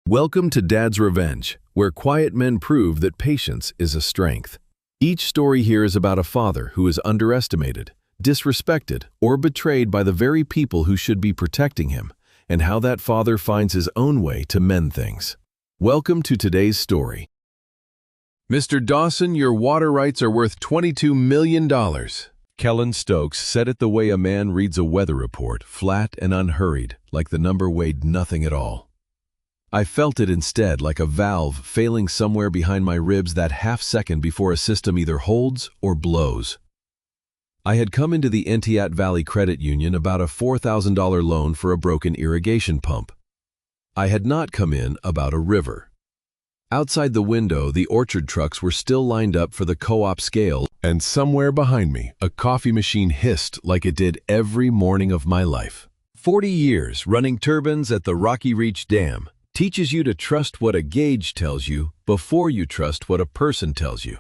Welcome to Dad's Revenge, where quiet men prove that patience is a strength. Each story here is about a father who is underestimated, disrespected, or betrayed by the very people who should be protecting him, and how that father finds his own way to mend things. Welcome to today's story. Mr. Dawson, your water rights are worth $22 million. Kellen Stokes said it the way a man reads a weather report, flat and unhurried, like the number weighed nothing at all. I felt it instead like a valve failing somewhere behind my ribs that half-second before a system either holds or blows. I had come into the Entiat Valley Credit Union about a $4,000 loan for a broken irrigation pump. I had not come in about a river. Outside the window, the orchard trucks were still lined up for the co-op scale, and somewhere behind me, a coffee machine hissed like it did every morning of my life. 40 years running turbines at the Rocky Reach Dam teaches you to trust what a gauge tells you before you trust what a person tells you.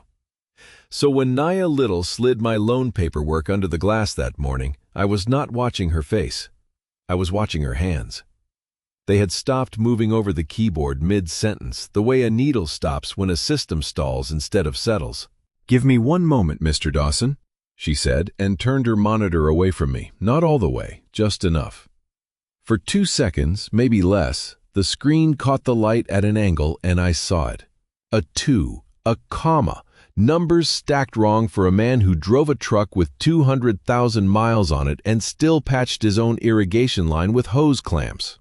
So when Nia Little slid my loan paperwork under the glass that morning, I was not watching her face. I was watching her hands. They had stopped moving over the keyboard mid-sentence, the way a needle stops when a system stalls instead of settles. "Give me one moment, Mr. Dawson," she said, and turned her monitor away from me, not all the way, just enough. For 2 seconds, maybe less, the screen caught the light at an angle and I saw it. A 2, a comma, numbers stacked wrong for a man who drove a truck with 200,000 miles on it and still patched his own irrigation line with hose clamps.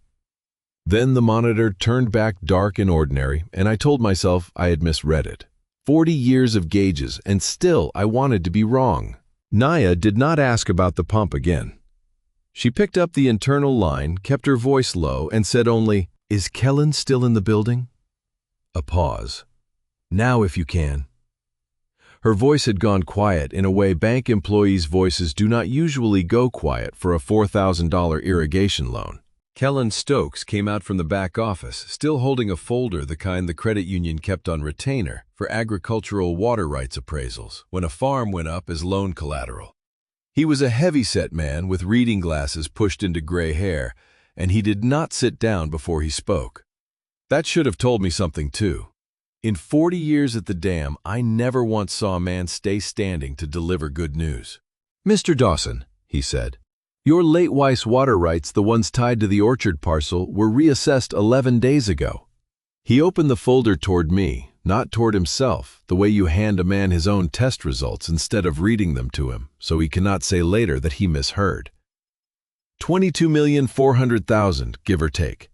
Then the monitor turned back dark and ordinary, and I told myself I had misread it. 40 years of gauges, and still I wanted to be wrong. Nia did not ask about the pump again. She picked up the internal line, kept her voice low, and said only, "Is Kellen still in the building?" A pause. "Now if you can." Her voice had gone quiet in a way bank employees' voices do not usually go quiet for a $4,000 irrigation loan. Kellen Stokes came out from the back office, still holding a folder the kind the credit union kept on retainer for agricultural water rights appraisals when a farm went up as loan collateral. He was a heavy-set man with reading glasses pushed into gray hair, and he did not sit down before he spoke. That should have told me something too. In 40 years at the dam, I never once saw a man stay standing to deliver good news. "Mr. Dawson," he said, "your late wife's water rights, the ones tied to the orchard parcel, were reassessed 11 days ago." He opened the folder toward me, not toward himself, the way you hand a man his own test results instead of reading them to him, so he cannot say later that he misheard. 22,400,000, give or take.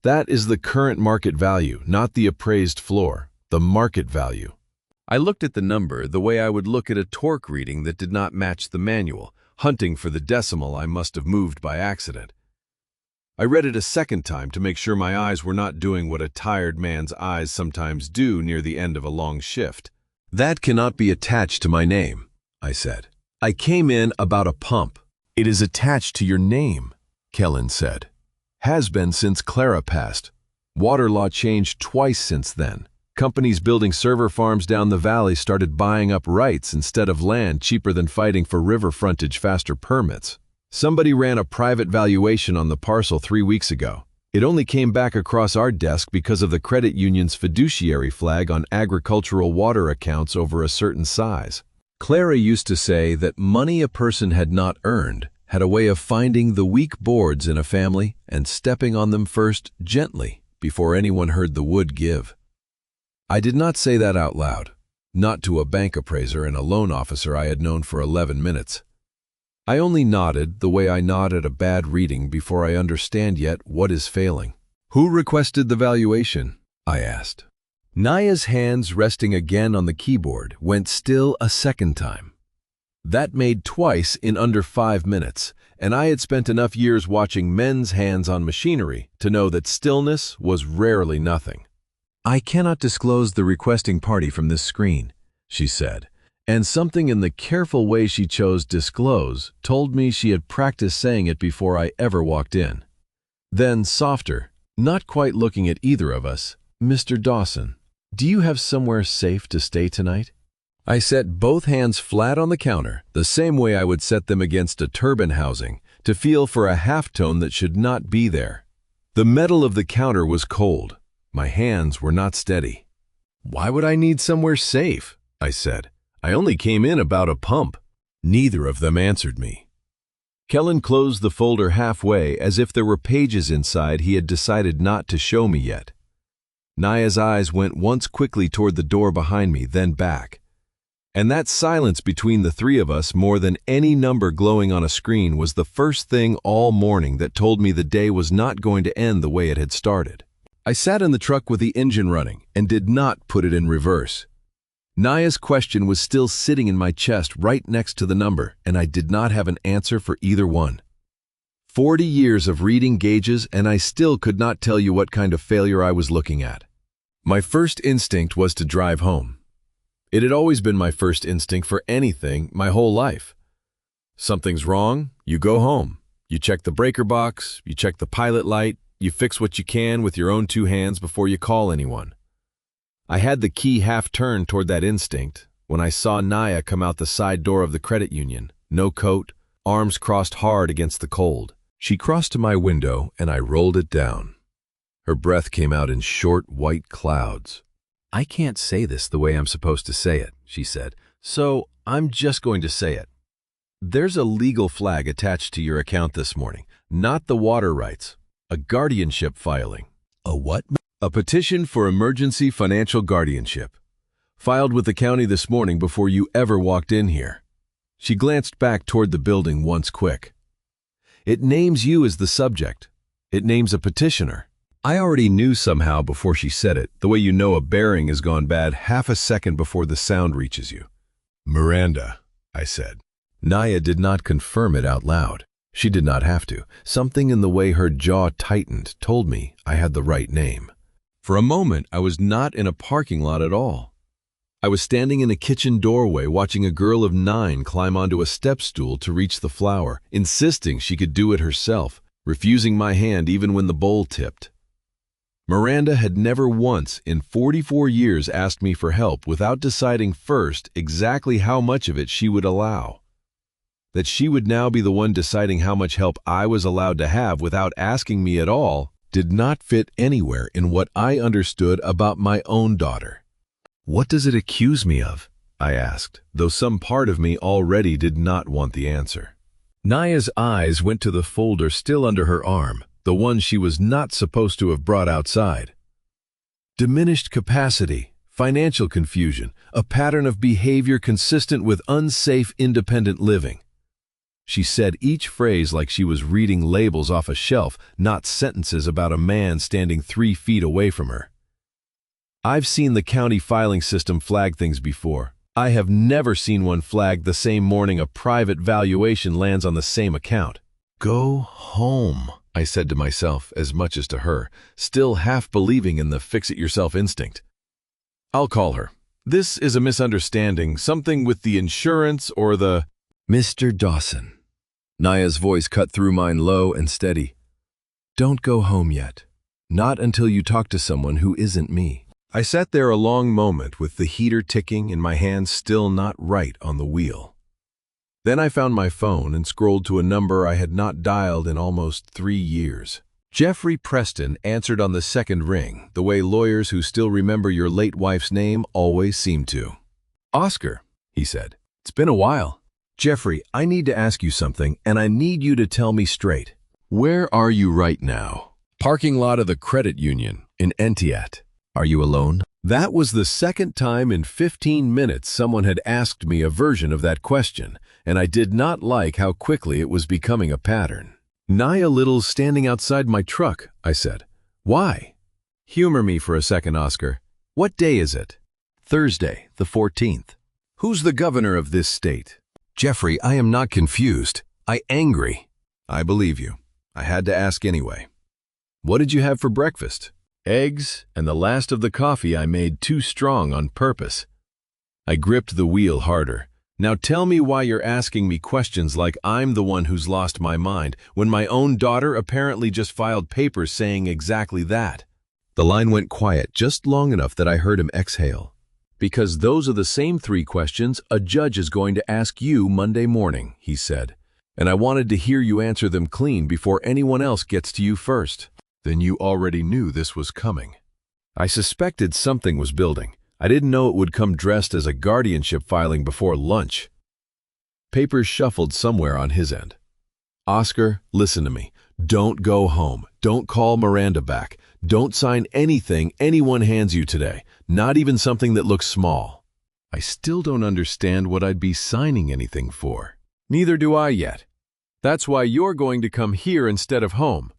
That is the current market value, not the appraised floor, the market value. I looked at the number the way I would look at a torque reading that did not match the manual, hunting for the decimal I must have moved by accident. I read it a second time to make sure my eyes were not doing what a tired man's eyes sometimes do near the end of a long shift. "That cannot be attached to my name," I said. "I came in about a pump." "It is attached to your name," Kellen said. "Has been since Clara passed. Water law changed twice since then. Companies building server farms down the valley started buying up rights instead of land cheaper than fighting for river frontage faster permits. Somebody ran a private valuation on the parcel 3 weeks ago. It only came back across our desk because of the credit union's fiduciary flag on agricultural water accounts over a certain size. Clara used to say that money a person had not earned had a way of finding the weak boards in a family and stepping on them first gently before anyone heard the wood give. I did not say that out loud, not to a bank appraiser and a loan officer I had known for 11 minutes. I only nodded the way I nod at a bad reading before I understand yet what is failing. "Who requested the valuation?" I asked. Nia's hands resting again on the keyboard went still a second time. That made twice in under 5 minutes, and I had spent enough years watching men's hands on machinery to know that stillness was rarely nothing. "I cannot disclose the requesting party from this screen," she said, and something in the careful way she chose disclose told me she had practiced saying it before I ever walked in. Then, softer, not quite looking at either of us, "Mr. Dawson, do you have somewhere safe to stay tonight?" I set both hands flat on the counter, the same way I would set them against a turbine housing, to feel for a halftone that should not be there. The metal of the counter was cold, My hands were not steady. "Why would I need somewhere safe?" I said. "I only came in about a pump." Neither of them answered me. Kellen closed the folder halfway as if there were pages inside he had decided not to show me yet. Naya's eyes went once quickly toward the door behind me, then back. And that silence between the three of us, more than any number glowing on a screen, was the first thing all morning that told me the day was not going to end the way it had started. I sat in the truck with the engine running and did not put it in reverse. Naya's question was still sitting in my chest right next to the number, and I did not have an answer for either one. 40 years of reading gauges, and I still could not tell you what kind of failure I was looking at. My first instinct was to drive home. It had always been my first instinct for anything my whole life. Something's wrong, you go home. You check the breaker box, you check the pilot light, you fix what you can with your own two hands before you call anyone. I had the key half-turned toward that instinct when I saw Naya come out the side door of the credit union, no coat, arms crossed hard against the cold. She crossed to my window and I rolled it down. Her breath came out in short white clouds. "I can't say this the way I'm supposed to say it," she said, "so I'm just going to say it. There's a legal flag attached to your account this morning, not the water rights, a guardianship filing." "A what?" "A petition for emergency financial guardianship, filed with the county this morning before you ever walked in here." She glanced back toward the building once quick. "It names you as the subject. It names a petitioner." I already knew somehow before she said it, the way you know a bearing has gone bad half a second before the sound reaches you. "Miranda," I said. Naya did not confirm it out loud. She did not have to. Something in the way her jaw tightened told me I had the right name. For a moment, I was not in a parking lot at all. I was standing in a kitchen doorway watching a girl of 9 climb onto a step stool to reach the flour, insisting she could do it herself, refusing my hand even when the bowl tipped. Miranda had never once in 44 years asked me for help without deciding first exactly how much of it she would allow. That she would now be the one deciding how much help I was allowed to have without asking me at all did not fit anywhere in what I understood about my own daughter. "What does it accuse me of?" I asked, though some part of me already did not want the answer. Naya's eyes went to the folder still under her arm, the one she was not supposed to have brought outside. "Diminished capacity, financial confusion, a pattern of behavior consistent with unsafe independent living." She said each phrase like she was reading labels off a shelf, not sentences about a man standing 3 feet away from her. I've seen the county filing system flag things before. I have never seen one flagged the same morning a private valuation lands on the same account. "Go home," I said to myself as much as to her, still half believing in the fix-it-yourself instinct. "I'll call her. This is a misunderstanding, something with the insurance or the—" "Mr. Dawson." Naya's voice cut through mine low and steady. "Don't go home yet. Not until you talk to someone who isn't me." I sat there a long moment with the heater ticking and my hands still not right on the wheel. Then I found my phone and scrolled to a number I had not dialed in almost 3 years. Jeffrey Preston answered on the second ring, the way lawyers who still remember your late wife's name always seem to. "Oscar," he said. "It's been a while. Jeffrey, I need to ask you something, and I need you to tell me straight. Where are you right now?" "Parking lot of the credit union in Entiat." "Are you alone?" That was the second time in 15 minutes someone had asked me a version of that question, and I did not like how quickly it was becoming a pattern. "Naya Little's standing outside my truck," I said. "Why?" "Humor me for a second, Oscar. What day is it?" "Thursday, the 14th. "Who's the governor of this state?" "Jeffrey, I am not confused. I angry." "I believe you. I had to ask anyway. What did you have for breakfast?" "Eggs and the last of the coffee I made too strong on purpose." I gripped the wheel harder. "Now tell me why you're asking me questions like I'm the one who's lost my mind, when my own daughter apparently just filed papers saying exactly that." The line went quiet just long enough that I heard him exhale. "Because those are the same 3 questions a judge is going to ask you Monday morning," he said. "And I wanted to hear you answer them clean before anyone else gets to you first." "Then you already knew this was coming." I suspected something was building. I didn't know it would come dressed as a guardianship filing before lunch. Papers shuffled somewhere on his end. Oscar, listen to me. Don't go home. Don't call Miranda back. Don't sign anything anyone hands you today, not even something that looks small. I still don't understand what I'd be signing anything for. Neither do I yet. That's why you're going to come here instead of home.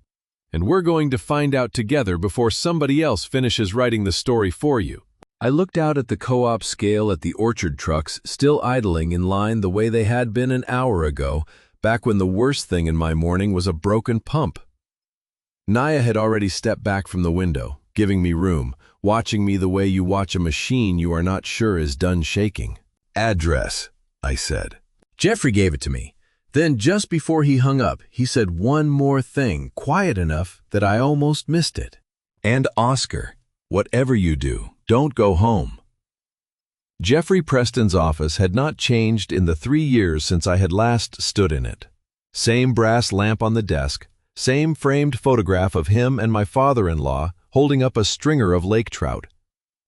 And we're going to find out together before somebody else finishes writing the story for you. I looked out at the co-op scale at the orchard trucks still idling in line the way they had been an hour ago, back when the worst thing in my morning was a broken pump. Naya had already stepped back from the window, giving me room, watching me the way you watch a machine you are not sure is done shaking. Address, I said. Jeffrey gave it to me. Then just before he hung up, he said one more thing, quiet enough that I almost missed it. And Oscar, whatever you do, don't go home. Jeffrey Preston's office had not changed in the 3 years since I had last stood in it. Same brass lamp on the desk, same framed photograph of him and my father-in-law holding up a stringer of lake trout.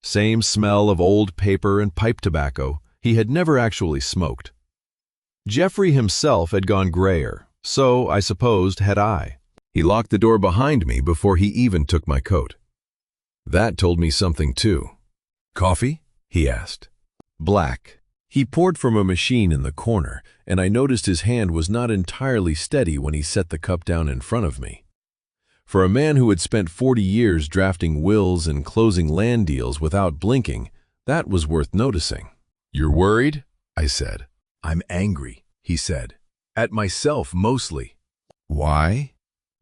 Same smell of old paper and pipe tobacco. He had never actually smoked. Jeffrey himself had gone grayer, so I supposed had I. He locked the door behind me before he even took my coat. That told me something too. Coffee? He asked. Black. He poured from a machine in the corner, and I noticed his hand was not entirely steady when he set the cup down in front of me. For a man who had spent 40 years drafting wills and closing land deals without blinking, that was worth noticing. You're worried? I said. I'm angry, he said. At myself mostly. Why?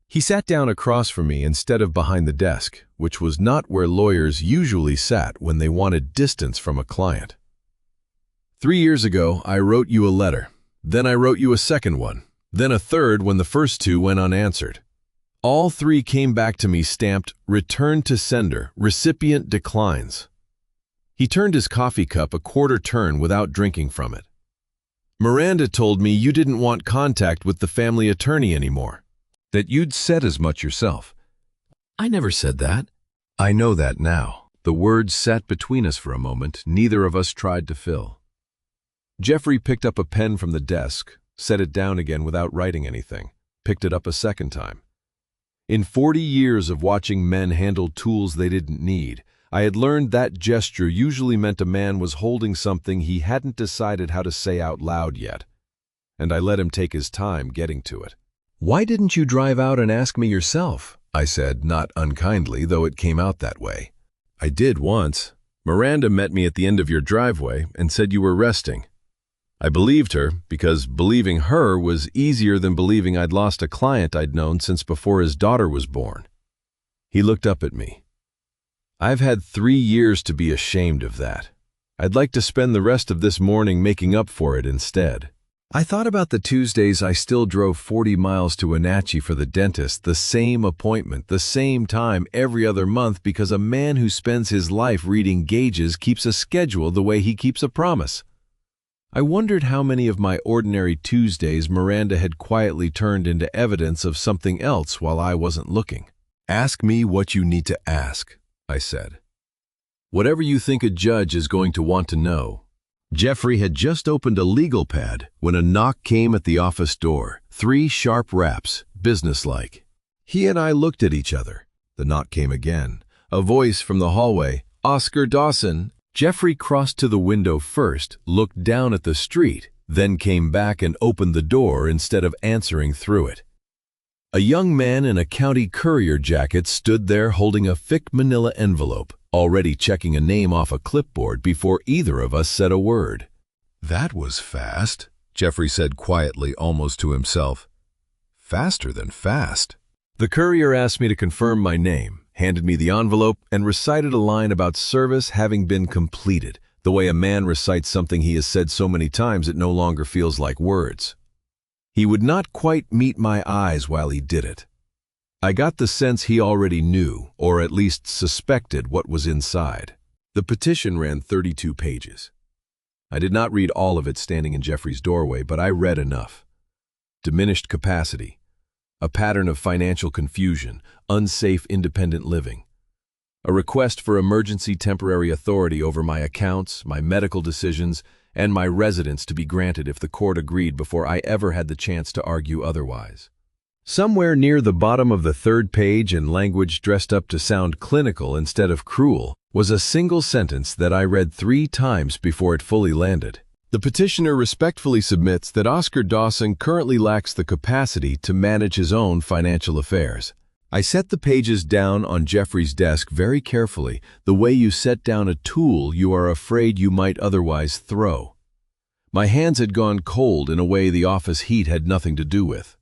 He sat down across from me instead of behind the desk, which was not where lawyers usually sat when they wanted distance from a client. 3 years ago, I wrote you a letter. Then I wrote you a second one. Then a third when the first 2 went unanswered. All 3 came back to me stamped, "Return to sender, recipient declines." He turned his coffee cup a quarter turn without drinking from it. Miranda told me you didn't want contact with the family attorney anymore. That you'd said as much yourself. I never said that. I know that now. The words sat between us for a moment, neither of us tried to fill. Jeffrey picked up a pen from the desk, set it down again without writing anything, picked it up a second time. In 40 years of watching men handle tools they didn't need, I had learned that gesture usually meant a man was holding something he hadn't decided how to say out loud yet, and I let him take his time getting to it. Why didn't you drive out and ask me yourself? I said, not unkindly, though it came out that way. I did once. Miranda met me at the end of your driveway and said you were resting. I believed her because believing her was easier than believing I'd lost a client I'd known since before his daughter was born. He looked up at me. I've had 3 years to be ashamed of that. I'd like to spend the rest of this morning making up for it instead. I thought about the Tuesdays I still drove 40 miles to Wenatchee for the dentist, the same appointment, the same time every other month because a man who spends his life reading gauges keeps a schedule the way he keeps a promise. I wondered how many of my ordinary Tuesdays Miranda had quietly turned into evidence of something else while I wasn't looking. Ask me what you need to ask, I said. Whatever you think a judge is going to want to know. Jeffrey had just opened a legal pad when a knock came at the office door. 3 sharp raps, businesslike. He and I looked at each other. The knock came again. A voice from the hallway, "Oscar Dawson." Jeffrey crossed to the window first, looked down at the street, then came back and opened the door instead of answering through it. A young man in a county courier jacket stood there holding a thick manila envelope, already checking a name off a clipboard before either of us said a word. That was fast, Jeffrey said quietly, almost to himself. Faster than fast. The courier asked me to confirm my name, handed me the envelope, and recited a line about service having been completed, the way a man recites something he has said so many times it no longer feels like words. He would not quite meet my eyes while he did it. I got the sense he already knew, or at least suspected, what was inside. The petition ran 32 pages. I did not read all of it standing in Jeffrey's doorway, but I read enough. Diminished capacity, a pattern of financial confusion, unsafe independent living. A request for emergency temporary authority over my accounts, my medical decisions, and my residence to be granted if the court agreed before I ever had the chance to argue otherwise. Somewhere near the bottom of the third page, in language dressed up to sound clinical instead of cruel, was a single sentence that I read 3 times before it fully landed. The petitioner respectfully submits that Oscar Dawson currently lacks the capacity to manage his own financial affairs. I set the pages down on Jeffrey's desk very carefully, the way you set down a tool you are afraid you might otherwise throw. My hands had gone cold in a way the office heat had nothing to do with.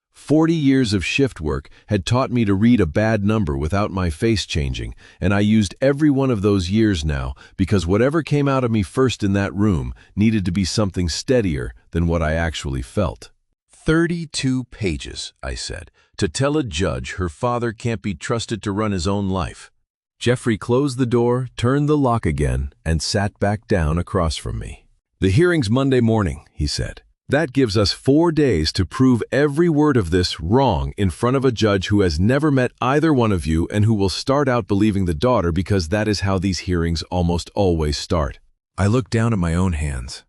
40 years of shift work had taught me to read a bad number without my face changing, and I used every one of those years now because whatever came out of me first in that room needed to be something steadier than what I actually felt. 32 pages, I said, to tell a judge her father can't be trusted to run his own life. Jeffrey closed the door, turned the lock again, and sat back down across from me. The hearing's Monday morning, he said. That gives us 4 days to prove every word of this wrong in front of a judge who has never met either one of you and who will start out believing the daughter because that is how these hearings almost always start. I looked down at my own hands.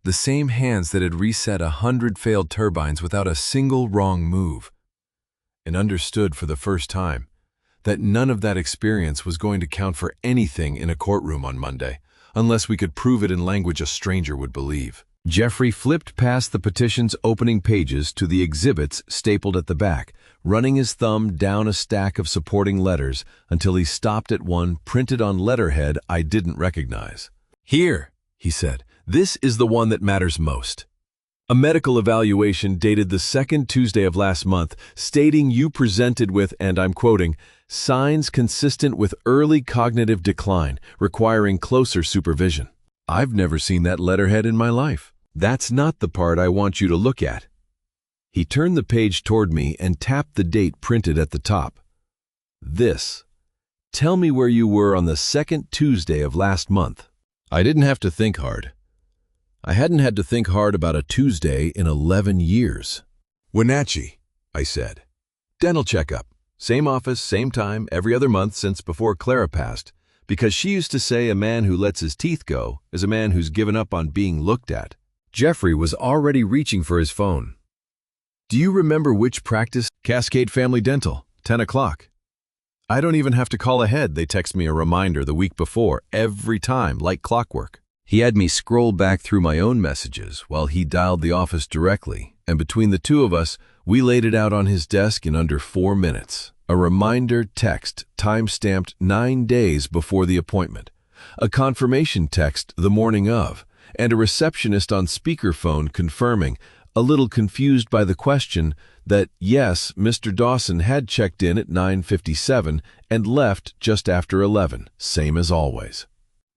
The same hands that had reset 100 failed turbines without a single wrong move, and understood for the first time that none of that experience was going to count for anything in a courtroom on Monday, unless we could prove it in language a stranger would believe. Jeffrey flipped past the petition's opening pages to the exhibits stapled at the back, running his thumb down a stack of supporting letters until he stopped at one printed on letterhead I didn't recognize. "Here," he said, "this is the one that matters most. A medical evaluation dated the 2nd Tuesday of last month stating you presented with, and I'm quoting, signs consistent with early cognitive decline requiring closer supervision." I've never seen that letterhead in my life. That's not the part I want you to look at. He turned the page toward me and tapped the date printed at the top. This. Tell me where you were on the 2nd Tuesday of last month. I didn't have to think hard. I hadn't had to think hard about a Tuesday in 11 years. "Wenatchee," I said. "Dental checkup. Same office, same time, every other month since before Clara passed, because she used to say a man who lets his teeth go is a man who's given up on being looked at." Jeffrey was already reaching for his phone. "Do you remember which practice?" "Cascade Family Dental, 10 o'clock. I don't even have to call ahead. They text me a reminder the week before, every time, like clockwork." He had me scroll back through my own messages while he dialed the office directly, and between the two of us, we laid it out on his desk in under 4 minutes. A reminder text time-stamped 9 days before the appointment, a confirmation text the morning of, and a receptionist on speakerphone confirming, a little confused by the question, that yes, Mr. Dawson had checked in at 9:57 and left just after 11, same as always.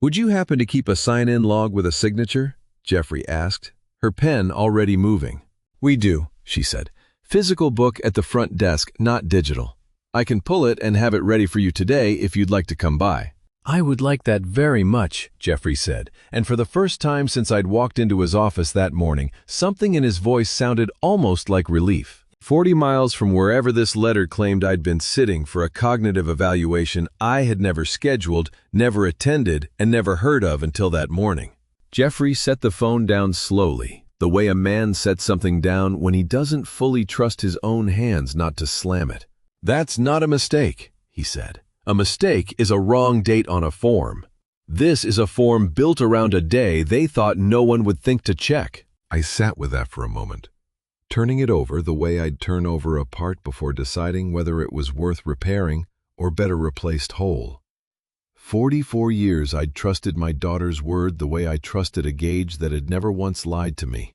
"Would you happen to keep a sign-in log with a signature?" Jeffrey asked, her pen already moving. "We do," she said. "Physical book at the front desk, not digital. I can pull it and have it ready for you today if you'd like to come by." "I would like that very much," Jeffrey said, and for the first time since I'd walked into his office that morning, something in his voice sounded almost like relief. 40 miles from wherever this letter claimed I'd been sitting for a cognitive evaluation I had never scheduled, never attended, and never heard of until that morning. Jeffrey set the phone down slowly, the way a man sets something down when he doesn't fully trust his own hands not to slam it. "That's not a mistake," he said. "A mistake is a wrong date on a form. This is a form built around a day they thought no one would think to check." I sat with that for a moment, turning it over the way I'd turn over a part before deciding whether it was worth repairing or better replaced whole. 44 years I'd trusted my daughter's word the way I trusted a gauge that had never once lied to me.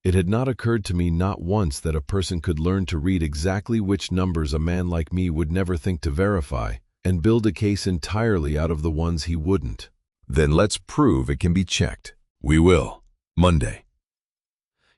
It had not occurred to me not once that a person could learn to read exactly which numbers a man like me would never think to verify, and build a case entirely out of the ones he wouldn't. "Then let's prove it can be checked." "We will. Monday."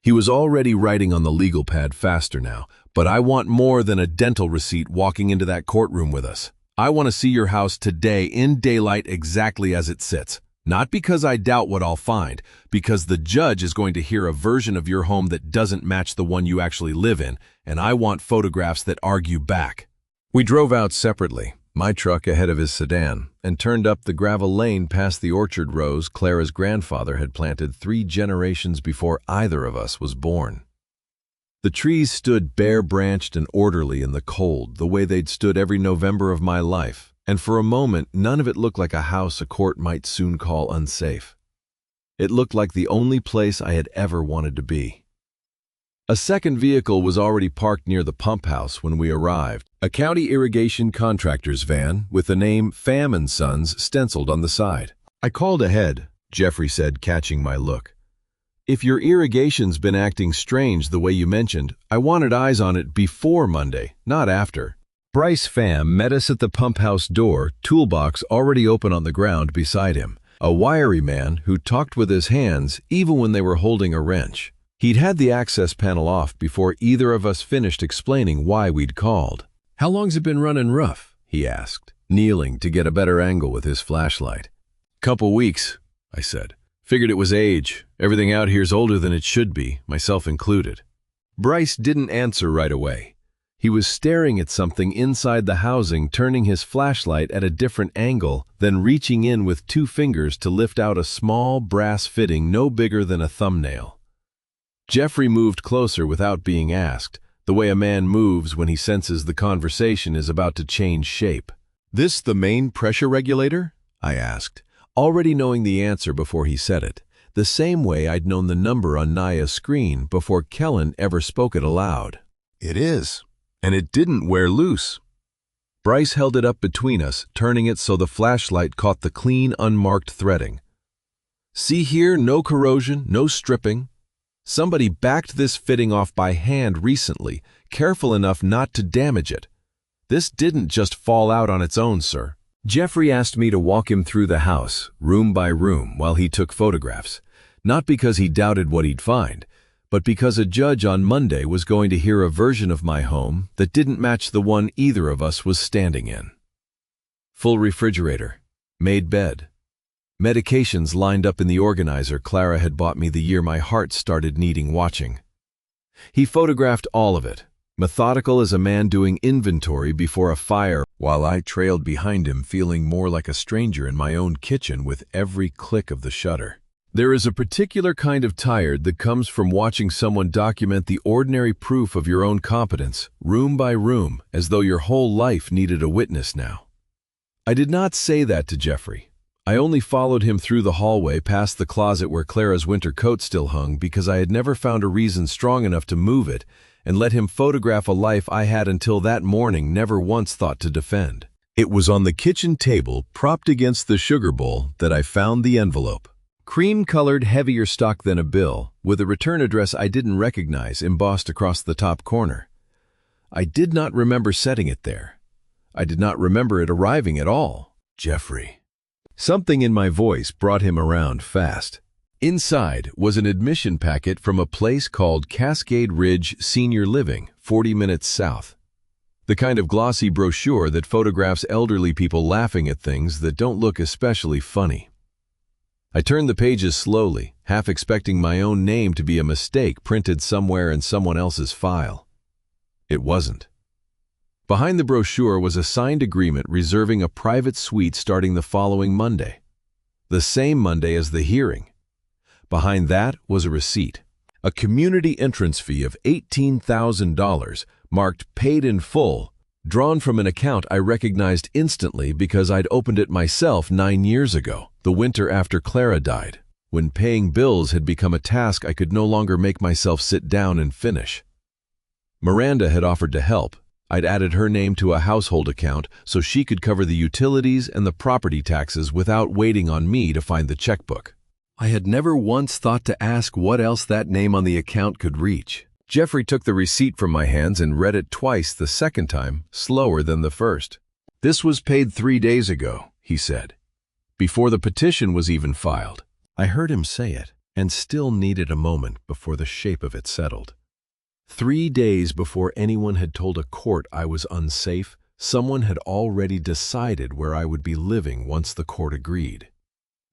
He was already writing on the legal pad faster now, but I want more than a dental receipt walking into that courtroom with us. I want to see your house today in daylight exactly as it sits. Not because I doubt what I'll find, because the judge is going to hear a version of your home that doesn't match the one you actually live in, and I want photographs that argue back. We drove out separately, my truck ahead of his sedan, and turned up the gravel lane past the orchard rows Clara's grandfather had planted 3 generations before either of us was born. The trees stood bare-branched and orderly in the cold, the way they'd stood every November of my life, and for a moment none of it looked like a house a court might soon call unsafe. It looked like the only place I had ever wanted to be. A second vehicle was already parked near the pump house when we arrived, a county irrigation contractor's van with the name Pham & Sons stenciled on the side. I called ahead, Jeffrey said, catching my look. If your irrigation's been acting strange the way you mentioned, I wanted eyes on it before Monday, not after. Bryce Pham met us at the pump house door, toolbox already open on the ground beside him, a wiry man who talked with his hands even when they were holding a wrench. He'd had the access panel off before either of us finished explaining why we'd called. "How long's it been running rough?" he asked, kneeling to get a better angle with his flashlight. "Couple weeks," I said. "Figured it was age. Everything out here's older than it should be, myself included." Bryce didn't answer right away. He was staring at something inside the housing, turning his flashlight at a different angle, then reaching in with 2 fingers to lift out a small brass fitting no bigger than a thumbnail. Jeffrey moved closer without being asked, the way a man moves when he senses the conversation is about to change shape. "This the main pressure regulator?" I asked, already knowing the answer before he said it, the same way I'd known the number on Naya's screen before Kellen ever spoke it aloud. "It is, and it didn't wear loose." Bryce held it up between us, turning it so the flashlight caught the clean, unmarked threading. "See here, no corrosion, no stripping. Somebody backed this fitting off by hand recently, careful enough not to damage it. This didn't just fall out on its own, sir." Jeffrey asked me to walk him through the house, room by room, while he took photographs, not because he doubted what he'd find, but because a judge on Monday was going to hear a version of my home that didn't match the one either of us was standing in. Full refrigerator, made bed, medications lined up in the organizer Clara had bought me the year my heart started needing watching. He photographed all of it, methodical as a man doing inventory before a fire, while I trailed behind him feeling more like a stranger in my own kitchen with every click of the shutter. There is a particular kind of tired that comes from watching someone document the ordinary proof of your own competence, room by room, as though your whole life needed a witness now. I did not say that to Jeffrey. I only followed him through the hallway past the closet where Clara's winter coat still hung because I had never found a reason strong enough to move it, and let him photograph a life I had until that morning never once thought to defend. It was on the kitchen table, propped against the sugar bowl, that I found the envelope. Cream-colored, heavier stock than a bill, with a return address I didn't recognize embossed across the top corner. I did not remember setting it there. I did not remember it arriving at all. Jeffrey. Something in my voice brought him around fast. Inside was an admission packet from a place called Cascade Ridge Senior Living, 40 minutes south. The kind of glossy brochure that photographs elderly people laughing at things that don't look especially funny. I turned the pages slowly, half expecting my own name to be a mistake printed somewhere in someone else's file. It wasn't. Behind the brochure was a signed agreement reserving a private suite starting the following Monday, the same Monday as the hearing. Behind that was a receipt, a community entrance fee of $18,000, marked paid in full, drawn from an account I recognized instantly because I'd opened it myself 9 years ago, the winter after Clara died, when paying bills had become a task I could no longer make myself sit down and finish. Miranda had offered to help. I'd added her name to a household account so she could cover the utilities and the property taxes without waiting on me to find the checkbook. I had never once thought to ask what else that name on the account could reach. Jeffrey took the receipt from my hands and read it twice the second time, slower than the first. "This was paid 3 days ago," he said, "before the petition was even filed." I heard him say it, and still needed a moment before the shape of it settled. 3 days before anyone had told a court I was unsafe, someone had already decided where I would be living once the court agreed.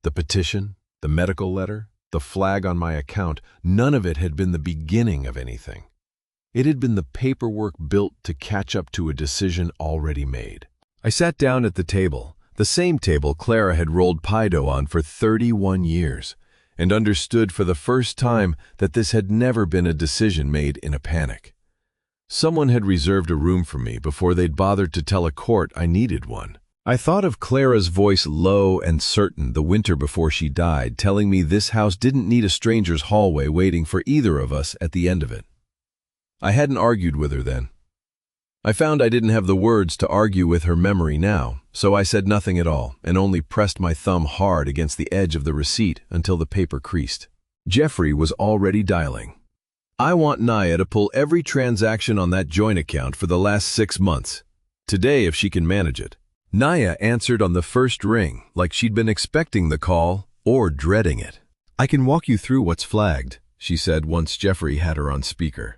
The petition, the medical letter, the flag on my account, none of it had been the beginning of anything. It had been the paperwork built to catch up to a decision already made. I sat down at the table, the same table Clara had rolled pie dough on for 31 years, and understood for the first time that this had never been a decision made in a panic. Someone had reserved a room for me before they'd bothered to tell a court I needed one. I thought of Clara's voice, low and certain, the winter before she died, telling me this house didn't need a stranger's hallway waiting for either of us at the end of it. I hadn't argued with her then. I found I didn't have the words to argue with her memory now, so I said nothing at all and only pressed my thumb hard against the edge of the receipt until the paper creased. Jeffrey was already dialing. I want Naya to pull every transaction on that joint account for the last 6 months. Today, if she can manage it. Naya answered on the first ring, like she'd been expecting the call or dreading it. I can walk you through what's flagged, she said once Jeffrey had her on speaker.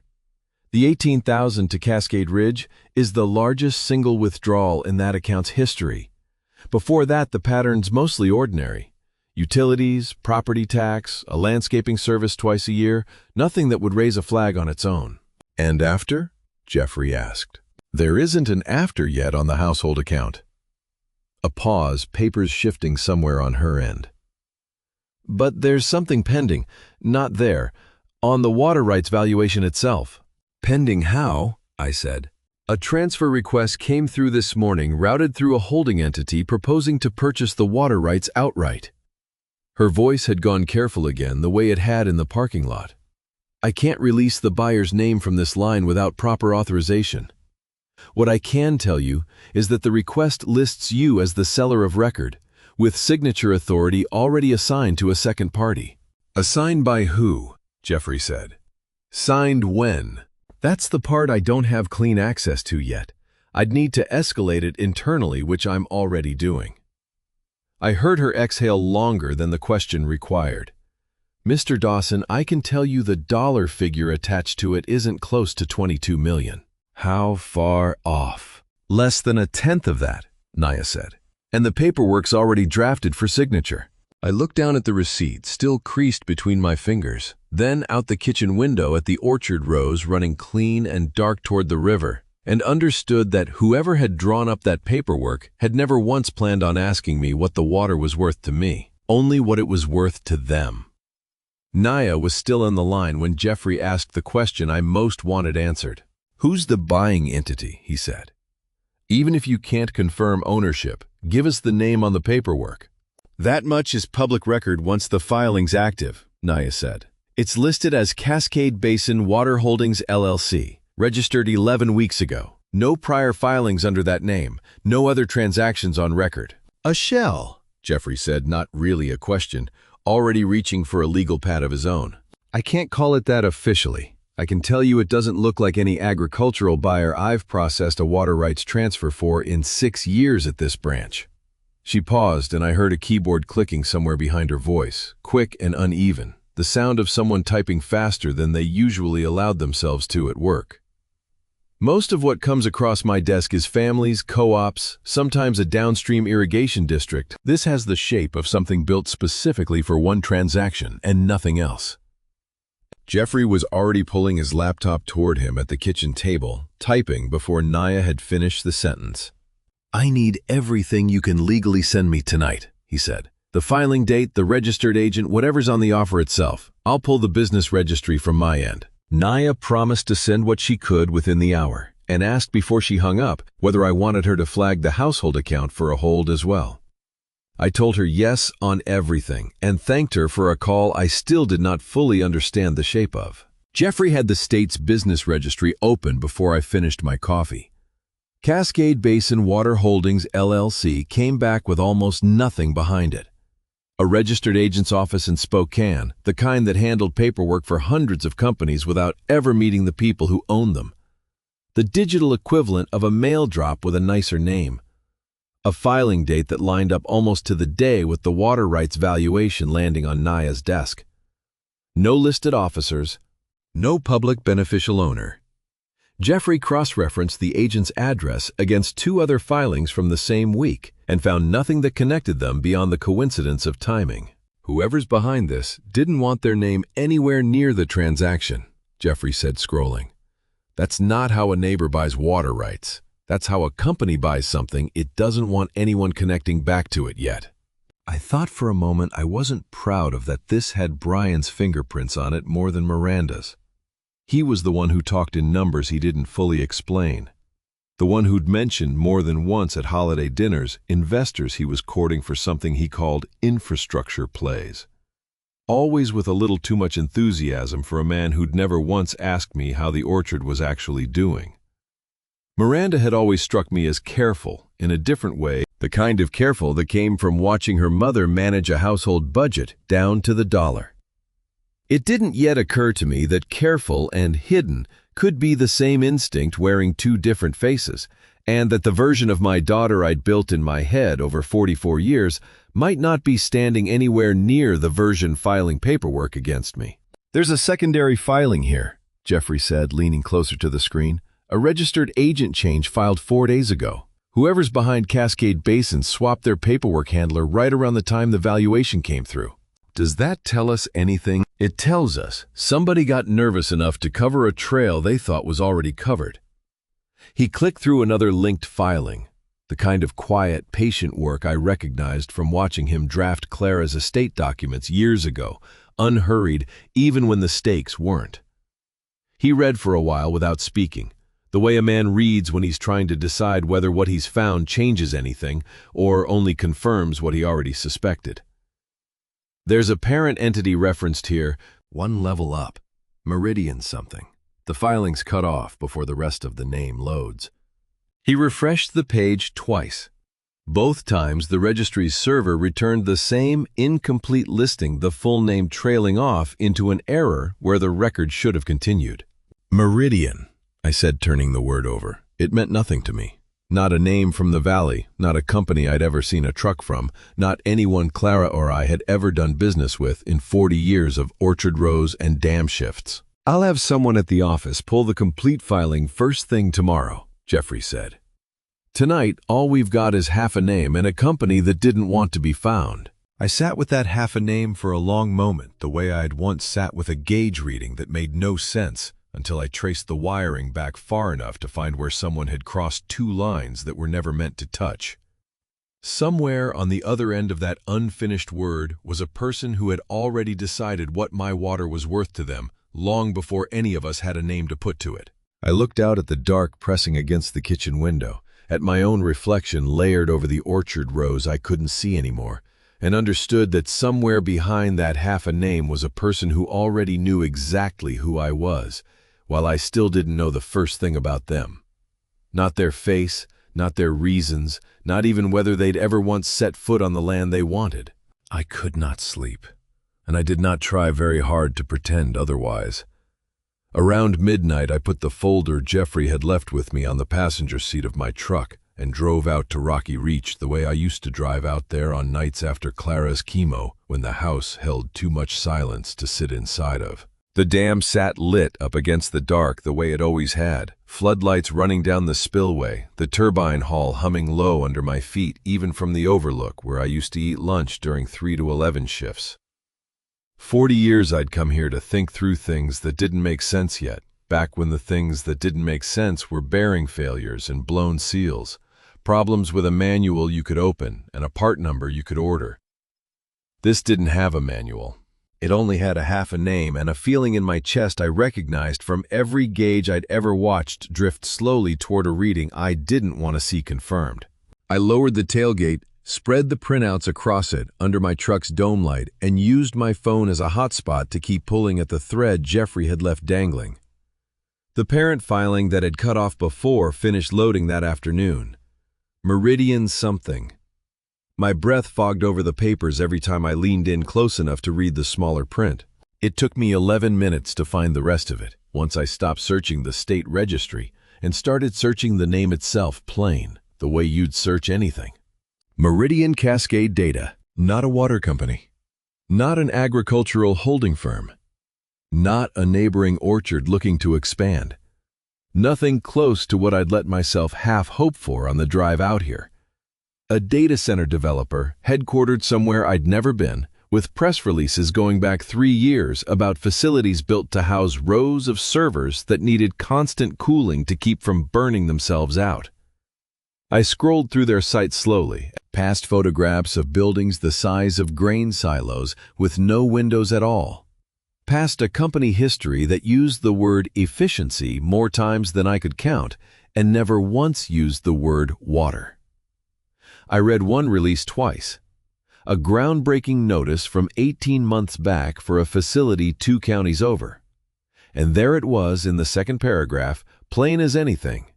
The $18,000 to Cascade Ridge is the largest single withdrawal in that account's history. Before that, the pattern's mostly ordinary. Utilities, property tax, a landscaping service twice a year, nothing that would raise a flag on its own. And after? Jeffrey asked. There isn't an after yet on the household account. A pause, papers shifting somewhere on her end. But there's something pending, not there, on the water rights valuation itself. Pending how? I said. A transfer request came through this morning, routed through a holding entity proposing to purchase the water rights outright. Her voice had gone careful again, the way it had in the parking lot. I can't release the buyer's name from this line without proper authorization. What I can tell you is that the request lists you as the seller of record, with signature authority already assigned to a second party. Assigned by who? Jeffrey said. Signed when? That's the part I don't have clean access to yet. I'd need to escalate it internally, which I'm already doing. I heard her exhale longer than the question required. Mr. Dawson, I can tell you the dollar figure attached to it isn't close to $22 million. How far off? Less than a tenth of that, Naya said. And the paperwork's already drafted for signature. I looked down at the receipt, still creased between my fingers, then out the kitchen window at the orchard rows running clean and dark toward the river, and understood that whoever had drawn up that paperwork had never once planned on asking me what the water was worth to me, only what it was worth to them. Naya was still on the line when Jeffrey asked the question I most wanted answered. Who's the buying entity? He said. Even if you can't confirm ownership, give us the name on the paperwork. That much is public record once the filing's active, Naya said. It's listed as Cascade Basin Water Holdings LLC, registered 11 weeks ago. No prior filings under that name, no other transactions on record. A shell, Jeffrey said, not really a question, already reaching for a legal pad of his own. I can't call it that officially. I can tell you it doesn't look like any agricultural buyer I've processed a water rights transfer for in 6 years at this branch. She paused, and I heard a keyboard clicking somewhere behind her voice, quick and uneven, the sound of someone typing faster than they usually allowed themselves to at work. Most of what comes across my desk is families, co-ops, sometimes a downstream irrigation district. This has the shape of something built specifically for one transaction and nothing else. Jeffrey was already pulling his laptop toward him at the kitchen table, typing before Naya had finished the sentence. I need everything you can legally send me tonight, he said. The filing date, the registered agent, whatever's on the offer itself. I'll pull the business registry from my end. Naya promised to send what she could within the hour, and asked before she hung up whether I wanted her to flag the household account for a hold as well. I told her yes on everything, and thanked her for a call I still did not fully understand the shape of. Jeffrey had the state's business registry open before I finished my coffee. Cascade Basin Water Holdings LLC came back with almost nothing behind it. A registered agent's office in Spokane, the kind that handled paperwork for hundreds of companies without ever meeting the people who owned them. The digital equivalent of a mail drop with a nicer name. A filing date that lined up almost to the day with the water rights valuation landing on Naya's desk. No listed officers, no public beneficial owner. Jeffrey cross-referenced the agent's address against 2 other filings from the same week and found nothing that connected them beyond the coincidence of timing. Whoever's behind this didn't want their name anywhere near the transaction, Jeffrey said, scrolling. That's not how a neighbor buys water rights. That's how a company buys something it doesn't want anyone connecting back to it yet. I thought for a moment I wasn't proud of that this had Brian's fingerprints on it more than Miranda's. He was the one who talked in numbers he didn't fully explain. The one who'd mentioned more than once at holiday dinners investors he was courting for something he called infrastructure plays. Always with a little too much enthusiasm for a man who'd never once asked me how the orchard was actually doing. Miranda had always struck me as careful, in a different way, the kind of careful that came from watching her mother manage a household budget down to the dollar. It didn't yet occur to me that careful and hidden could be the same instinct wearing two different faces, and that the version of my daughter I'd built in my head over 44 years might not be standing anywhere near the version filing paperwork against me. "There's a secondary filing here," Jeffrey said, leaning closer to the screen. "A registered agent change filed 4 days ago. Whoever's behind Cascade Basin swapped their paperwork handler right around the time the valuation came through." Does that tell us anything? It tells us somebody got nervous enough to cover a trail they thought was already covered. He clicked through another linked filing, the kind of quiet, patient work I recognized from watching him draft Clara's estate documents years ago, unhurried even when the stakes weren't. He read for a while without speaking, the way a man reads when he's trying to decide whether what he's found changes anything or only confirms what he already suspected. There's a parent entity referenced here, one level up, Meridian something. The filing's cut off before the rest of the name loads. He refreshed the page twice. Both times the registry's server returned the same incomplete listing, the full name trailing off into an error where the record should have continued. "Meridian," I said, turning the word over. It meant nothing to me. Not a name from the valley, not a company I'd ever seen a truck from, not anyone Clara or I had ever done business with in 40 years of orchard rows and dam shifts. "I'll have someone at the office pull the complete filing first thing tomorrow," Jeffrey said. "Tonight, all we've got is half a name and a company that didn't want to be found." I sat with that half a name for a long moment, the way I'd once sat with a gauge reading that made no sense, until I traced the wiring back far enough to find where someone had crossed two lines that were never meant to touch. Somewhere on the other end of that unfinished word was a person who had already decided what my water was worth to them, long before any of us had a name to put to it. I looked out at the dark pressing against the kitchen window, at my own reflection layered over the orchard rows I couldn't see anymore, and understood that somewhere behind that half a name was a person who already knew exactly who I was, while I still didn't know the first thing about them. Not their face, not their reasons, not even whether they'd ever once set foot on the land they wanted. I could not sleep, and I did not try very hard to pretend otherwise. Around midnight, I put the folder Jeffrey had left with me on the passenger seat of my truck and drove out to Rocky Reach the way I used to drive out there on nights after Clara's chemo, when the house held too much silence to sit inside of. The dam sat lit up against the dark the way it always had, floodlights running down the spillway, the turbine hall humming low under my feet even from the overlook where I used to eat lunch during 3 to 11 shifts. 40 years I'd come here to think through things that didn't make sense yet, back when the things that didn't make sense were bearing failures and blown seals, problems with a manual you could open and a part number you could order. This didn't have a manual. It only had a half a name and a feeling in my chest I recognized from every gauge I'd ever watched drift slowly toward a reading I didn't want to see confirmed. I lowered the tailgate, spread the printouts across it under my truck's dome light, and used my phone as a hotspot to keep pulling at the thread Jeffrey had left dangling. The parent filing that had cut off before finished loading that afternoon. Meridian something. My breath fogged over the papers every time I leaned in close enough to read the smaller print. It took me 11 minutes to find the rest of it, once I stopped searching the state registry and started searching the name itself plain, the way you'd search anything. Meridian Cascade Data, not a water company, not an agricultural holding firm, not a neighboring orchard looking to expand. Nothing close to what I'd let myself half hope for on the drive out here. A data center developer, headquartered somewhere I'd never been, with press releases going back 3 years about facilities built to house rows of servers that needed constant cooling to keep from burning themselves out. I scrolled through their site slowly, past photographs of buildings the size of grain silos with no windows at all, past a company history that used the word efficiency more times than I could count and never once used the word water. I read one release twice, a groundbreaking notice from 18 months back for a facility 2 counties over. And there it was in the second paragraph, plain as anything.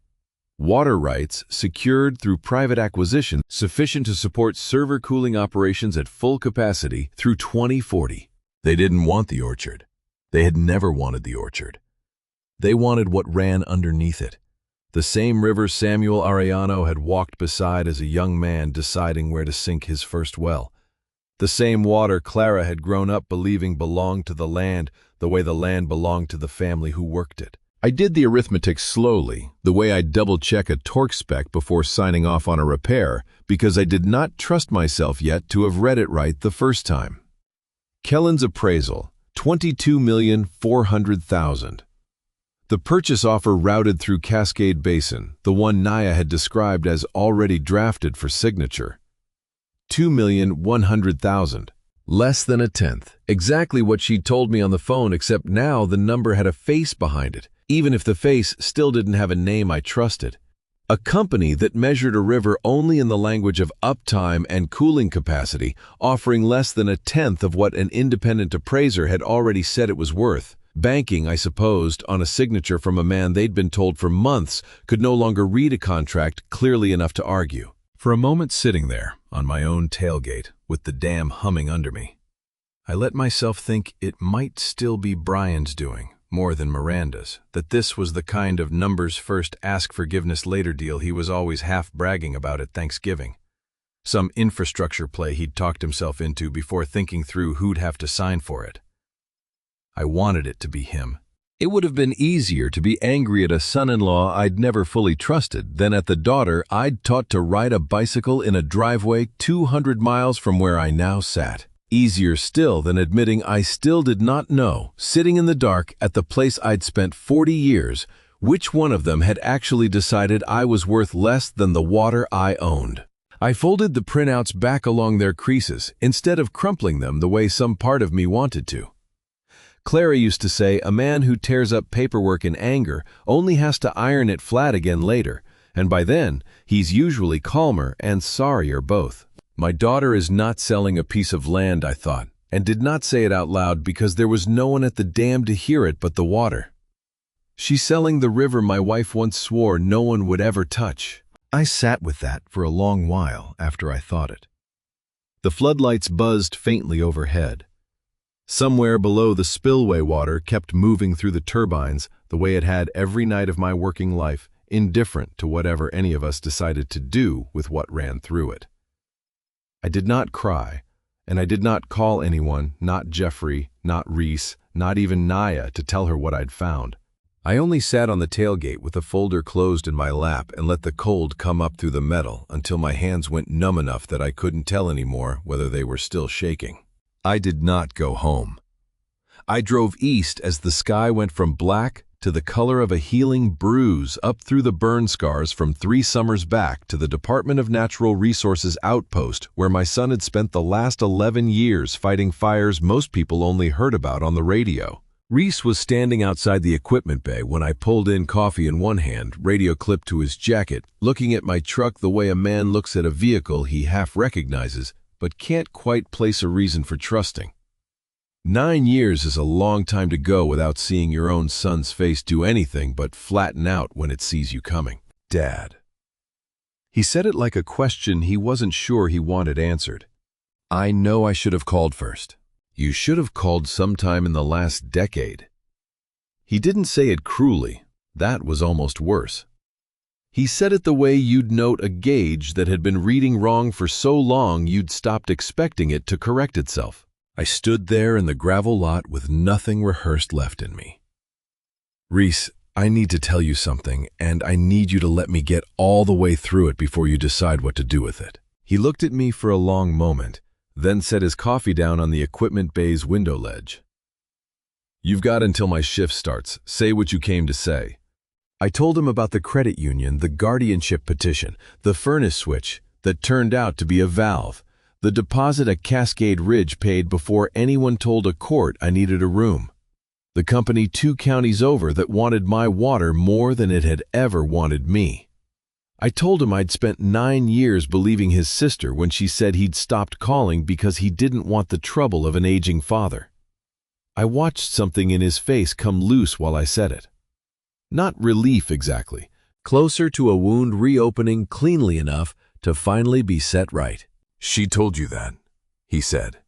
Water rights secured through private acquisition sufficient to support server cooling operations at full capacity through 2040. They didn't want the orchard. They had never wanted the orchard. They wanted what ran underneath it. The same river Samuel Arellano had walked beside as a young man deciding where to sink his first well. The same water Clara had grown up believing belonged to the land the way the land belonged to the family who worked it. I did the arithmetic slowly, the way I'd double-check a torque spec before signing off on a repair, because I did not trust myself yet to have read it right the first time. Kellen's appraisal, $22,400,000. The purchase offer routed through Cascade Basin, the one Naya had described as already drafted for signature. $2,100,000. Less than a tenth. Exactly what she'd told me on the phone, except now the number had a face behind it, even if the face still didn't have a name I trusted. A company that measured a river only in the language of uptime and cooling capacity, offering less than a tenth of what an independent appraiser had already said it was worth. Banking, I supposed, on a signature from a man they'd been told for months could no longer read a contract clearly enough to argue. For a moment sitting there, on my own tailgate, with the dam humming under me, I let myself think it might still be Brian's doing, more than Miranda's, that this was the kind of numbers first ask forgiveness later deal he was always half bragging about at Thanksgiving. Some infrastructure play he'd talked himself into before thinking through who'd have to sign for it. I wanted it to be him. It would have been easier to be angry at a son-in-law I'd never fully trusted than at the daughter I'd taught to ride a bicycle in a driveway 200 miles from where I now sat. Easier still than admitting I still did not know, sitting in the dark at the place I'd spent 40 years, which one of them had actually decided I was worth less than the water I owned. I folded the printouts back along their creases instead of crumpling them the way some part of me wanted to. Clara used to say a man who tears up paperwork in anger only has to iron it flat again later, and by then, he's usually calmer and sorrier both. My daughter is not selling a piece of land, I thought, and did not say it out loud because there was no one at the dam to hear it but the water. She's selling the river my wife once swore no one would ever touch. I sat with that for a long while after I thought it. The floodlights buzzed faintly overhead. Somewhere below, the spillway water kept moving through the turbines the way it had every night of my working life, indifferent to whatever any of us decided to do with what ran through it. I did not cry, and I did not call anyone, not Jeffrey, not Reese, not even Naya, to tell her what I'd found. I only sat on the tailgate with the folder closed in my lap and let the cold come up through the metal until my hands went numb enough that I couldn't tell anymore whether they were still shaking. I did not go home. I drove east as the sky went from black to the color of a healing bruise up through the burn scars from 3 summers back to the Department of Natural Resources outpost where my son had spent the last 11 years fighting fires most people only heard about on the radio. Reese was standing outside the equipment bay when I pulled in, coffee in one hand, radio clipped to his jacket, looking at my truck the way a man looks at a vehicle he half recognizes but can't quite place a reason for trusting. 9 years is a long time to go without seeing your own son's face do anything but flatten out when it sees you coming. Dad. He said it like a question he wasn't sure he wanted answered. I know I should have called first. You should have called sometime in the last decade. He didn't say it cruelly. That was almost worse. He said it the way you'd note a gauge that had been reading wrong for so long you'd stopped expecting it to correct itself. I stood there in the gravel lot with nothing rehearsed left in me. Reese, I need to tell you something, and I need you to let me get all the way through it before you decide what to do with it. He looked at me for a long moment, then set his coffee down on the equipment bay's window ledge. You've got until my shift starts. Say what you came to say. I told him about the credit union, the guardianship petition, the furnace switch that turned out to be a valve, the deposit at Cascade Ridge paid before anyone told a court I needed a room, the company 2 counties over that wanted my water more than it had ever wanted me. I told him I'd spent 9 years believing his sister when she said he'd stopped calling because he didn't want the trouble of an aging father. I watched something in his face come loose while I said it. Not relief exactly, closer to a wound reopening cleanly enough to finally be set right. "She told you that," he said.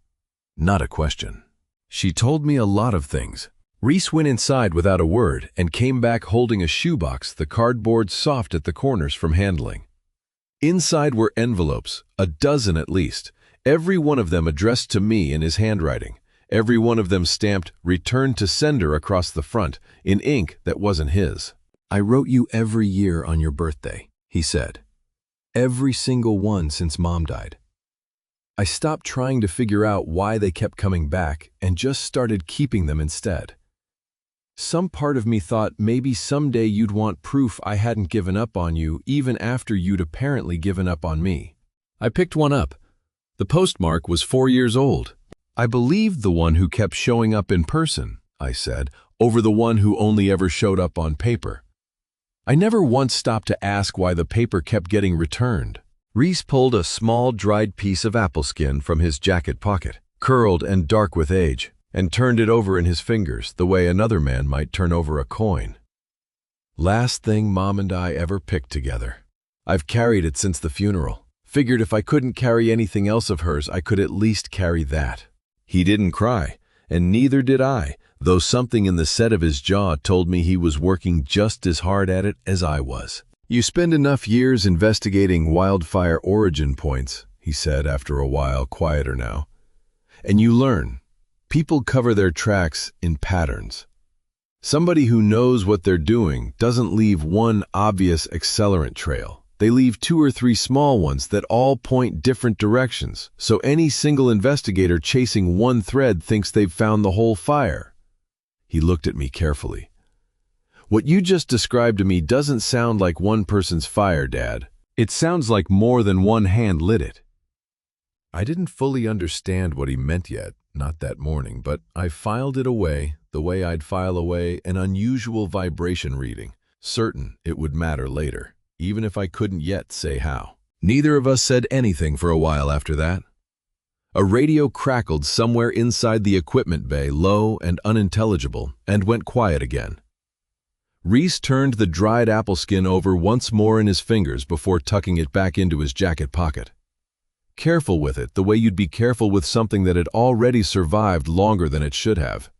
Not a question. "She told me a lot of things." Reese went inside without a word and came back holding a shoebox, the cardboard soft at the corners from handling. Inside were envelopes, a dozen at least, every one of them addressed to me in his handwriting, every one of them stamped "Return to Sender" across the front, in ink that wasn't his. "I wrote you every year on your birthday," he said. "Every single one since Mom died." I stopped trying to figure out why they kept coming back and just started keeping them instead. Some part of me thought maybe someday you'd want proof I hadn't given up on you even after you'd apparently given up on me. I picked one up. The postmark was 4 years old. "I believed the one who kept showing up in person," I said, "over the one who only ever showed up on paper. I never once stopped to ask why the paper kept getting returned." Reese pulled a small dried piece of apple skin from his jacket pocket, curled and dark with age, and turned it over in his fingers the way another man might turn over a coin. "Last thing Mom and I ever picked together. I've carried it since the funeral. Figured if I couldn't carry anything else of hers, I could at least carry that." He didn't cry, and neither did I, though something in the set of his jaw told me he was working just as hard at it as I was. "You spend enough years investigating wildfire origin points," he said after a while, quieter now, "and you learn. People cover their tracks in patterns. Somebody who knows what they're doing doesn't leave one obvious accelerant trail. They leave 2 or 3 small ones that all point different directions, so any single investigator chasing one thread thinks they've found the whole fire." He looked at me carefully. "What you just described to me doesn't sound like one person's fire, Dad. It sounds like more than one hand lit it." I didn't fully understand what he meant yet, not that morning, but I filed it away the way I'd file away an unusual vibration reading, certain it would matter later, even if I couldn't yet say how. Neither of us said anything for a while after that. A radio crackled somewhere inside the equipment bay, low and unintelligible, and went quiet again. Reese turned the dried apple skin over once more in his fingers before tucking it back into his jacket pocket. Careful with it, the way you'd be careful with something that had already survived longer than it should have.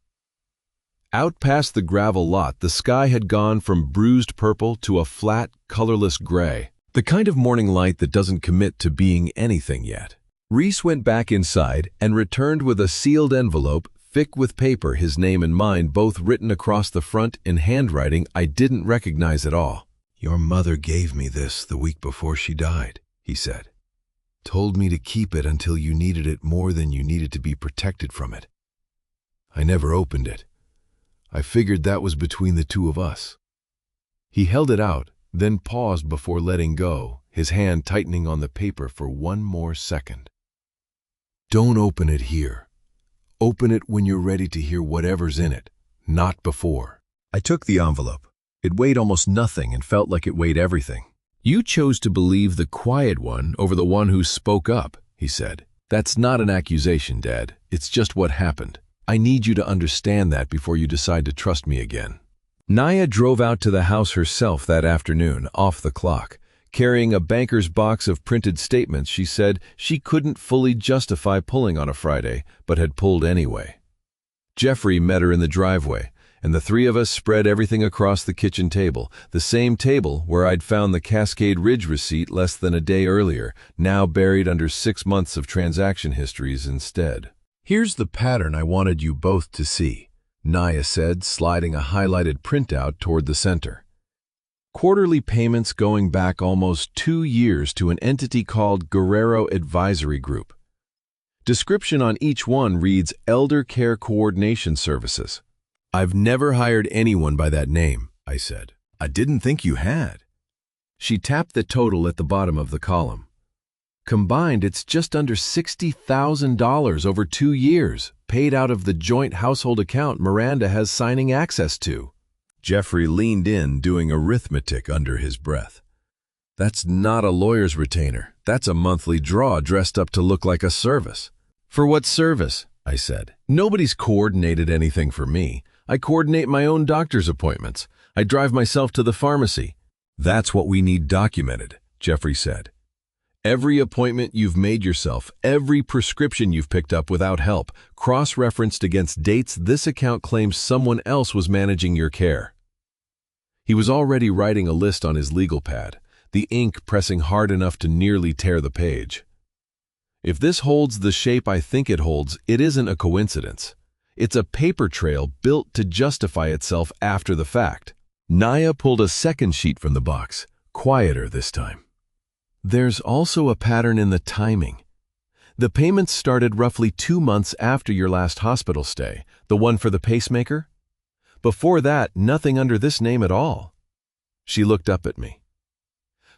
Out past the gravel lot, the sky had gone from bruised purple to a flat, colorless gray, the kind of morning light that doesn't commit to being anything yet. Reese went back inside and returned with a sealed envelope, thick with paper, his name and mine both written across the front in handwriting I didn't recognize at all. "Your mother gave me this the week before she died," he said. "Told me to keep it until you needed it more than you needed to be protected from it. I never opened it. I figured that was between the 2 of us." He held it out, then paused before letting go, his hand tightening on the paper for one more second. "Don't open it here. Open it when you're ready to hear whatever's in it, not before." I took the envelope. It weighed almost nothing and felt like it weighed everything. "You chose to believe the quiet one over the one who spoke up," he said. "That's not an accusation, Dad. It's just what happened. I need you to understand that before you decide to trust me again." Naya drove out to the house herself that afternoon, off the clock. Carrying a banker's box of printed statements, she said she couldn't fully justify pulling on a Friday, but had pulled anyway. Jeffrey met her in the driveway, and the 3 of us spread everything across the kitchen table, the same table where I'd found the Cascade Ridge receipt less than a day earlier, now buried under 6 months of transaction histories instead. "Here's the pattern I wanted you both to see," Naya said, sliding a highlighted printout toward the center. "Quarterly payments going back almost 2 years to an entity called Guerrero Advisory Group. Description on each one reads Elder Care Coordination Services." "I've never hired anyone by that name," I said. I didn't think you had. She tapped the total at the bottom of the column. Combined, it's just under $60,000 over 2 years, paid out of the joint household account Miranda has signing access to. Jeffrey leaned in, doing arithmetic under his breath. That's not a lawyer's retainer. That's a monthly draw dressed up to look like a service. For what service? I said. Nobody's coordinated anything for me. I coordinate my own doctor's appointments. I drive myself to the pharmacy. That's what we need documented, Jeffrey said. Every appointment you've made yourself, every prescription you've picked up without help, cross-referenced against dates this account claims someone else was managing your care. He was already writing a list on his legal pad, the ink pressing hard enough to nearly tear the page. If this holds the shape I think it holds, it isn't a coincidence. It's a paper trail built to justify itself after the fact. Naya pulled a second sheet from the box, quieter this time. There's also a pattern in the timing. The payments started roughly 2 months after your last hospital stay, the one for the pacemaker. Before that, nothing under this name at all. She looked up at me.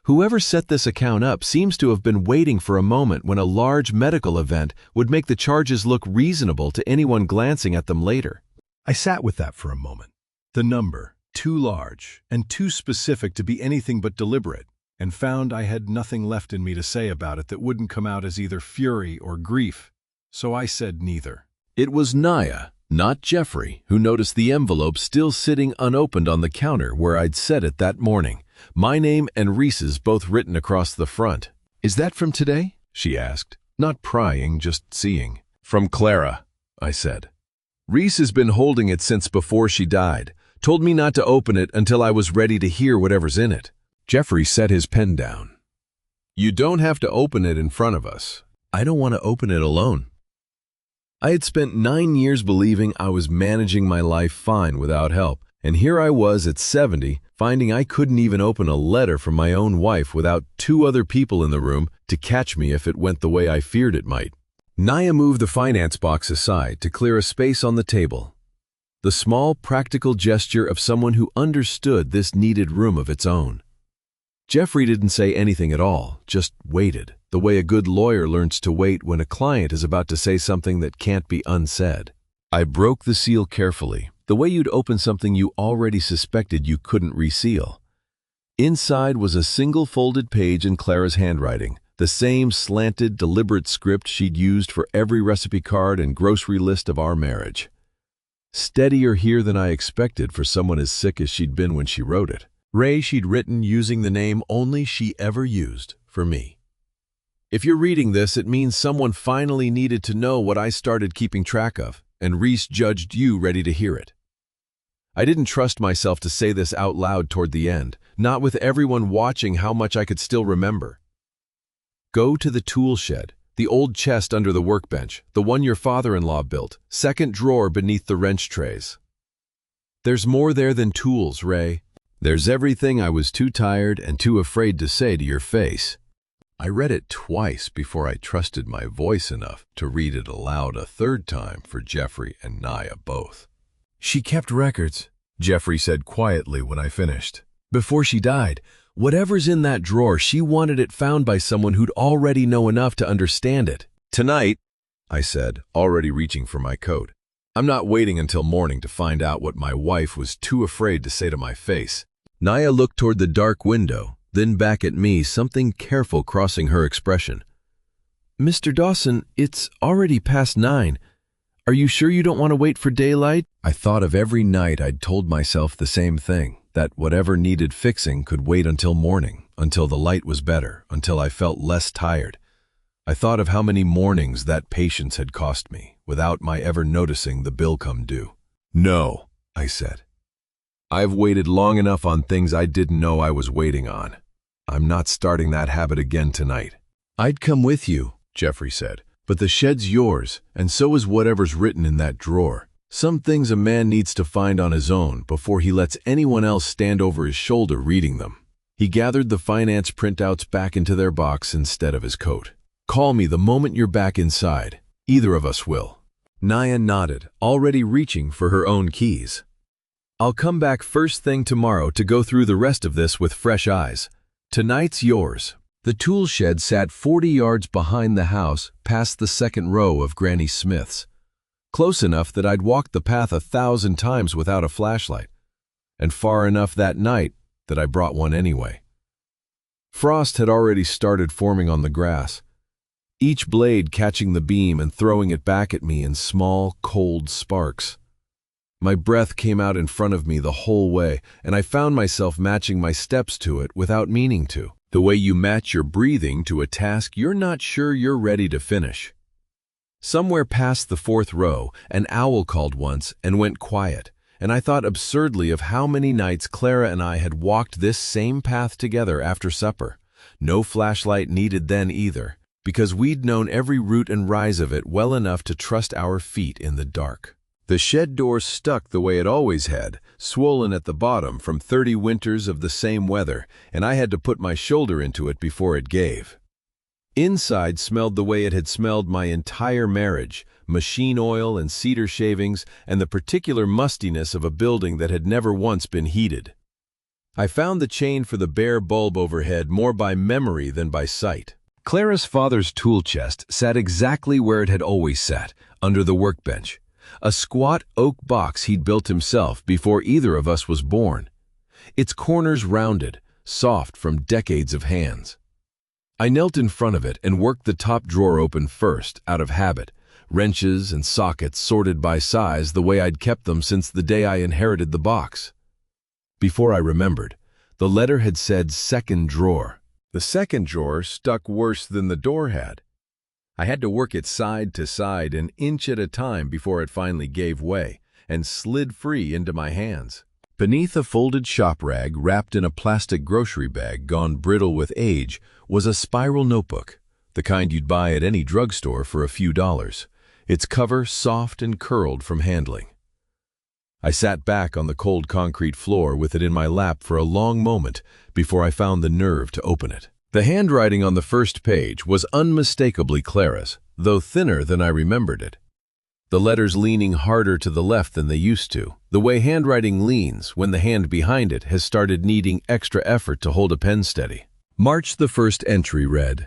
Whoever set this account up seems to have been waiting for a moment when a large medical event would make the charges look reasonable to anyone glancing at them later. I sat with that for a moment. The number, too large and too specific to be anything but deliberate, and found I had nothing left in me to say about it that wouldn't come out as either fury or grief, so I said neither. It was Naya, not Jeffrey, who noticed the envelope still sitting unopened on the counter where I'd set it that morning, my name and Reese's both written across the front. Is that from today? She asked, not prying, just seeing. From Clara, I said. Reese has been holding it since before she died, told me not to open it until I was ready to hear whatever's in it. Jeffrey set his pen down. You don't have to open it in front of us. I don't want to open it alone. I had spent 9 years believing I was managing my life fine without help, and here I was at 70, finding I couldn't even open a letter from my own wife without 2 other people in the room to catch me if it went the way I feared it might. Naya moved the finance box aside to clear a space on the table. The small, practical gesture of someone who understood this needed room of its own. Jeffrey didn't say anything at all, just waited, the way a good lawyer learns to wait when a client is about to say something that can't be unsaid. I broke the seal carefully, the way you'd open something you already suspected you couldn't reseal. Inside was a single folded page in Clara's handwriting, the same slanted, deliberate script she'd used for every recipe card and grocery list of our marriage. Steadier here than I expected for someone as sick as she'd been when she wrote it. Ray she'd written using the name only she ever used for me. If you're reading this, it means someone finally needed to know what I started keeping track of, and Reese judged you ready to hear it. I didn't trust myself to say this out loud toward the end, not with everyone watching how much I could still remember. Go to the tool shed, the old chest under the workbench, the one your father-in-law built, second drawer beneath the wrench trays. There's more there than tools, Ray. There's everything I was too tired and too afraid to say to your face. I read it twice before I trusted my voice enough to read it aloud a third time for Jeffrey and Naya both. She kept records, Jeffrey said quietly when I finished. Before she died, whatever's in that drawer, she wanted it found by someone who'd already know enough to understand it. Tonight, I said, already reaching for my coat. I'm not waiting until morning to find out what my wife was too afraid to say to my face. Naya looked toward the dark window, then back at me, something careful crossing her expression. Mr. Dawson, it's already past 9. Are you sure you don't want to wait for daylight? I thought of every night I'd told myself the same thing, that whatever needed fixing could wait until morning, until the light was better, until I felt less tired. I thought of how many mornings that patience had cost me, without my ever noticing the bill come due. No, I said. I've waited long enough on things I didn't know I was waiting on. I'm not starting that habit again tonight. I'd come with you, Jeffrey said, but the shed's yours, and so is whatever's written in that drawer. Some things a man needs to find on his own before he lets anyone else stand over his shoulder reading them. He gathered the finance printouts back into their box instead of his coat. Call me the moment you're back inside. Either of us will. Naya nodded, already reaching for her own keys. I'll come back first thing tomorrow to go through the rest of this with fresh eyes. Tonight's yours. The tool shed sat 40 yards behind the house, past the second row of Granny Smith's. Close enough that I'd walked the path 1,000 times without a flashlight, and far enough that night that I brought one anyway. Frost had already started forming on the grass, each blade catching the beam and throwing it back at me in small, cold sparks. My breath came out in front of me the whole way, and I found myself matching my steps to it without meaning to. The way you match your breathing to a task you're not sure you're ready to finish. Somewhere past the 4th row, an owl called once and went quiet, and I thought absurdly of how many nights Clara and I had walked this same path together after supper. No flashlight needed then either, because we'd known every root and rise of it well enough to trust our feet in the dark. The shed door stuck the way it always had, swollen at the bottom from 30 winters of the same weather, and I had to put my shoulder into it before it gave. Inside smelled the way it had smelled my entire marriage, machine oil and cedar shavings, and the particular mustiness of a building that had never once been heated. I found the chain for the bare bulb overhead more by memory than by sight. Clara's father's tool chest sat exactly where it had always sat, under the workbench, a squat oak box he'd built himself before either of us was born, its corners rounded, soft from decades of hands. I knelt in front of it and worked the top drawer open first, out of habit, wrenches and sockets sorted by size the way I'd kept them since the day I inherited the box. Before I remembered, the letter had said second drawer. The second drawer stuck worse than the door had. I had to work it side to side an inch at a time before it finally gave way and slid free into my hands. Beneath a folded shop rag wrapped in a plastic grocery bag gone brittle with age was a spiral notebook, the kind you'd buy at any drugstore for a few dollars, its cover soft and curled from handling. I sat back on the cold concrete floor with it in my lap for a long moment before I found the nerve to open it. The handwriting on the first page was unmistakably Clara's, though thinner than I remembered it. The letters leaning harder to the left than they used to, the way handwriting leans when the hand behind it has started needing extra effort to hold a pen steady. March the first entry read,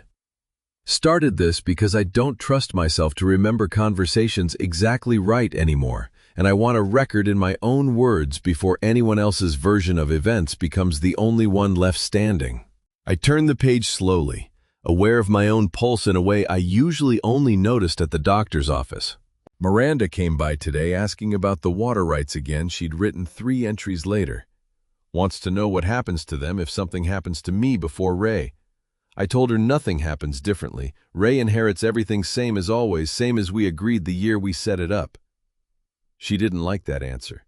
"Started this because I don't trust myself to remember conversations exactly right anymore, and I want a record in my own words before anyone else's version of events becomes the only one left standing." I turned the page slowly, aware of my own pulse in a way I usually only noticed at the doctor's office. Miranda came by today asking about the water rights again she'd written 3 entries later. Wants to know what happens to them if something happens to me before Ray. I told her nothing happens differently. Ray inherits everything same as always, same as we agreed the year we set it up. She didn't like that answer.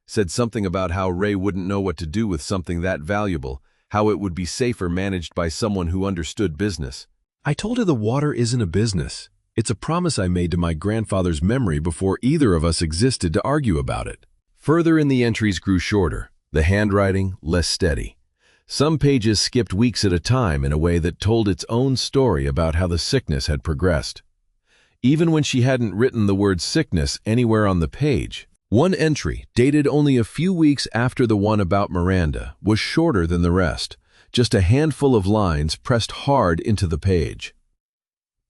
Said something about how Ray wouldn't know what to do with something that valuable, how it would be safer managed by someone who understood business. I told her the water isn't a business. It's a promise I made to my grandfather's memory before either of us existed to argue about it. Further in the entries grew shorter, the handwriting less steady. Some pages skipped weeks at a time in a way that told its own story about how the sickness had progressed. Even when she hadn't written the word sickness anywhere on the page, one entry, dated only a few weeks after the one about Miranda, was shorter than the rest, just a handful of lines pressed hard into the page.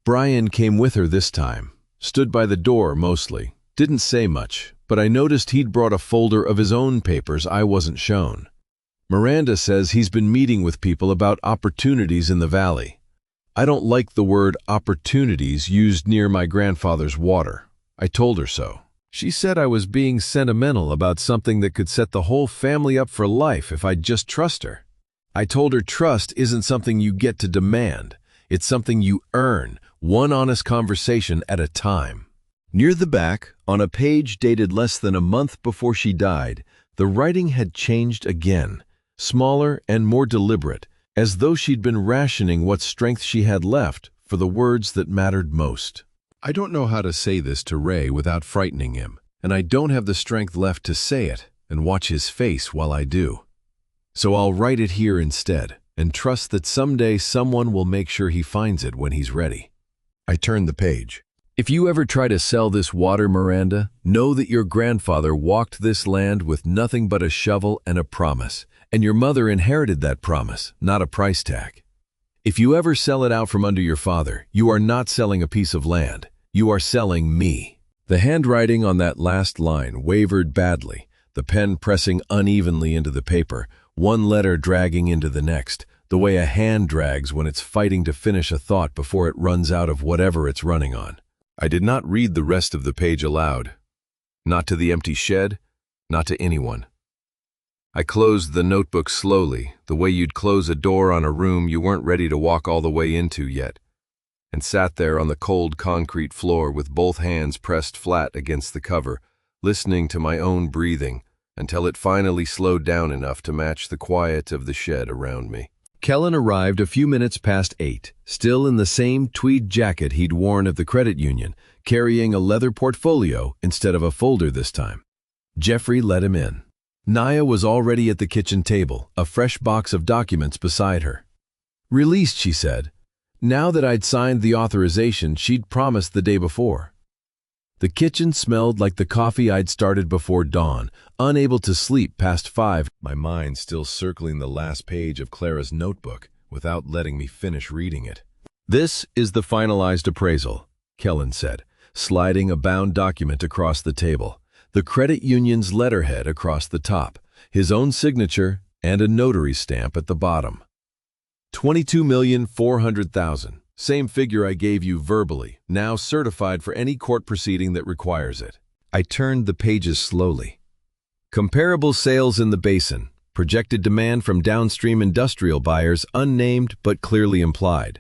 Brian came with her this time, stood by the door mostly, didn't say much, but I noticed he'd brought a folder of his own papers I wasn't shown. Miranda says he's been meeting with people about opportunities in the valley. I don't like the word opportunities used near my grandfather's water. I told her so. She said I was being sentimental about something that could set the whole family up for life if I'd just trust her. I told her trust isn't something you get to demand. It's something you earn, one honest conversation at a time. Near the back, on a page dated less than a month before she died, the writing had changed again, smaller and more deliberate, as though she'd been rationing what strength she had left for the words that mattered most. I don't know how to say this to Ray without frightening him, and I don't have the strength left to say it and watch his face while I do. So I'll write it here instead, and trust that someday someone will make sure he finds it when he's ready. I turned the page. If you ever try to sell this water, Miranda, know that your grandfather walked this land with nothing but a shovel and a promise, and your mother inherited that promise, not a price tag. If you ever sell it out from under your father, you are not selling a piece of land. You are selling me." The handwriting on that last line wavered badly, the pen pressing unevenly into the paper, one letter dragging into the next, the way a hand drags when it's fighting to finish a thought before it runs out of whatever it's running on. I did not read the rest of the page aloud. Not to the empty shed, not to anyone. I closed the notebook slowly, the way you'd close a door on a room you weren't ready to walk all the way into yet, and sat there on the cold concrete floor with both hands pressed flat against the cover, listening to my own breathing until it finally slowed down enough to match the quiet of the shed around me. Kellen arrived a few minutes past 8, still in the same tweed jacket he'd worn at the credit union, carrying a leather portfolio instead of a folder this time. Jeffrey let him in. Naya was already at the kitchen table, a fresh box of documents beside her. "Released," she said. Now that I'd signed the authorization she'd promised the day before. The kitchen smelled like the coffee I'd started before dawn, unable to sleep past 5, my mind still circling the last page of Clara's notebook without letting me finish reading it. "This is the finalized appraisal," Kellen said, sliding a bound document across the table, the credit union's letterhead across the top, his own signature, and a notary stamp at the bottom. $22,400,000. Same figure I gave you verbally, now certified for any court proceeding that requires it. I turned the pages slowly. Comparable sales in the basin, projected demand from downstream industrial buyers unnamed but clearly implied.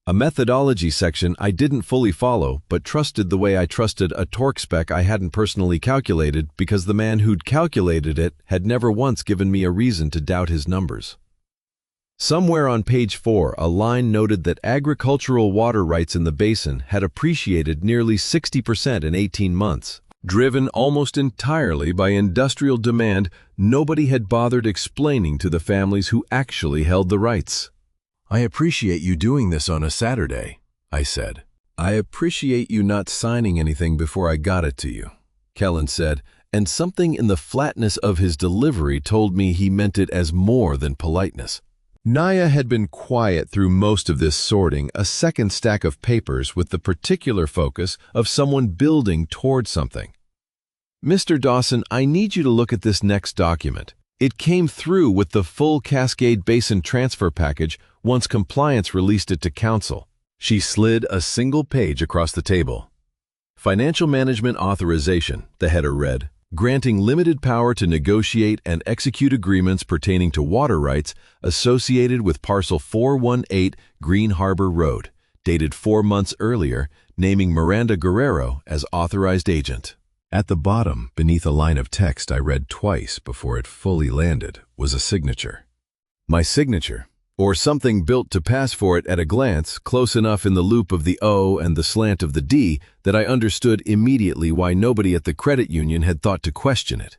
A methodology section I didn't fully follow but trusted the way I trusted a torque spec I hadn't personally calculated because the man who'd calculated it had never once given me a reason to doubt his numbers. Somewhere on page 4, a line noted that agricultural water rights in the basin had appreciated nearly 60% in 18 months. Driven almost entirely by industrial demand, nobody had bothered explaining to the families who actually held the rights. "I appreciate you doing this on a Saturday," I said. "I appreciate you not signing anything before I got it to you," Kellen said, and something in the flatness of his delivery told me he meant it as more than politeness. Naya had been quiet through most of this sorting, a second stack of papers with the particular focus of someone building toward something. "Mr. Dawson, I need you to look at this next document. It came through with the full Cascade Basin transfer package once compliance released it to council." She slid a single page across the table. "Financial Management Authorization," the header read, "granting limited power to negotiate and execute agreements pertaining to water rights associated with Parcel 418 Green Harbor Road, dated 4 months earlier, naming Miranda Guerrero as authorized agent." At the bottom, beneath a line of text I read twice before it fully landed, was a signature. My signature, or something built to pass for it at a glance, close enough in the loop of the O and the slant of the D that I understood immediately why nobody at the credit union had thought to question it.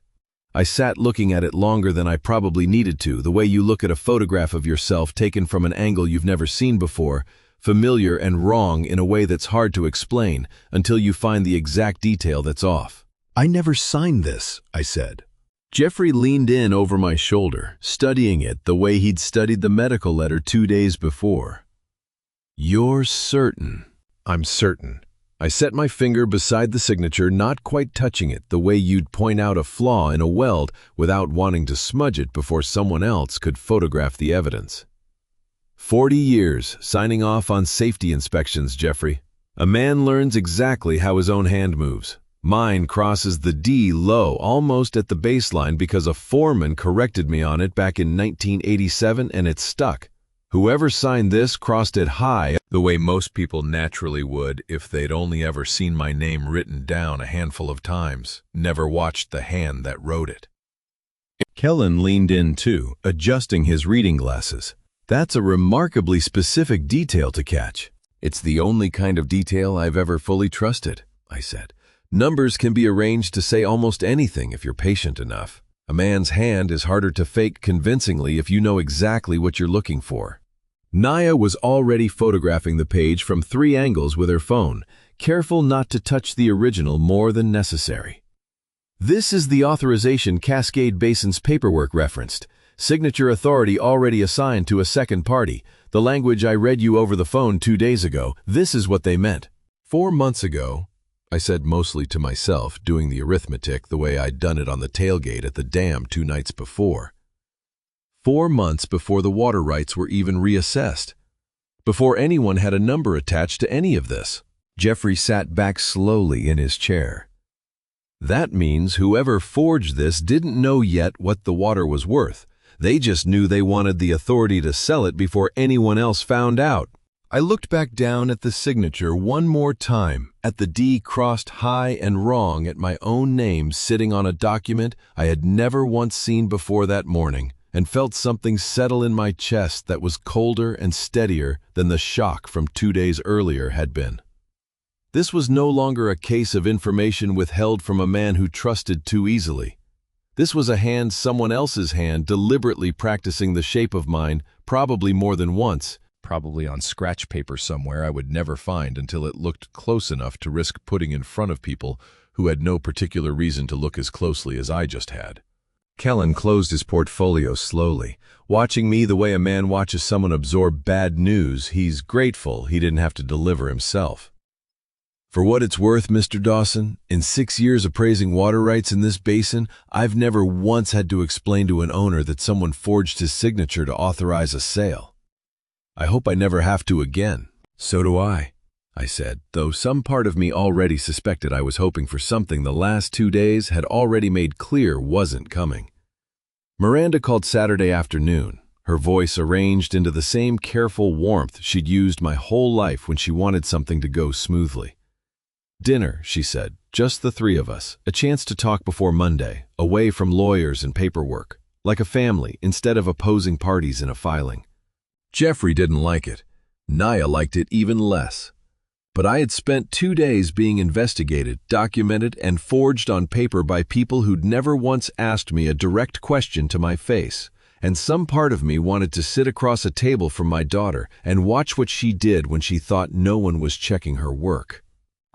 I sat looking at it longer than I probably needed to, the way you look at a photograph of yourself taken from an angle you've never seen before, familiar and wrong in a way that's hard to explain until you find the exact detail that's off. "I never signed this," I said. Jeffrey leaned in over my shoulder, studying it the way he'd studied the medical letter 2 days before. "You're certain?" "I'm certain." I set my finger beside the signature, not quite touching it, the way you'd point out a flaw in a weld without wanting to smudge it before someone else could photograph the evidence. 40 years, signing off on safety inspections, Jeffrey. A man learns exactly how his own hand moves. Mine crosses the D low, almost at the baseline because a foreman corrected me on it back in 1987 and it stuck. Whoever signed this crossed it high, the way most people naturally would if they'd only ever seen my name written down a handful of times, never watched the hand that wrote it. Kellen leaned in too, adjusting his reading glasses. "That's a remarkably specific detail to catch." "It's the only kind of detail I've ever fully trusted," I said. "Numbers can be arranged to say almost anything if you're patient enough. A man's hand is harder to fake convincingly if you know exactly what you're looking for." Naya was already photographing the page from 3 angles with her phone, careful not to touch the original more than necessary. This is the authorization Cascade Basin's paperwork referenced. Signature authority already assigned to a second party. The language I read you over the phone 2 days ago, this is what they meant. 4 months ago, I said mostly to myself, doing the arithmetic the way I'd done it on the tailgate at the dam 2 nights before. 4 months before the water rights were even reassessed. Before anyone had a number attached to any of this. Jeffrey sat back slowly in his chair. That means whoever forged this didn't know yet what the water was worth. They just knew they wanted the authority to sell it before anyone else found out. I looked back down at the signature one more time, at the D crossed high and wrong at my own name sitting on a document I had never once seen before that morning, and felt something settle in my chest that was colder and steadier than the shock from 2 days earlier had been. This was no longer a case of information withheld from a man who trusted too easily. This was a hand, someone else's hand, deliberately practicing the shape of mine, probably more than once, probably on scratch paper somewhere I would never find until it looked close enough to risk putting in front of people who had no particular reason to look as closely as I just had. Kellen closed his portfolio slowly, watching me the way a man watches someone absorb bad news he's grateful he didn't have to deliver himself. For what it's worth, Mr. Dawson, in 6 years appraising water rights in this basin, I've never once had to explain to an owner that someone forged his signature to authorize a sale. I hope I never have to again. So do I said, though some part of me already suspected I was hoping for something the last 2 days had already made clear wasn't coming. Miranda called Saturday afternoon, her voice arranged into the same careful warmth she'd used my whole life when she wanted something to go smoothly. Dinner, she said, just the 3 of us, a chance to talk before Monday, away from lawyers and paperwork, like a family instead of opposing parties in a filing. Jeffrey didn't like it. Naya liked it even less. But I had spent 2 days being investigated, documented, and forged on paper by people who'd never once asked me a direct question to my face, and some part of me wanted to sit across a table from my daughter and watch what she did when she thought no one was checking her work.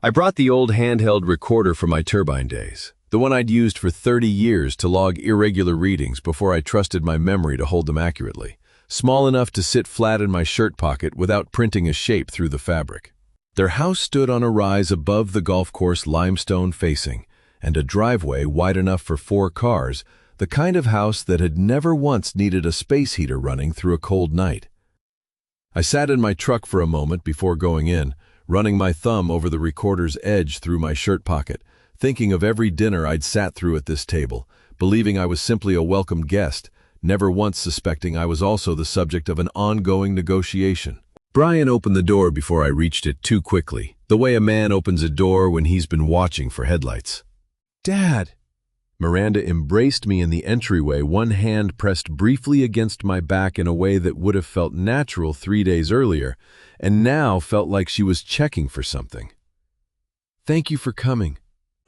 I brought the old handheld recorder from my turbine days, the one I'd used for 30 years to log irregular readings before I trusted my memory to hold them accurately, small enough to sit flat in my shirt pocket without printing a shape through the fabric. Their house stood on a rise above the golf course, limestone facing, and a driveway wide enough for 4 cars, the kind of house that had never once needed a space heater running through a cold night. I sat in my truck for a moment before going in, running my thumb over the recorder's edge through my shirt pocket, thinking of every dinner I'd sat through at this table, believing I was simply a welcome guest, never once suspecting I was also the subject of an ongoing negotiation. Brian opened the door before I reached it too quickly, the way a man opens a door when he's been watching for headlights. "Dad!" Miranda embraced me in the entryway, one hand pressed briefly against my back in a way that would have felt natural 3 days earlier, and now felt like she was checking for something. "Thank you for coming."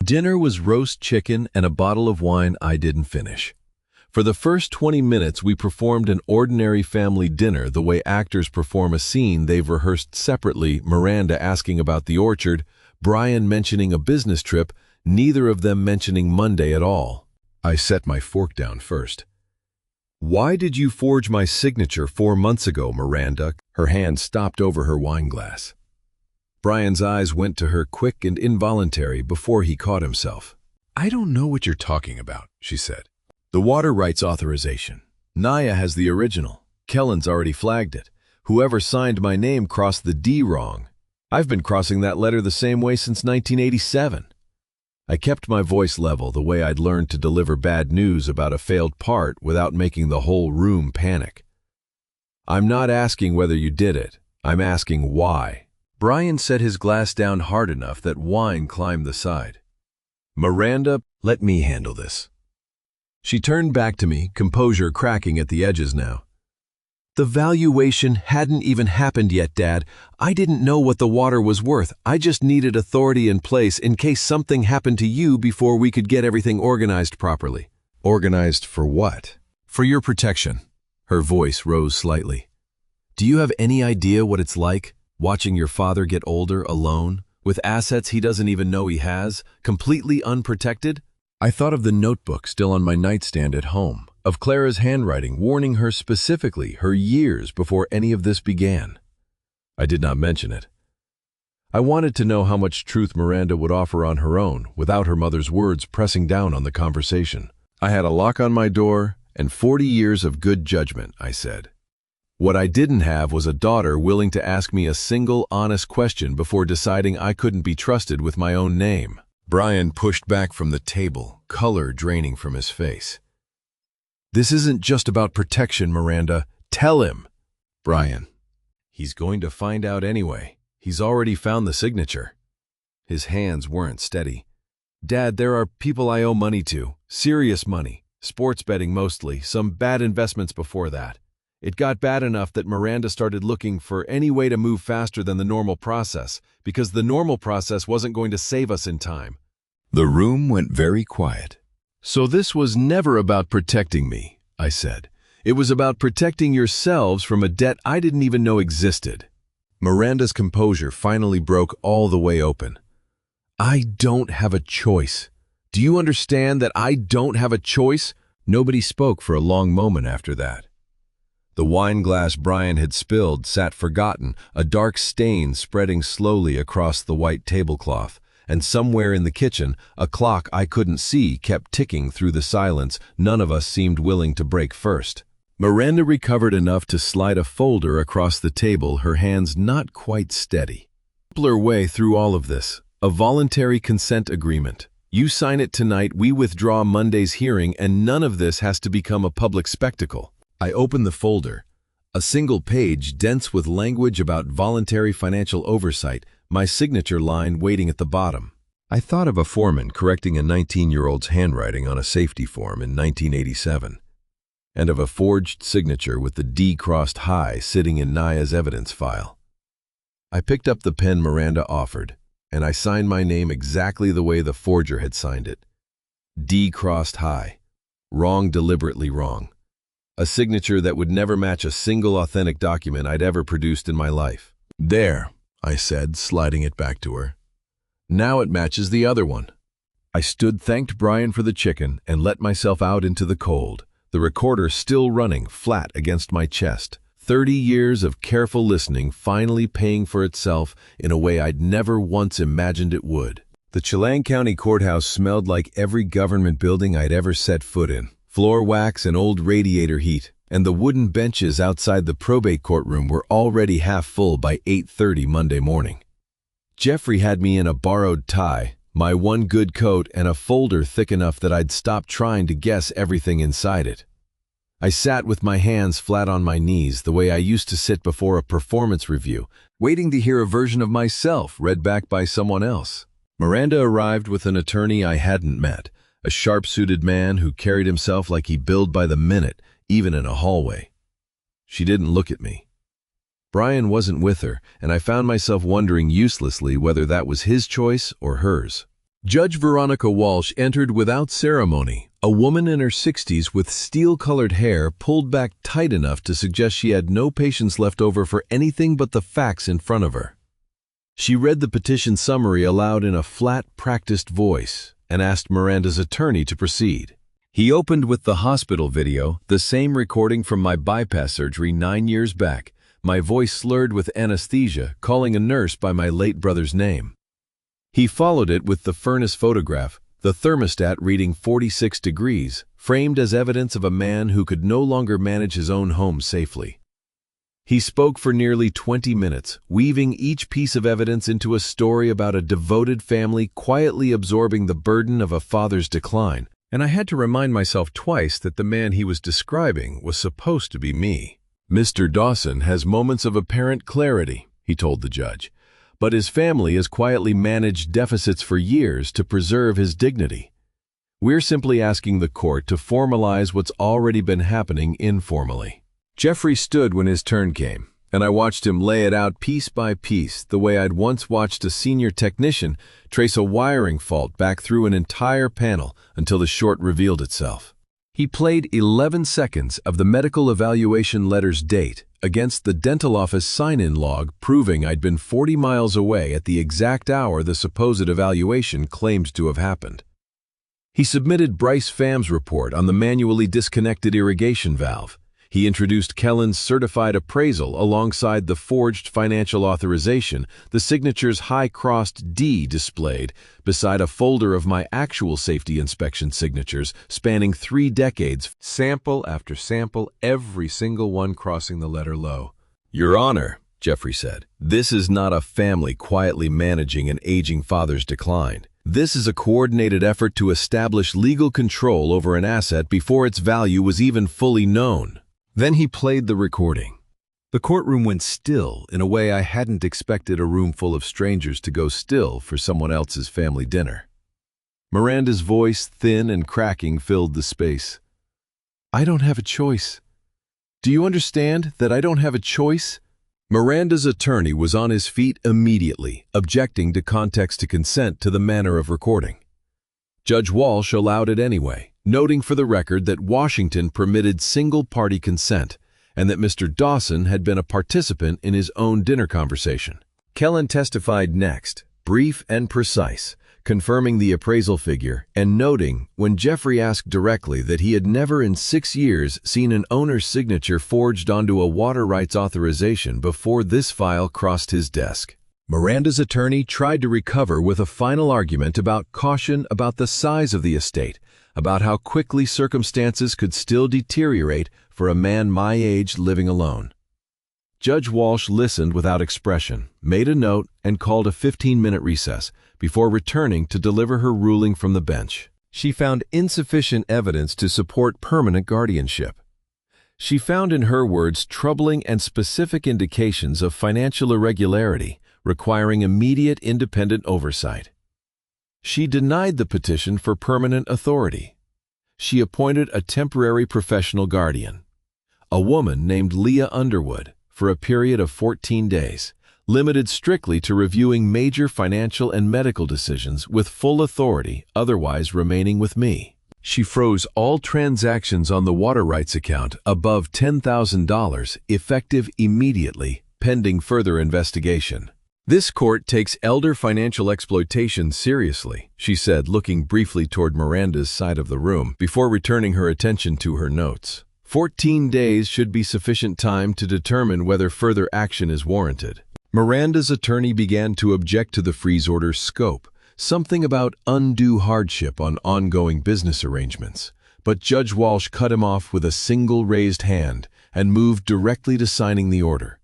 Dinner was roast chicken and a bottle of wine I didn't finish. For the first 20 minutes, we performed an ordinary family dinner the way actors perform a scene they've rehearsed separately, Miranda asking about the orchard, Brian mentioning a business trip, neither of them mentioning Monday at all. I set my fork down first. "Why did you forge my signature 4 months ago, Miranda?" Her hand stopped over her wine glass. Brian's eyes went to her quick and involuntary before he caught himself. "I don't know what you're talking about," she said. "The water rights authorization. Naya has the original. Kellen's already flagged it. Whoever signed my name crossed the D wrong. I've been crossing that letter the same way since 1987. I kept my voice level, the way I'd learned to deliver bad news about a failed part without making the whole room panic. "I'm not asking whether you did it. I'm asking why." Brian set his glass down hard enough that wine climbed the side. "Miranda, let me handle this." She turned back to me, composure cracking at the edges now. "The valuation hadn't even happened yet, Dad. I didn't know what the water was worth. I just needed authority in place in case something happened to you before we could get everything organized properly." "Organized for what?" "For your protection." Her voice rose slightly. Do you have any idea what it's like, watching your father get older alone, with assets he doesn't even know he has, completely unprotected? I thought of the notebook still on my nightstand at home, of Clara's handwriting warning her specifically her years before any of this began. I did not mention it. I wanted to know how much truth Miranda would offer on her own without her mother's words pressing down on the conversation. I had a lock on my door and 40 years of good judgment, I said. What I didn't have was a daughter willing to ask me a single honest question before deciding I couldn't be trusted with my own name. Brian pushed back from the table, color draining from his face. This isn't just about protection, Miranda. Tell him. Brian. He's going to find out anyway. He's already found the signature. His hands weren't steady. Dad, there are people I owe money to. Serious money. Sports betting mostly. Some bad investments before that. It got bad enough that Miranda started looking for any way to move faster than the normal process, because the normal process wasn't going to save us in time. The room went very quiet. So this was never about protecting me, I said. It was about protecting yourselves from a debt I didn't even know existed. Miranda's composure finally broke all the way open. I don't have a choice. Do you understand that I don't have a choice? Nobody spoke for a long moment after that. The wine glass Brian had spilled sat forgotten, a dark stain spreading slowly across the white tablecloth, and somewhere in the kitchen, a clock I couldn't see kept ticking through the silence none of us seemed willing to break first. Miranda recovered enough to slide a folder across the table, her hands not quite steady. Simpler way through all of this, a voluntary consent agreement. You sign it tonight, we withdraw Monday's hearing, and none of this has to become a public spectacle. I opened the folder. A single page dense with language about voluntary financial oversight, my signature line waiting at the bottom. I thought of a foreman correcting a 19-year-old's handwriting on a safety form in 1987. And of a forged signature with the D crossed high sitting in Naya's evidence file. I picked up the pen Miranda offered, and I signed my name exactly the way the forger had signed it. D crossed high. Wrong, deliberately wrong. A signature that would never match a single authentic document I'd ever produced in my life. There, I said, sliding it back to her. Now it matches the other one. I thanked Brian for the chicken, and let myself out into the cold. The recorder still running flat against my chest. 30 years of careful listening finally paying for itself in a way I'd never once imagined it would. The Chelan County Courthouse smelled like every government building I'd ever set foot in. Floor wax and old radiator heat, and the wooden benches outside the probate courtroom were already half full by 8:30 Monday morning. Jeffrey had me in a borrowed tie, my one good coat, and a folder thick enough that I'd stopped trying to guess everything inside it. I sat with my hands flat on my knees the way I used to sit before a performance review, waiting to hear a version of myself read back by someone else. Miranda arrived with an attorney I hadn't met, a sharp-suited man who carried himself like he billed by the minute, even in a hallway. She didn't look at me. Brian wasn't with her, and I found myself wondering uselessly whether that was his choice or hers. Judge Veronica Walsh entered without ceremony, a woman in her 60s with steel-colored hair pulled back tight enough to suggest she had no patience left over for anything but the facts in front of her. She read the petition summary aloud in a flat, practiced voice and asked Miranda's attorney to proceed. He opened with the hospital video, the same recording from my bypass surgery 9 years back, my voice slurred with anesthesia, calling a nurse by my late brother's name. He followed it with the furnace photograph, the thermostat reading 46 degrees, framed as evidence of a man who could no longer manage his own home safely. He spoke for nearly 20 minutes, weaving each piece of evidence into a story about a devoted family quietly absorbing the burden of a father's decline, and I had to remind myself twice that the man he was describing was supposed to be me. Mr. Dawson has moments of apparent clarity, he told the judge, but his family has quietly managed deficits for years to preserve his dignity. We're simply asking the court to formalize what's already been happening informally. Jeffrey stood when his turn came, and I watched him lay it out piece by piece the way I'd once watched a senior technician trace a wiring fault back through an entire panel until the short revealed itself. He played 11 seconds of the medical evaluation letter's date against the dental office sign-in log, proving I'd been 40 miles away at the exact hour the supposed evaluation claimed to have happened. He submitted Bryce Pham's report on the manually disconnected irrigation valve. He introduced Kellen's certified appraisal alongside the forged financial authorization, the signature's high-crossed D displayed beside a folder of my actual safety inspection signatures spanning 3 decades, sample after sample, every single one crossing the letter low. "Your Honor," Jeffrey said, "this is not a family quietly managing an aging father's decline. This is a coordinated effort to establish legal control over an asset before its value was even fully known." Then he played the recording. The courtroom went still in a way I hadn't expected a room full of strangers to go still for someone else's family dinner. Miranda's voice, thin and cracking, filled the space. "I don't have a choice. Do you understand that I don't have a choice?" Miranda's attorney was on his feet immediately, objecting to context to consent to the manner of recording. Judge Walsh allowed it anyway, noting for the record that Washington permitted single-party consent and that Mr. Dawson had been a participant in his own dinner conversation. Kellen testified next, brief and precise, confirming the appraisal figure and noting, when Jeffrey asked directly, that he had never in 6 years seen an owner's signature forged onto a water rights authorization before this file crossed his desk. Miranda's attorney tried to recover with a final argument about caution about the size of the estate, about how quickly circumstances could still deteriorate for a man my age living alone. Judge Walsh listened without expression, made a note, and called a 15-minute recess before returning to deliver her ruling from the bench. She found insufficient evidence to support permanent guardianship. She found, in her words, troubling and specific indications of financial irregularity requiring immediate independent oversight. She denied the petition for permanent authority. She appointed a temporary professional guardian, a woman named Leah Underwood, for a period of 14 days, limited strictly to reviewing major financial and medical decisions with full authority, otherwise remaining with me. She froze all transactions on the water rights account above $10,000, effective immediately, pending further investigation. "This court takes elder financial exploitation seriously," she said, looking briefly toward Miranda's side of the room before returning her attention to her notes. 14 days should be sufficient time to determine whether further action is warranted. Miranda's attorney began to object to the freeze order's scope, something about undue hardship on ongoing business arrangements, but Judge Walsh cut him off with a single raised hand and moved directly to signing the order.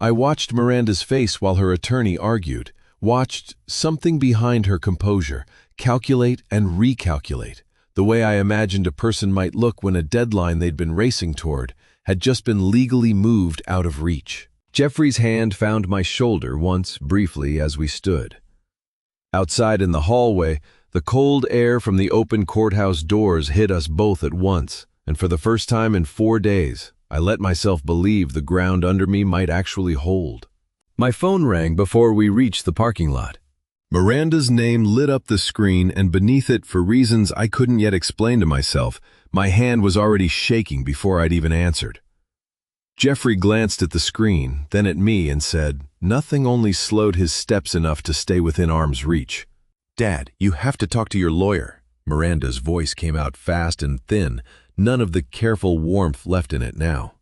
I watched Miranda's face while her attorney argued, watched something behind her composure calculate and recalculate, the way I imagined a person might look when a deadline they'd been racing toward had just been legally moved out of reach. Jeffrey's hand found my shoulder once, briefly, as we stood. Outside in the hallway, the cold air from the open courthouse doors hit us both at once, and for the first time in 4 days, I let myself believe the ground under me might actually hold. My phone rang before we reached the parking lot. Miranda's name lit up the screen, and beneath it, for reasons I couldn't yet explain to myself, my hand was already shaking before I'd even answered. Jeffrey glanced at the screen, then at me, and said, nothing only slowed his steps enough to stay within arm's reach. "Dad, you have to talk to your lawyer." Miranda's voice came out fast and thin, none of the careful warmth left in it now.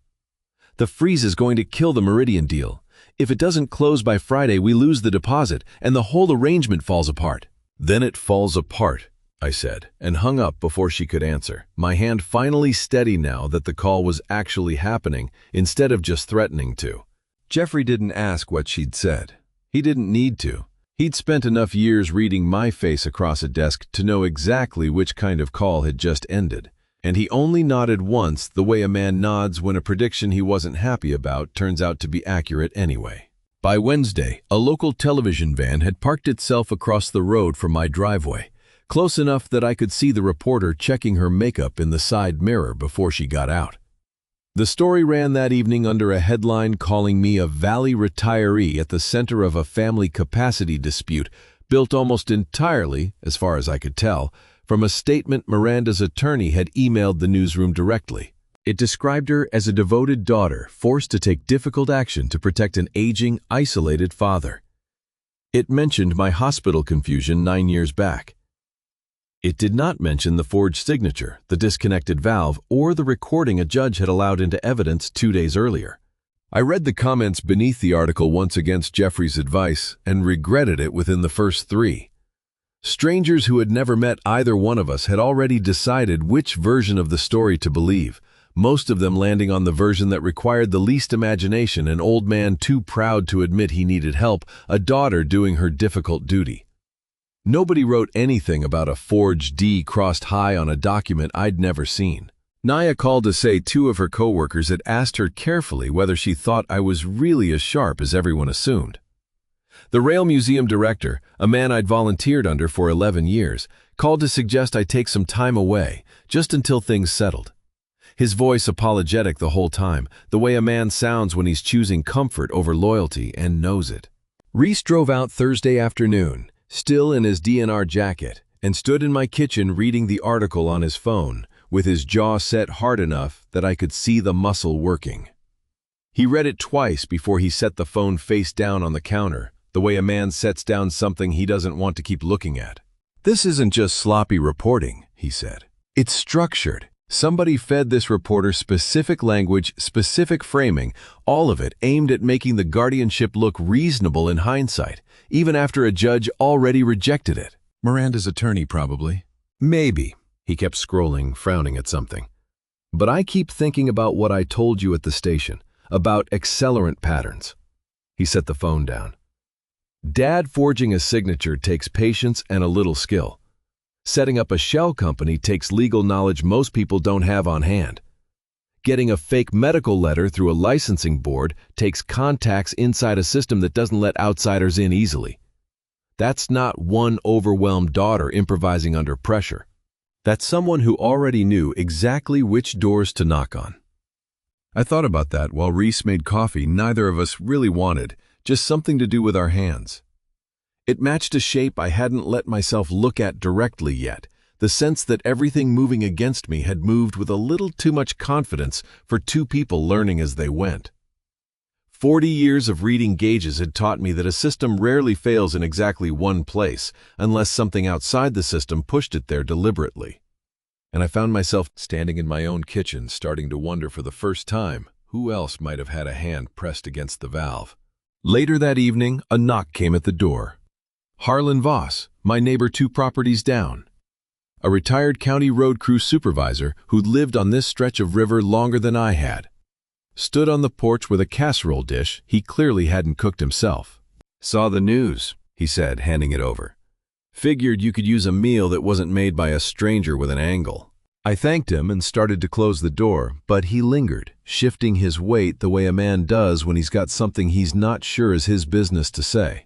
"The freeze is going to kill the Meridian deal. If it doesn't close by Friday, we lose the deposit, and the whole arrangement falls apart." "Then it falls apart," I said, and hung up before she could answer, my hand finally steady now that the call was actually happening instead of just threatening to. Jeffrey didn't ask what she'd said. He didn't need to. He'd spent enough years reading my face across a desk to know exactly which kind of call had just ended. And he only nodded once, the way a man nods when a prediction he wasn't happy about turns out to be accurate anyway. By Wednesday, a local television van had parked itself across the road from my driveway, close enough that I could see the reporter checking her makeup in the side mirror before she got out. The story ran that evening under a headline calling me a Valley retiree at the center of a family capacity dispute built almost entirely, as far as I could tell, From a statement Miranda's attorney had emailed the newsroom directly. It described her as a devoted daughter forced to take difficult action to protect an aging, isolated father. It mentioned my hospital confusion 9 years back. It did not mention the forged signature, the disconnected valve, or the recording a judge had allowed into evidence 2 days earlier. I read the comments beneath the article once against Jeffrey's advice and regretted it within the first 3. Strangers who had never met either one of us had already decided which version of the story to believe, most of them landing on the version that required the least imagination, an old man too proud to admit he needed help, a daughter doing her difficult duty. Nobody wrote anything about a forged D crossed high on a document I'd never seen. Naya called to say 2 of her coworkers had asked her carefully whether she thought I was really as sharp as everyone assumed. The Rail Museum director, a man I'd volunteered under for 11 years, called to suggest I take some time away, just until things settled. His voice apologetic the whole time, the way a man sounds when he's choosing comfort over loyalty and knows it. Reese drove out Thursday afternoon, still in his DNR jacket, and stood in my kitchen reading the article on his phone, with his jaw set hard enough that I could see the muscle working. He read it twice before he set the phone face down on the counter, the way a man sets down something he doesn't want to keep looking at. "This isn't just sloppy reporting," he said. "It's structured. Somebody fed this reporter specific language, specific framing, all of it aimed at making the guardianship look reasonable in hindsight, even after a judge already rejected it." Miranda's attorney, probably. Maybe. He kept scrolling, frowning at something. "But I keep thinking about what I told you at the station, about accelerant patterns." He set the phone down. "Dad forging a signature takes patience and a little skill. Setting up a shell company takes legal knowledge most people don't have on hand. Getting a fake medical letter through a licensing board takes contacts inside a system that doesn't let outsiders in easily. That's not one overwhelmed daughter improvising under pressure. That's someone who already knew exactly which doors to knock on." I thought about that while Reese made coffee neither of us really wanted, just something to do with our hands. It matched a shape I hadn't let myself look at directly yet, the sense that everything moving against me had moved with a little too much confidence for 2 people learning as they went. 40 years of reading gauges had taught me that a system rarely fails in exactly one place, unless something outside the system pushed it there deliberately. And I found myself standing in my own kitchen, starting to wonder for the first time who else might have had a hand pressed against the valve. Later that evening, a knock came at the door. Harlan Voss, my neighbor 2 properties down. A retired county road crew supervisor who'd lived on this stretch of river longer than I had. Stood on the porch with a casserole dish he clearly hadn't cooked himself. "Saw the news," he said, handing it over. "Figured you could use a meal that wasn't made by a stranger with an angle." I thanked him and started to close the door, but he lingered, shifting his weight the way a man does when he's got something he's not sure is his business to say.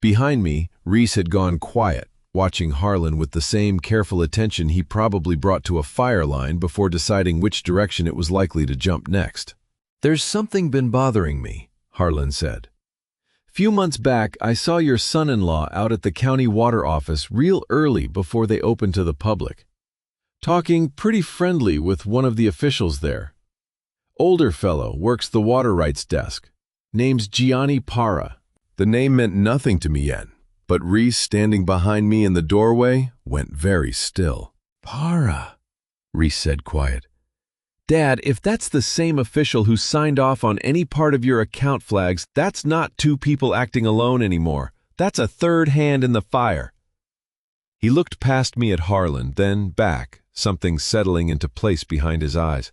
Behind me, Reese had gone quiet, watching Harlan with the same careful attention he probably brought to a fire line before deciding which direction it was likely to jump next. "There's something been bothering me," Harlan said. "Few months back, I saw your son-in-law out at the county water office real early before they opened to the public. Talking pretty friendly with one of the officials there. Older fellow, works the water rights desk. Name's Gianni Parra." The name meant nothing to me yet, but Reese, standing behind me in the doorway, went very still. "Parra," Reese said quiet. "Dad, if that's the same official who signed off on any part of your account flags, that's not 2 people acting alone anymore. That's a third hand in the fire." He looked past me at Harlan, then back, something settling into place behind his eyes.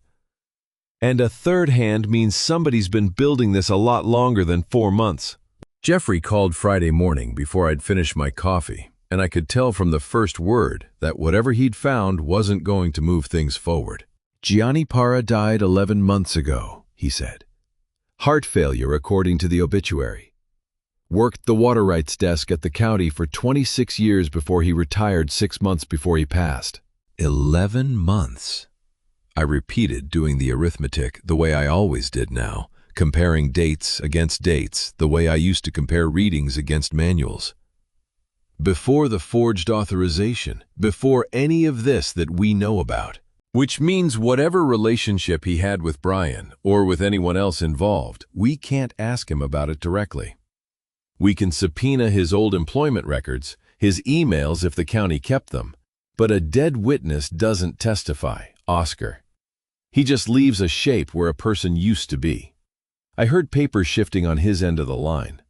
"And a third hand means somebody's been building this a lot longer than 4 months. Jeffrey called Friday morning before I'd finished my coffee, and I could tell from the first word that whatever he'd found wasn't going to move things forward. "Gianni Parra died 11 months ago," he said. "Heart failure, according to the obituary. Worked the water rights desk at the county for 26 years before he retired 6 months before he passed." 11 months. I repeated, doing the arithmetic the way I always did now, comparing dates against dates the way I used to compare readings against manuals. Before the forged authorization, before any of this that we know about. Which means whatever relationship he had with Brian, or with anyone else involved, we can't ask him about it directly. We can subpoena his old employment records, his emails if the county kept them, but a dead witness doesn't testify, Oscar. He just leaves a shape where a person used to be. I heard papers shifting on his end of the line.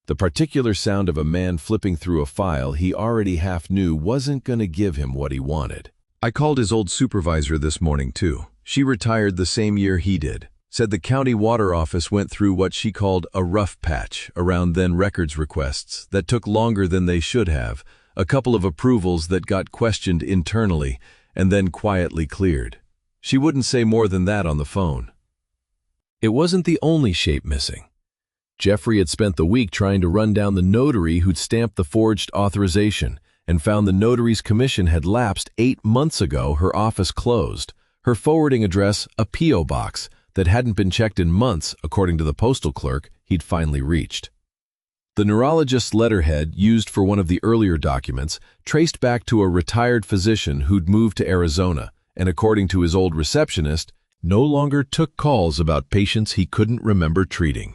The particular sound of a man flipping through a file he already half knew wasn't going to give him what he wanted. I called his old supervisor this morning too. She retired the same year he did. Said the county water office went through what she called a rough patch around then records requests that took longer than they should have, a couple of approvals that got questioned internally and then quietly cleared. She wouldn't say more than that on the phone. It wasn't the only shape missing. Jeffrey had spent the week trying to run down the notary who'd stamped the forged authorization and found the notary's commission had lapsed 8 months ago. Her office closed, her forwarding address a P.O. box that hadn't been checked in months, according to the postal clerk he'd finally reached. The neurologist's letterhead, used for one of the earlier documents, traced back to a retired physician who'd moved to Arizona and, according to his old receptionist, no longer took calls about patients he couldn't remember treating.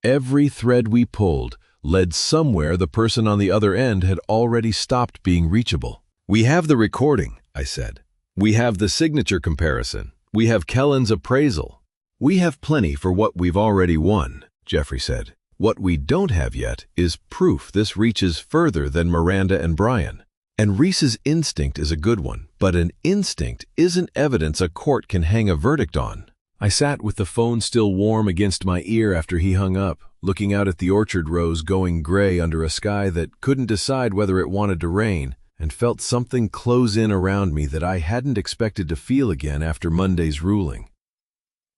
Every thread we pulled led somewhere the person on the other end had already stopped being reachable. "We have the recording," I said. "We have the signature comparison. We have Kellen's appraisal. We have plenty for what we've already won," Jeffrey said. "What we don't have yet is proof this reaches further than Miranda and Brian. And Reese's instinct is a good one, but an instinct isn't evidence a court can hang a verdict on." I sat with the phone still warm against my ear after he hung up, looking out at the orchard rows going gray under a sky that couldn't decide whether it wanted to rain, and felt something close in around me that I hadn't expected to feel again after Monday's ruling.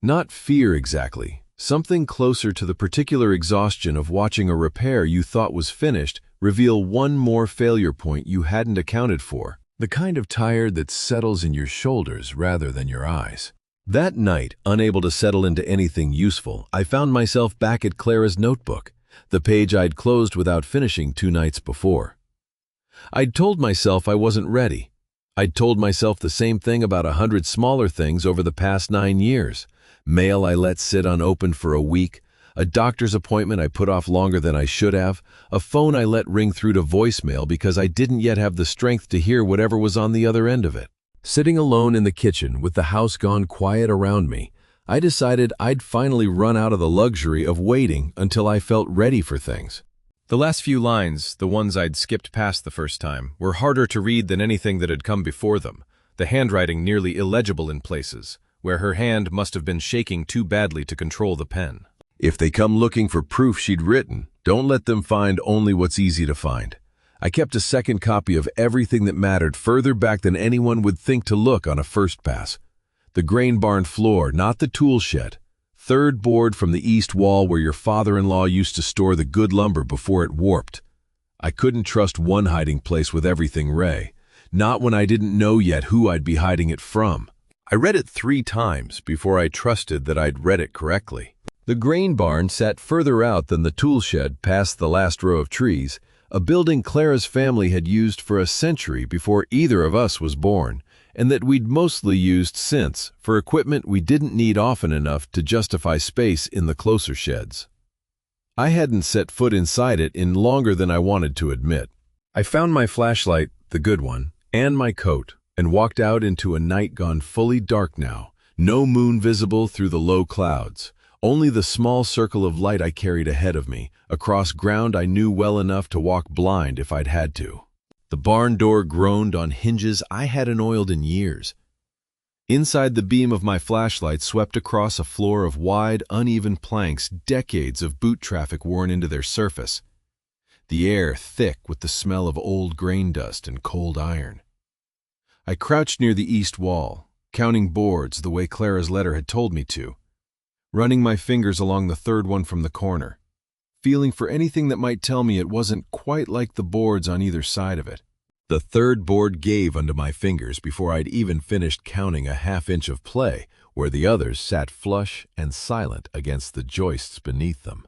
Not fear exactly, something closer to the particular exhaustion of watching a repair you thought was finished reveal one more failure point you hadn't accounted for, the kind of tired that settles in your shoulders rather than your eyes. That night, unable to settle into anything useful, I found myself back at Clara's notebook, the page I'd closed without finishing 2 nights before. I'd told myself I wasn't ready. I'd told myself the same thing about 100 smaller things over the past 9 years. Mail I let sit unopened for a week, a doctor's appointment I put off longer than I should have, a phone I let ring through to voicemail because I didn't yet have the strength to hear whatever was on the other end of it. Sitting alone in the kitchen with the house gone quiet around me, I decided I'd finally run out of the luxury of waiting until I felt ready for things. The last few lines, the ones I'd skipped past the first time, were harder to read than anything that had come before them, the handwriting nearly illegible in places, where her hand must have been shaking too badly to control the pen. If they come looking for proof she'd written, don't let them find only what's easy to find. I kept a second copy of everything that mattered further back than anyone would think to look on a first pass. The grain barn floor, not the tool shed. Third board from the east wall where your father-in-law used to store the good lumber before it warped. I couldn't trust one hiding place with everything Ray, not when I didn't know yet who I'd be hiding it from. I read it 3 times before I trusted that I'd read it correctly. The grain barn sat further out than the tool shed past the last row of trees, a building Clara's family had used for a century before either of us was born, and that we'd mostly used since for equipment we didn't need often enough to justify space in the closer sheds. I hadn't set foot inside it in longer than I wanted to admit. I found my flashlight, the good one, and my coat, and walked out into a night gone fully dark now, no moon visible through the low clouds. Only the small circle of light I carried ahead of me, across ground I knew well enough to walk blind if I'd had to. The barn door groaned on hinges I hadn't oiled in years. Inside, the beam of my flashlight swept across a floor of wide, uneven planks decades of boot traffic worn into their surface. The air thick with the smell of old grain dust and cold iron. I crouched near the east wall, counting boards the way Clara's letter had told me to, running my fingers along the third one from the corner, feeling for anything that might tell me it wasn't quite like the boards on either side of it. The third board gave under my fingers before I'd even finished counting a half-inch of play, where the others sat flush and silent against the joists beneath them.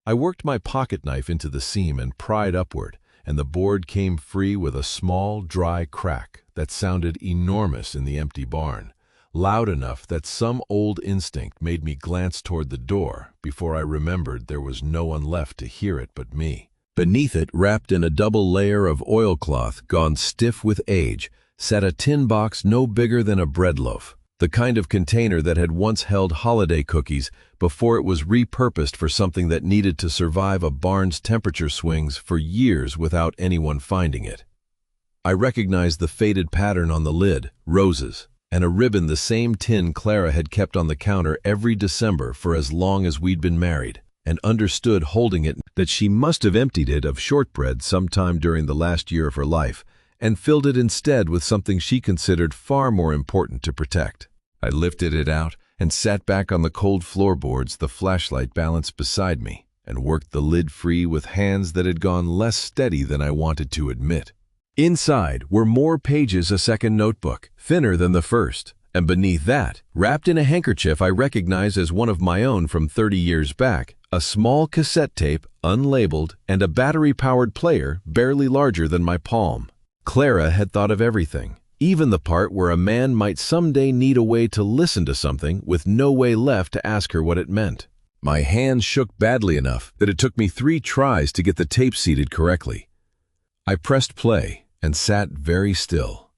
I worked my pocket knife into the seam and pried upward, and the board came free with a small, dry crack that sounded enormous in the empty barn, loud enough that some old instinct made me glance toward the door before I remembered there was no one left to hear it but me. Beneath it, wrapped in a double layer of oilcloth gone stiff with age, sat a tin box no bigger than a bread loaf, the kind of container that had once held holiday cookies before it was repurposed for something that needed to survive a barn's temperature swings for years without anyone finding it. I recognized the faded pattern on the lid, roses, and a ribbon the same tin Clara had kept on the counter every December for as long as we'd been married, and understood holding it that she must have emptied it of shortbread sometime during the last year of her life and filled it instead with something she considered far more important to protect. I lifted it out and sat back on the cold floorboards, the flashlight balanced beside me, and worked the lid free with hands that had gone less steady than I wanted to admit. Inside were more pages, a second notebook, thinner than the first, and beneath that, wrapped in a handkerchief I recognized as one of my own from 30 years back, a small cassette tape, unlabeled, and a battery-powered player barely larger than my palm. Clara had thought of everything, even the part where a man might someday need a way to listen to something with no way left to ask her what it meant. My hands shook badly enough that it took me 3 tries to get the tape seated correctly. I pressed play and sat very still.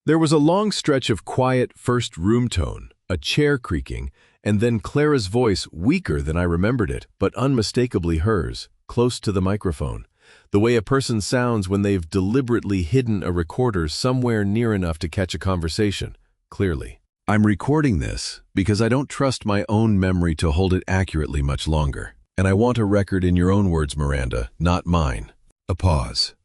There was a long stretch of quiet first room tone, a chair creaking, and then Clara's voice, weaker than I remembered it, but unmistakably hers, close to the microphone, the way a person sounds when they've deliberately hidden a recorder somewhere near enough to catch a conversation, clearly. I'm recording this because I don't trust my own memory to hold it accurately much longer, and I want a record in your own words, Miranda, not mine. A pause.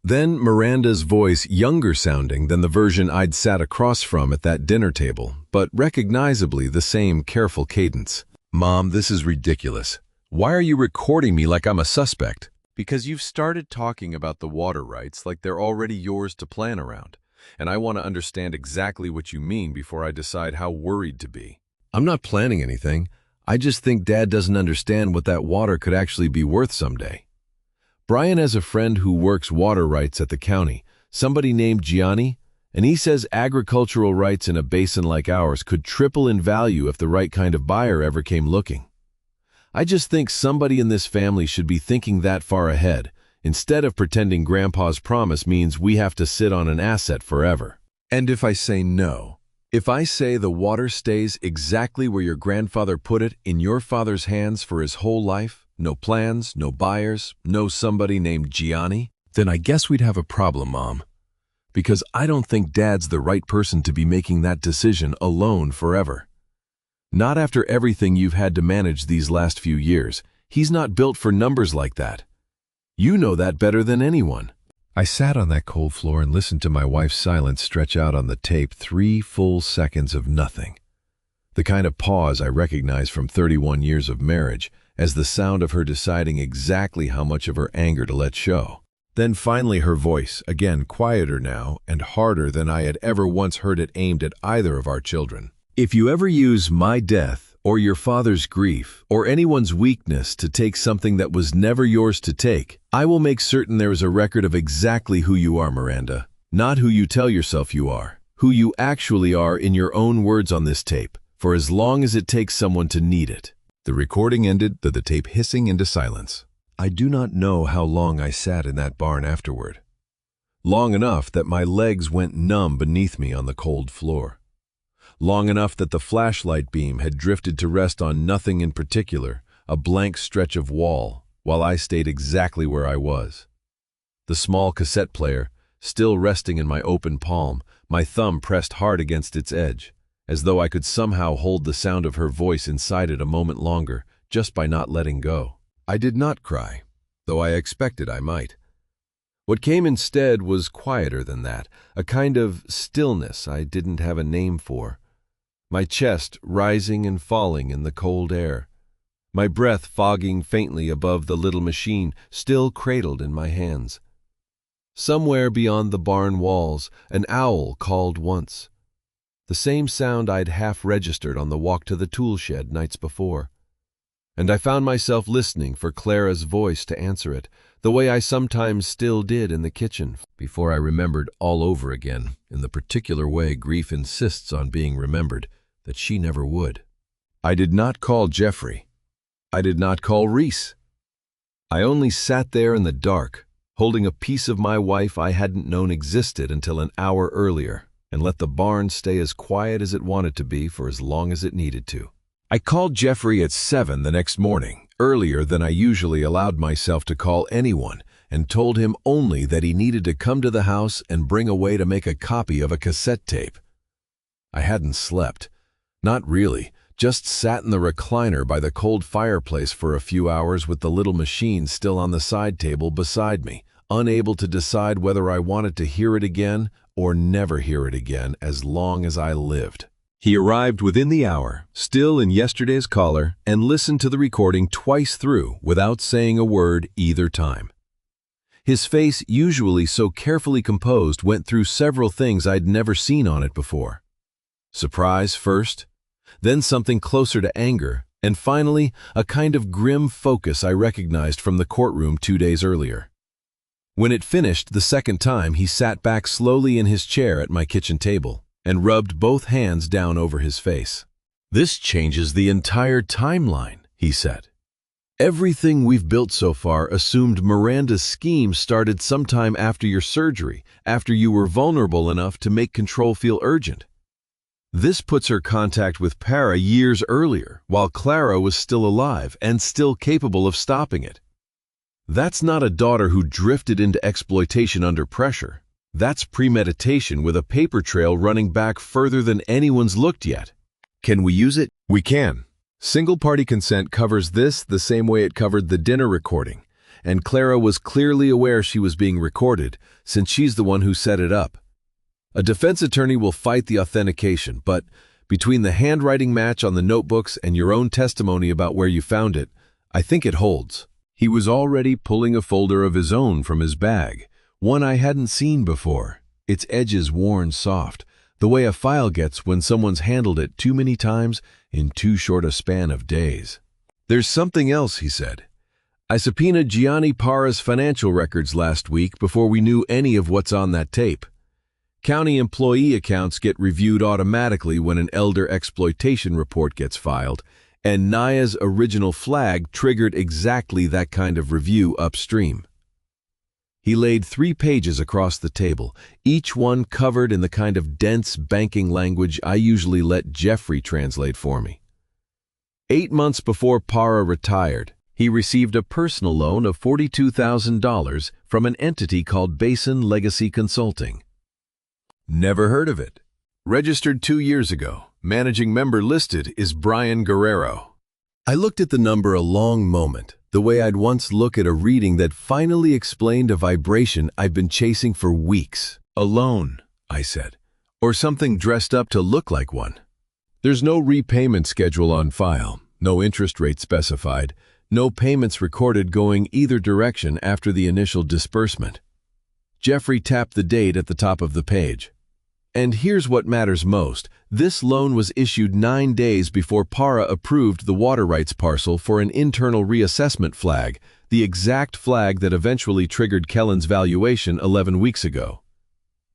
Then Miranda's voice, younger sounding than the version I'd sat across from at that dinner table, but recognizably the same careful cadence. Mom, this is ridiculous. Why are you recording me like I'm a suspect? Because you've started talking about the water rights like they're already yours to plan around, and I want to understand exactly what you mean before I decide how worried to be. I'm not planning anything. I just think Dad doesn't understand what that water could actually be worth someday. Brian has a friend who works water rights at the county, somebody named Gianni, and he says agricultural rights in a basin like ours could triple in value if the right kind of buyer ever came looking. I just think somebody in this family should be thinking that far ahead, instead of pretending Grandpa's promise means we have to sit on an asset forever. And if I say no, if I say the water stays exactly where your grandfather put it in your father's hands for his whole life, no plans, no buyers, no somebody named Gianni, then I guess we'd have a problem, Mom. Because I don't think Dad's the right person to be making that decision alone forever. Not after everything you've had to manage these last few years. He's not built for numbers like that. You know that better than anyone. I sat on that cold floor and listened to my wife's silence stretch out on the tape 3 full seconds of nothing. The kind of pause I recognize from 31 years of marriage, as the sound of her deciding exactly how much of her anger to let show. Then finally her voice, again quieter now and harder than I had ever once heard it aimed at either of our children. If you ever use my death, or your father's grief, or anyone's weakness to take something that was never yours to take, I will make certain there is a record of exactly who you are, Miranda. Not who you tell yourself you are. Who you actually are in your own words on this tape, for as long as it takes someone to need it. The recording ended, the tape hissing into silence. I do not know how long I sat in that barn afterward. Long enough that my legs went numb beneath me on the cold floor. Long enough that the flashlight beam had drifted to rest on nothing in particular, a blank stretch of wall, while I stayed exactly where I was. The small cassette player, still resting in my open palm, my thumb pressed hard against its edge, as though I could somehow hold the sound of her voice inside it a moment longer, just by not letting go. I did not cry, though I expected I might. What came instead was quieter than that, a kind of stillness I didn't have a name for. My chest rising and falling in the cold air, my breath fogging faintly above the little machine still cradled in my hands. Somewhere beyond the barn walls, an owl called once. The same sound I'd half registered on the walk to the tool shed nights before. and I found myself listening for Clara's voice to answer it, the way I sometimes still did in the kitchen, before I remembered all over again, in the particular way grief insists on being remembered, that she never would. I did not call Jeffrey. I did not call Reese. I only sat there in the dark, holding a piece of my wife I hadn't known existed until an hour earlier, and let the barn stay as quiet as it wanted to be for as long as it needed to. I called Jeffrey at 7 the next morning, earlier than I usually allowed myself to call anyone, and told him only that he needed to come to the house and bring a way to make a copy of a cassette tape. I hadn't slept. Not really, just sat in the recliner by the cold fireplace for a few hours with the little machine still on the side table beside me, unable to decide whether I wanted to hear it again or never hear it again as long as I lived. He arrived within the hour, still in yesterday's collar, and listened to the recording twice through without saying a word either time. His face, usually so carefully composed, went through several things I'd never seen on it before. Surprise first, then something closer to anger, and finally a kind of grim focus I recognized from the courtroom 2 days earlier. When it finished the second time, he sat back slowly in his chair at my kitchen table and rubbed both hands down over his face. "This changes the entire timeline," he said. "Everything we've built so far assumed Miranda's scheme started sometime after your surgery, after you were vulnerable enough to make control feel urgent. This puts her contact with Para years earlier, while Clara was still alive and still capable of stopping it. That's not a daughter who drifted into exploitation under pressure. That's premeditation with a paper trail running back further than anyone's looked yet. Can we use it? We can. Single-party consent covers this the same way it covered the dinner recording, and Clara was clearly aware she was being recorded, since she's the one who set it up. A defense attorney will fight the authentication, but between the handwriting match on the notebooks and your own testimony about where you found it, I think it holds." He was already pulling a folder of his own from his bag, one I hadn't seen before, its edges worn soft, the way a file gets when someone's handled it too many times in too short a span of days. "There's something else," he said. "I subpoenaed Gianni Para's financial records last week before we knew any of what's on that tape. County employee accounts get reviewed automatically when an elder exploitation report gets filed, and Naya's original flag triggered exactly that kind of review upstream." He laid 3 pages across the table, each one covered in the kind of dense banking language I usually let Jeffrey translate for me. 8 months before Para retired, he received a personal loan of $42,000 from an entity called Basin Legacy Consulting. Never heard of it. Registered 2 years ago. Managing member listed is Brian Guerrero. I looked at the number a long moment, the way I'd once look at a reading that finally explained a vibration I'd been chasing for weeks. "A loan," I said, "or something dressed up to look like one. There's no repayment schedule on file, no interest rate specified, no payments recorded going either direction after the initial disbursement." Jeffrey tapped the date at the top of the page. "And here's what matters most. This loan was issued 9 days before Para approved the water rights parcel for an internal reassessment flag, the exact flag that eventually triggered Kellen's valuation 11 weeks ago.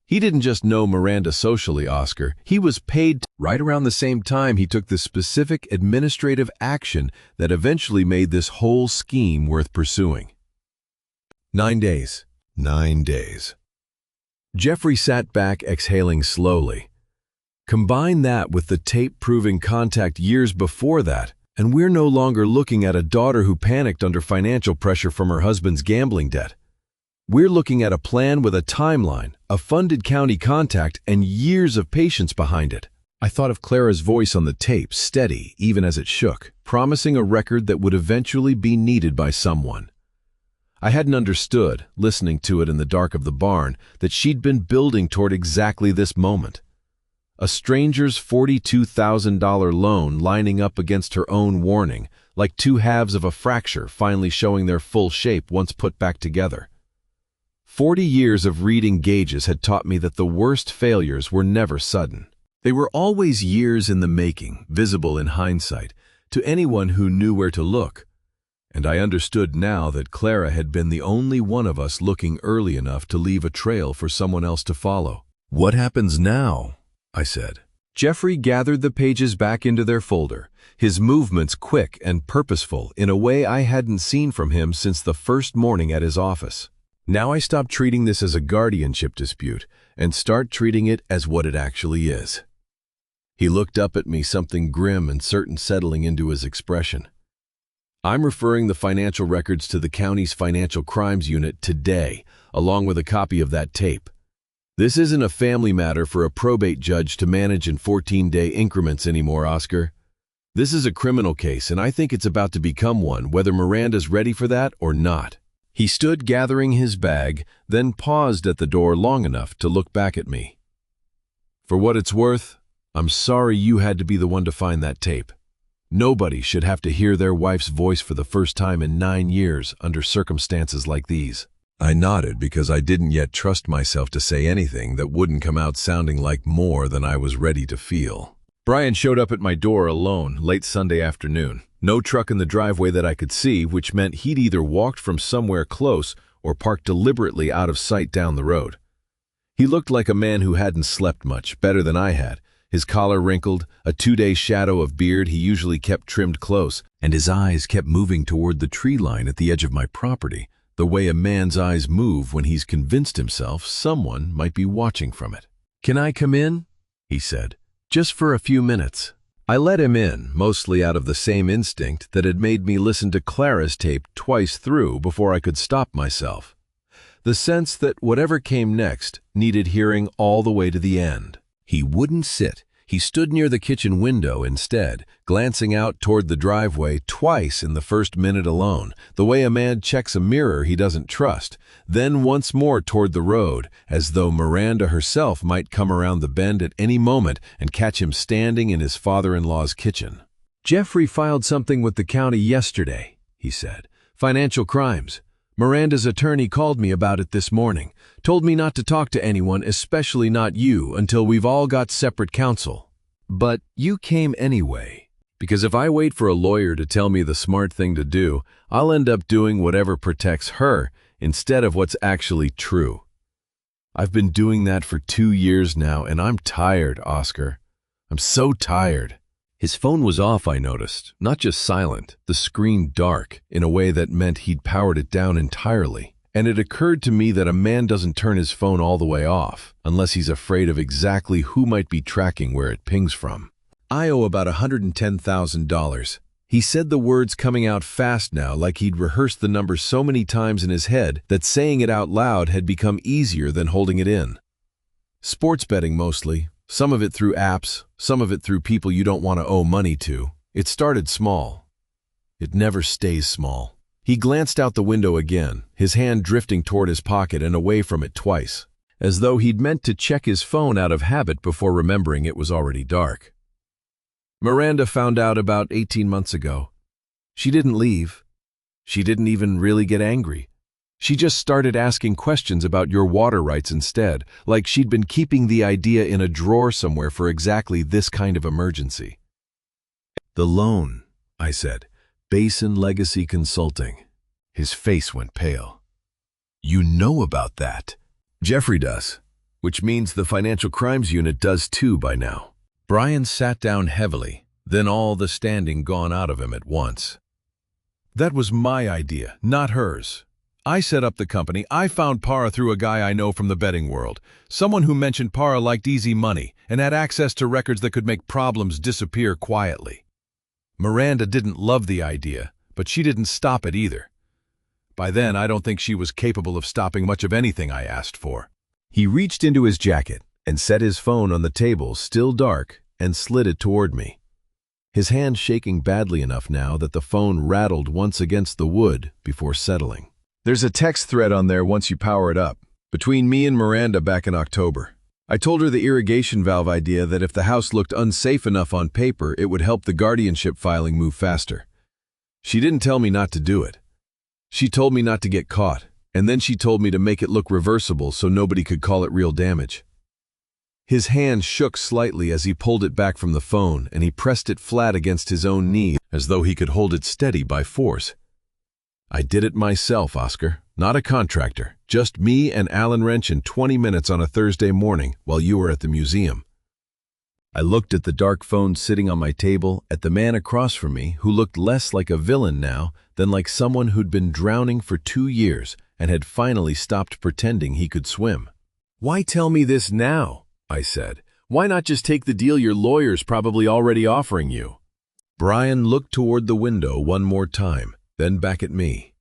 He didn't just know Miranda socially, Oscar. He was paid right around the same time he took the specific administrative action that eventually made this whole scheme worth pursuing." 9 days. 9 days. Jeffrey sat back, exhaling slowly. Combine that with the tape proving contact years before that, and we're no longer looking at a daughter who panicked under financial pressure from her husband's gambling debt. We're looking at a plan with a timeline, a funded county contact, and years of patience behind it. I thought of Clara's voice on the tape, steady even as it shook, promising a record that would eventually be needed by someone. I hadn't understood, listening to it in the dark of the barn, that she'd been building toward exactly this moment. A stranger's $42,000 loan lining up against her own warning, like 2 halves of a fracture finally showing their full shape once put back together. 40 years of reading gauges had taught me that the worst failures were never sudden. They were always years in the making, visible in hindsight, to anyone who knew where to look. And I understood now that Clara had been the only one of us looking early enough to leave a trail for someone else to follow. "What happens now?" I said. Jeffrey gathered the pages back into their folder, his movements quick and purposeful in a way I hadn't seen from him since the first morning at his office. "Now I stop treating this as a guardianship dispute and start treating it as what it actually is." He looked up at me, something grim and certain settling into his expression. "I'm referring the financial records to the county's financial crimes unit today, along with a copy of that tape. This isn't a family matter for a probate judge to manage in 14-day increments anymore, Oscar. This is a criminal case, and I think it's about to become one, whether Miranda's ready for that or not." He stood gathering his bag, then paused at the door long enough to look back at me. "For what it's worth, I'm sorry you had to be the one to find that tape. Nobody should have to hear their wife's voice for the first time in 9 years under circumstances like these." I nodded because I didn't yet trust myself to say anything that wouldn't come out sounding like more than I was ready to feel. Brian showed up at my door alone late Sunday afternoon. No truck in the driveway that I could see, which meant he'd either walked from somewhere close or parked deliberately out of sight down the road. He looked like a man who hadn't slept much, better than I had. His collar wrinkled, a 2-day shadow of beard he usually kept trimmed close, and his eyes kept moving toward the tree line at the edge of my property, the way a man's eyes move when he's convinced himself someone might be watching from it. "Can I come in?" he said. "Just for a few minutes." I let him in, mostly out of the same instinct that had made me listen to Clara's tape twice through before I could stop myself. The sense that whatever came next needed hearing all the way to the end. He wouldn't sit. He stood near the kitchen window instead, glancing out toward the driveway twice in the first minute alone, the way a man checks a mirror he doesn't trust, then once more toward the road, as though Miranda herself might come around the bend at any moment and catch him standing in his father-in-law's kitchen. "Jeffrey filed something with the county yesterday," he said. "Financial crimes. Miranda's attorney called me about it this morning, told me not to talk to anyone, especially not you, until we've all got separate counsel. But you came anyway, because if I wait for a lawyer to tell me the smart thing to do, I'll end up doing whatever protects her instead of what's actually true. I've been doing that for 2 years now, and I'm tired, Oscar. I'm so tired." His phone was off, I noticed, not just silent, the screen dark, in a way that meant he'd powered it down entirely. And it occurred to me that a man doesn't turn his phone all the way off, unless he's afraid of exactly who might be tracking where it pings from. "I owe about $110,000. He said the words coming out fast now, like he'd rehearsed the number so many times in his head that saying it out loud had become easier than holding it in. "Sports betting mostly. Some of it through apps, some of it through people you don't want to owe money to. It started small. It never stays small." He glanced out the window again, his hand drifting toward his pocket and away from it twice, as though he'd meant to check his phone out of habit before remembering it was already dark. "Miranda found out about 18 months ago. She didn't leave. She didn't even really get angry. She just started asking questions about your water rights instead, like she'd been keeping the idea in a drawer somewhere for exactly this kind of emergency." "The loan," I said. "Basin Legacy Consulting." His face went pale. "You know about that?" "Jeffrey does, which means the Financial Crimes Unit does too by now." Brian sat down heavily, then all the standing gone out of him at once. "That was my idea, not hers. I set up the company. I found Para through a guy I know from the betting world, someone who mentioned Para liked easy money and had access to records that could make problems disappear quietly. Miranda didn't love the idea, but she didn't stop it either. By then, I don't think she was capable of stopping much of anything I asked for." He reached into his jacket and set his phone on the table, still dark, and slid it toward me. His hand shaking badly enough now that the phone rattled once against the wood before settling. "There's a text thread on there once you power it up, between me and Miranda back in October. I told her the irrigation valve idea, that if the house looked unsafe enough on paper, it would help the guardianship filing move faster. She didn't tell me not to do it. She told me not to get caught, and then she told me to make it look reversible so nobody could call it real damage." His hand shook slightly as he pulled it back from the phone, and he pressed it flat against his own knee, as though he could hold it steady by force. "I did it myself, Oscar. Not a contractor. Just me and Allen Wrench in 20 minutes on a Thursday morning while you were at the museum." I looked at the dark phone sitting on my table, at the man across from me who looked less like a villain now than like someone who'd been drowning for 2 years and had finally stopped pretending he could swim. "Why tell me this now?" I said. "Why not just take the deal your lawyer's probably already offering you?" Brian looked toward the window one more time, then back at me.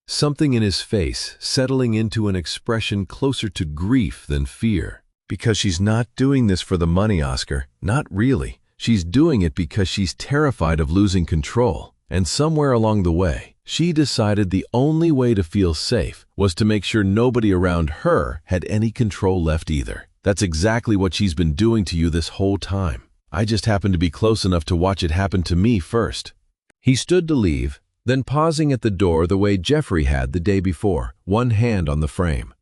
Something in his face settling into an expression closer to grief than fear. "Because she's not doing this for the money, Oscar. Not really. She's doing it because she's terrified of losing control. And somewhere along the way, she decided the only way to feel safe was to make sure nobody around her had any control left either. That's exactly what she's been doing to you this whole time. I just happened to be close enough to watch it happen to me first." He stood to leave, then pausing at the door the way Jeffrey had the day before, one hand on the frame.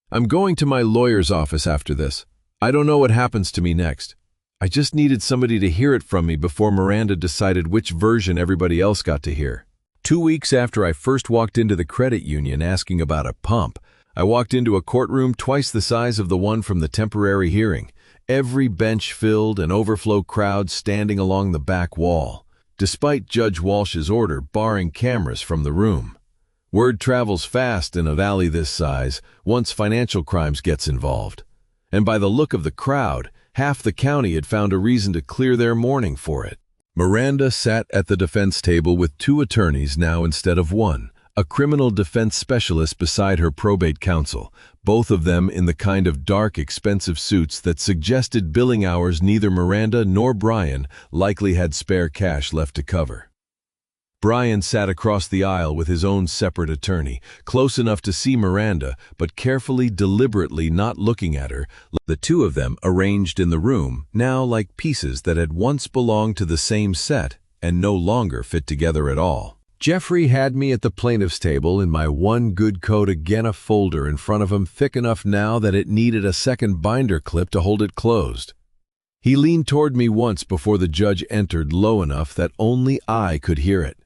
"I'm going to my lawyer's office after this. I don't know what happens to me next. I just needed somebody to hear it from me before Miranda decided which version everybody else got to hear." 2 weeks after I first walked into the credit union asking about a pump, I walked into a courtroom twice the size of the one from the temporary hearing, every bench filled and overflow crowd standing along the back wall, despite Judge Walsh's order barring cameras from the room. Word travels fast in a valley this size once financial crimes gets involved. And by the look of the crowd, half the county had found a reason to clear their mourning for it. Miranda sat at the defense table with 2 attorneys now instead of 1, a criminal defense specialist beside her probate counsel, both of them in the kind of dark, expensive suits that suggested billing hours neither Miranda nor Brian likely had spare cash left to cover. Brian sat across the aisle with his own separate attorney, close enough to see Miranda, but carefully, deliberately not looking at her, the 2 of them arranged in the room, now like pieces that had once belonged to the same set and no longer fit together at all. Jeffrey had me at the plaintiff's table in my one good coat, again a folder in front of him thick enough now that it needed a second binder clip to hold it closed. He leaned toward me once before the judge entered, low enough that only I could hear it.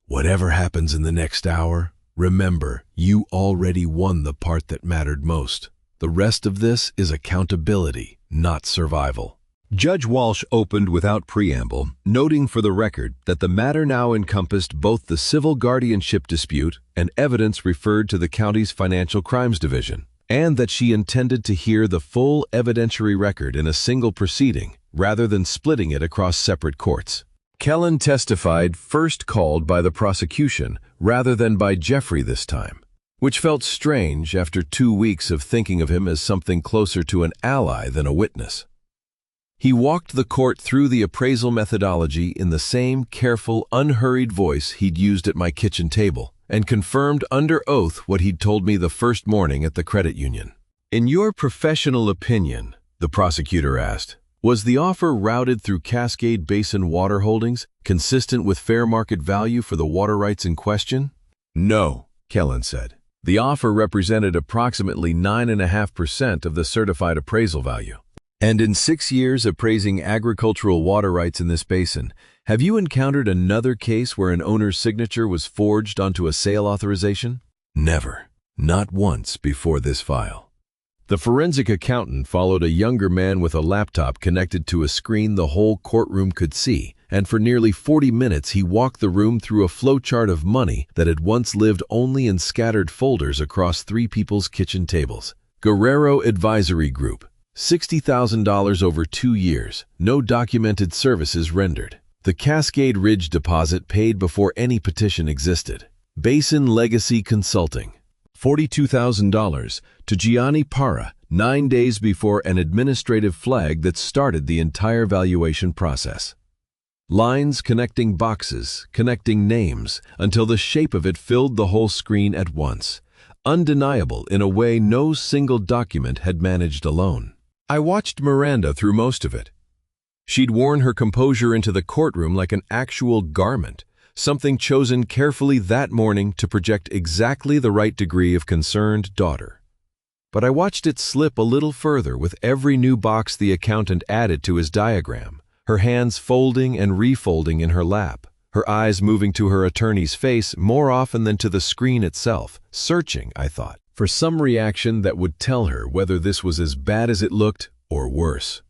"Whatever happens in the next hour, remember, you already won the part that mattered most. The rest of this is accountability, not survival." Judge Walsh opened without preamble, noting for the record that the matter now encompassed both the civil guardianship dispute and evidence referred to the county's Financial Crimes Division, and that she intended to hear the full evidentiary record in a single proceeding, rather than splitting it across separate courts. Kellen testified, first called by the prosecution rather than by Jeffrey this time, which felt strange after 2 weeks of thinking of him as something closer to an ally than a witness. He walked the court through the appraisal methodology in the same careful, unhurried voice he'd used at my kitchen table, and confirmed under oath what he'd told me the first morning at the credit union. "In your professional opinion," the prosecutor asked, "was the offer routed through Cascade Basin Water Holdings consistent with fair market value for the water rights in question?" "No," Kellen said. "The offer represented approximately 9.5% of the certified appraisal value. And in 6 years appraising agricultural water rights in this basin, have you encountered another case where an owner's signature was forged onto a sale authorization?" "Never. Not once before this file." The forensic accountant followed a younger man with a laptop connected to a screen the whole courtroom could see, and for nearly 40 minutes he walked the room through a flowchart of money that had once lived only in scattered folders across 3 people's kitchen tables. Guerrero Advisory Group, $60,000 over 2 years, no documented services rendered. The Cascade Ridge deposit paid before any petition existed. Basin Legacy Consulting, $42,000 to Gianni Parra 9 days before an administrative flag that started the entire valuation process. Lines connecting boxes, connecting names, until the shape of it filled the whole screen at once. Undeniable in a way no single document had managed alone. I watched Miranda through most of it. She'd worn her composure into the courtroom like an actual garment, something chosen carefully that morning to project exactly the right degree of concerned daughter. But I watched it slip a little further with every new box the accountant added to his diagram, her hands folding and refolding in her lap, her eyes moving to her attorney's face more often than to the screen itself, searching, I thought, for some reaction that would tell her whether this was as bad as it looked or worse.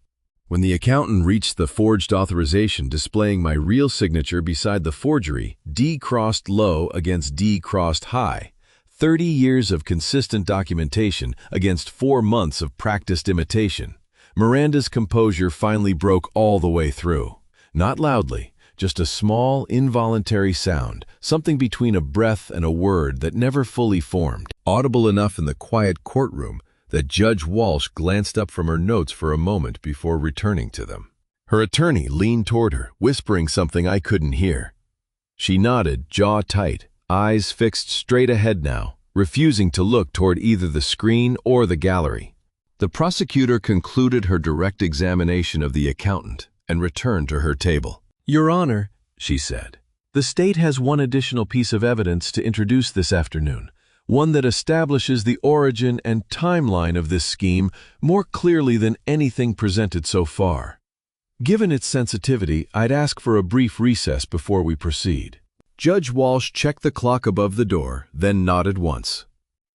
When the accountant reached the forged authorization displaying my real signature beside the forgery, D crossed low against D crossed high, 30 years of consistent documentation against 4 months of practiced imitation, Miranda's composure finally broke all the way through. Not loudly, just a small, involuntary sound, something between a breath and a word that never fully formed, audible enough in the quiet courtroom that Judge Walsh glanced up from her notes for a moment before returning to them. Her attorney leaned toward her, whispering something I couldn't hear. She nodded, jaw tight, eyes fixed straight ahead now, refusing to look toward either the screen or the gallery. The prosecutor concluded her direct examination of the accountant and returned to her table. "Your Honor," she said, "the state has one additional piece of evidence to introduce this afternoon, one that establishes the origin and timeline of this scheme more clearly than anything presented so far. Given its sensitivity, I'd ask for a brief recess before we proceed." Judge Walsh checked the clock above the door, then nodded once.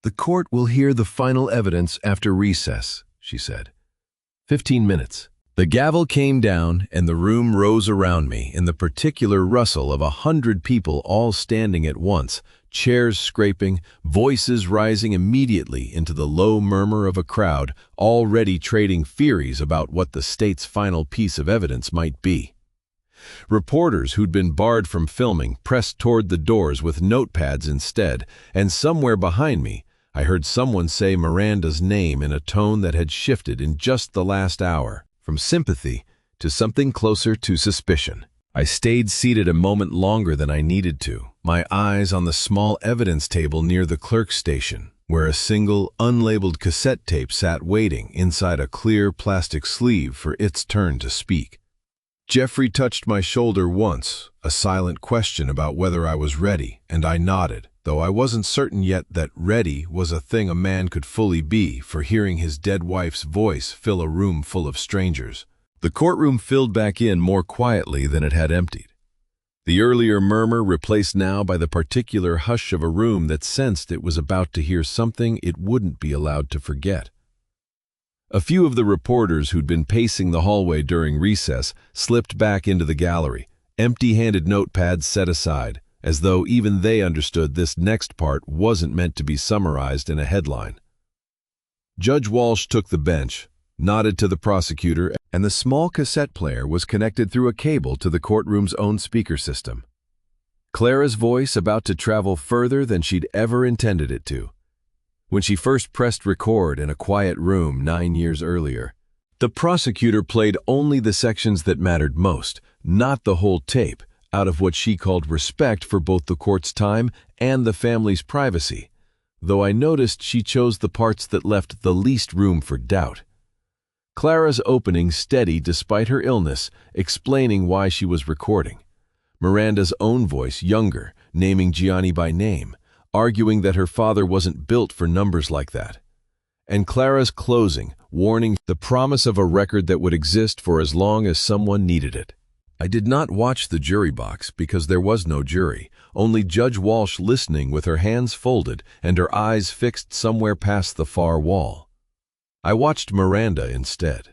"The court will hear the final evidence after recess," she said. 15 minutes. The gavel came down, and the room rose around me in the particular rustle of 100 people all standing at once, chairs scraping, voices rising immediately into the low murmur of a crowd already trading theories about what the state's final piece of evidence might be. Reporters who'd been barred from filming pressed toward the doors with notepads instead, and somewhere behind me, I heard someone say Miranda's name in a tone that had shifted in just the last hour, from sympathy to something closer to suspicion. I stayed seated a moment longer than I needed to, my eyes on the small evidence table near the clerk's station, where a single, unlabeled cassette tape sat waiting inside a clear plastic sleeve for its turn to speak. Jeffrey touched my shoulder once, a silent question about whether I was ready, and I nodded, though I wasn't certain yet that ready was a thing a man could fully be for hearing his dead wife's voice fill a room full of strangers. The courtroom filled back in more quietly than it had emptied. The earlier murmur replaced now by the particular hush of a room that sensed it was about to hear something it wouldn't be allowed to forget. A few of the reporters who'd been pacing the hallway during recess slipped back into the gallery, empty-handed notepads set aside, as though even they understood this next part wasn't meant to be summarized in a headline. Judge Walsh took the bench, nodded to the prosecutor, and the small cassette player was connected through a cable to the courtroom's own speaker system. Clara's voice about to travel further than she'd ever intended it to. When she first pressed record in a quiet room 9 years earlier, the prosecutor played only the sections that mattered most, not the whole tape, out of what she called respect for both the court's time and the family's privacy, though I noticed she chose the parts that left the least room for doubt. Clara's opening steady despite her illness, explaining why she was recording. Miranda's own voice younger, naming Gianni by name, arguing that her father wasn't built for numbers like that. And Clara's closing, warning the promise of a record that would exist for as long as someone needed it. I did not watch the jury box because there was no jury, only Judge Walsh listening with her hands folded and her eyes fixed somewhere past the far wall. I watched Miranda instead.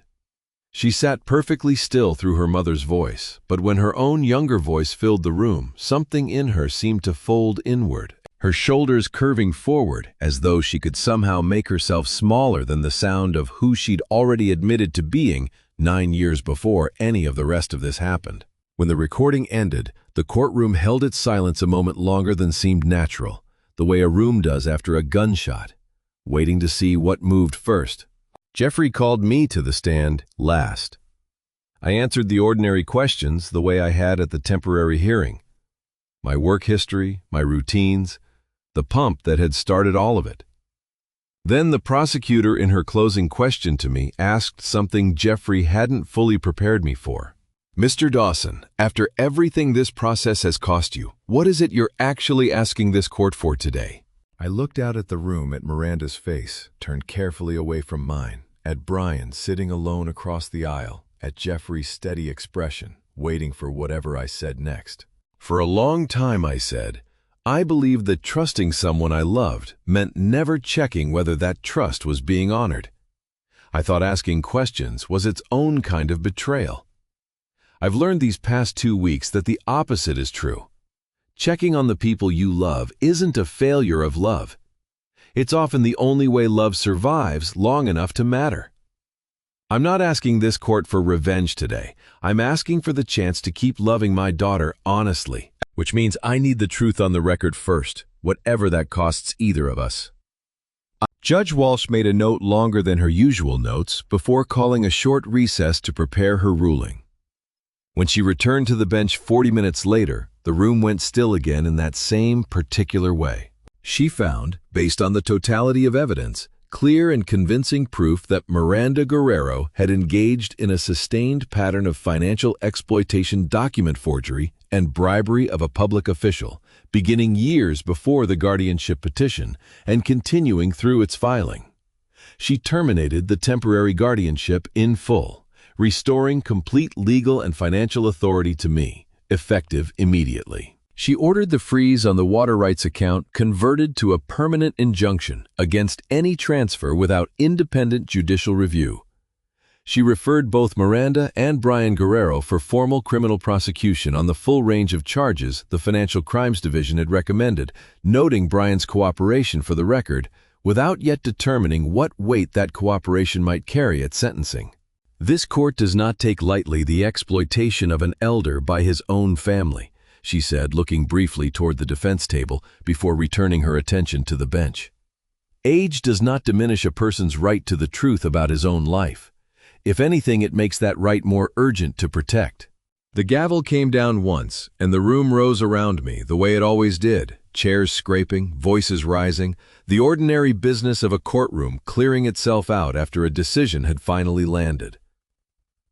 She sat perfectly still through her mother's voice, but when her own younger voice filled the room, something in her seemed to fold inward, her shoulders curving forward as though she could somehow make herself smaller than the sound of who she'd already admitted to being 9 years before any of the rest of this happened. When the recording ended, the courtroom held its silence a moment longer than seemed natural, the way a room does after a gunshot, waiting to see what moved first. Jeffrey called me to the stand last. I answered the ordinary questions the way I had at the temporary hearing. My work history, my routines, the pump that had started all of it. Then the prosecutor in her closing question to me asked something Jeffrey hadn't fully prepared me for. "Mr. Dawson, after everything this process has cost you, what is it you're actually asking this court for today?" I looked out at the room, at Miranda's face, turned carefully away from mine, at Brian sitting alone across the aisle, at Jeffrey's steady expression, waiting for whatever I said next. For a long time, I said, I believed that trusting someone I loved meant never checking whether that trust was being honored. I thought asking questions was its own kind of betrayal. I've learned these past 2 weeks that the opposite is true. Checking on the people you love isn't a failure of love. It's often the only way love survives long enough to matter. I'm not asking this court for revenge today. I'm asking for the chance to keep loving my daughter honestly, which means I need the truth on the record first, whatever that costs either of us. Judge Walsh made a note longer than her usual notes before calling a short recess to prepare her ruling. When she returned to the bench 40 minutes later, the room went still again in that same particular way. She found, based on the totality of evidence, clear and convincing proof that Miranda Guerrero had engaged in a sustained pattern of financial exploitation, document forgery, and bribery of a public official, beginning years before the guardianship petition and continuing through its filing. She terminated the temporary guardianship in full, restoring complete legal and financial authority to me, effective immediately. She ordered the freeze on the water rights account converted to a permanent injunction against any transfer without independent judicial review. She referred both Miranda and Brian Guerrero for formal criminal prosecution on the full range of charges the Financial Crimes Division had recommended, noting Brian's cooperation for the record, without yet determining what weight that cooperation might carry at sentencing. This court does not take lightly the exploitation of an elder by his own family, she said, looking briefly toward the defense table before returning her attention to the bench. Age does not diminish a person's right to the truth about his own life. If anything, it makes that right more urgent to protect. The gavel came down once, and the room rose around me the way it always did, chairs scraping, voices rising, the ordinary business of a courtroom clearing itself out after a decision had finally landed.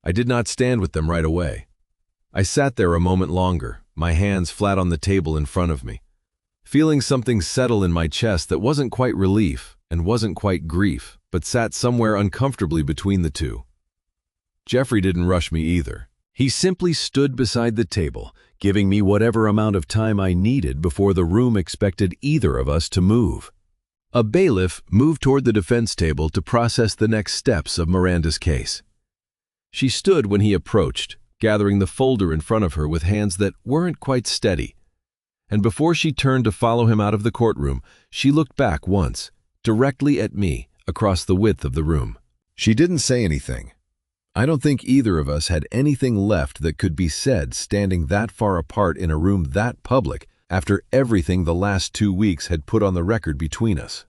I did not stand with them right away. I sat there a moment longer, my hands flat on the table in front of me, feeling something settle in my chest that wasn't quite relief and wasn't quite grief, but sat somewhere uncomfortably between the two. Jeffrey didn't rush me either. He simply stood beside the table, giving me whatever amount of time I needed before the room expected either of us to move. A bailiff moved toward the defense table to process the next steps of Miranda's case. She stood when he approached, gathering the folder in front of her with hands that weren't quite steady. And before she turned to follow him out of the courtroom, she looked back once, directly at me, across the width of the room. She didn't say anything. I don't think either of us had anything left that could be said standing that far apart in a room that public after everything the last 2 weeks had put on the record between us.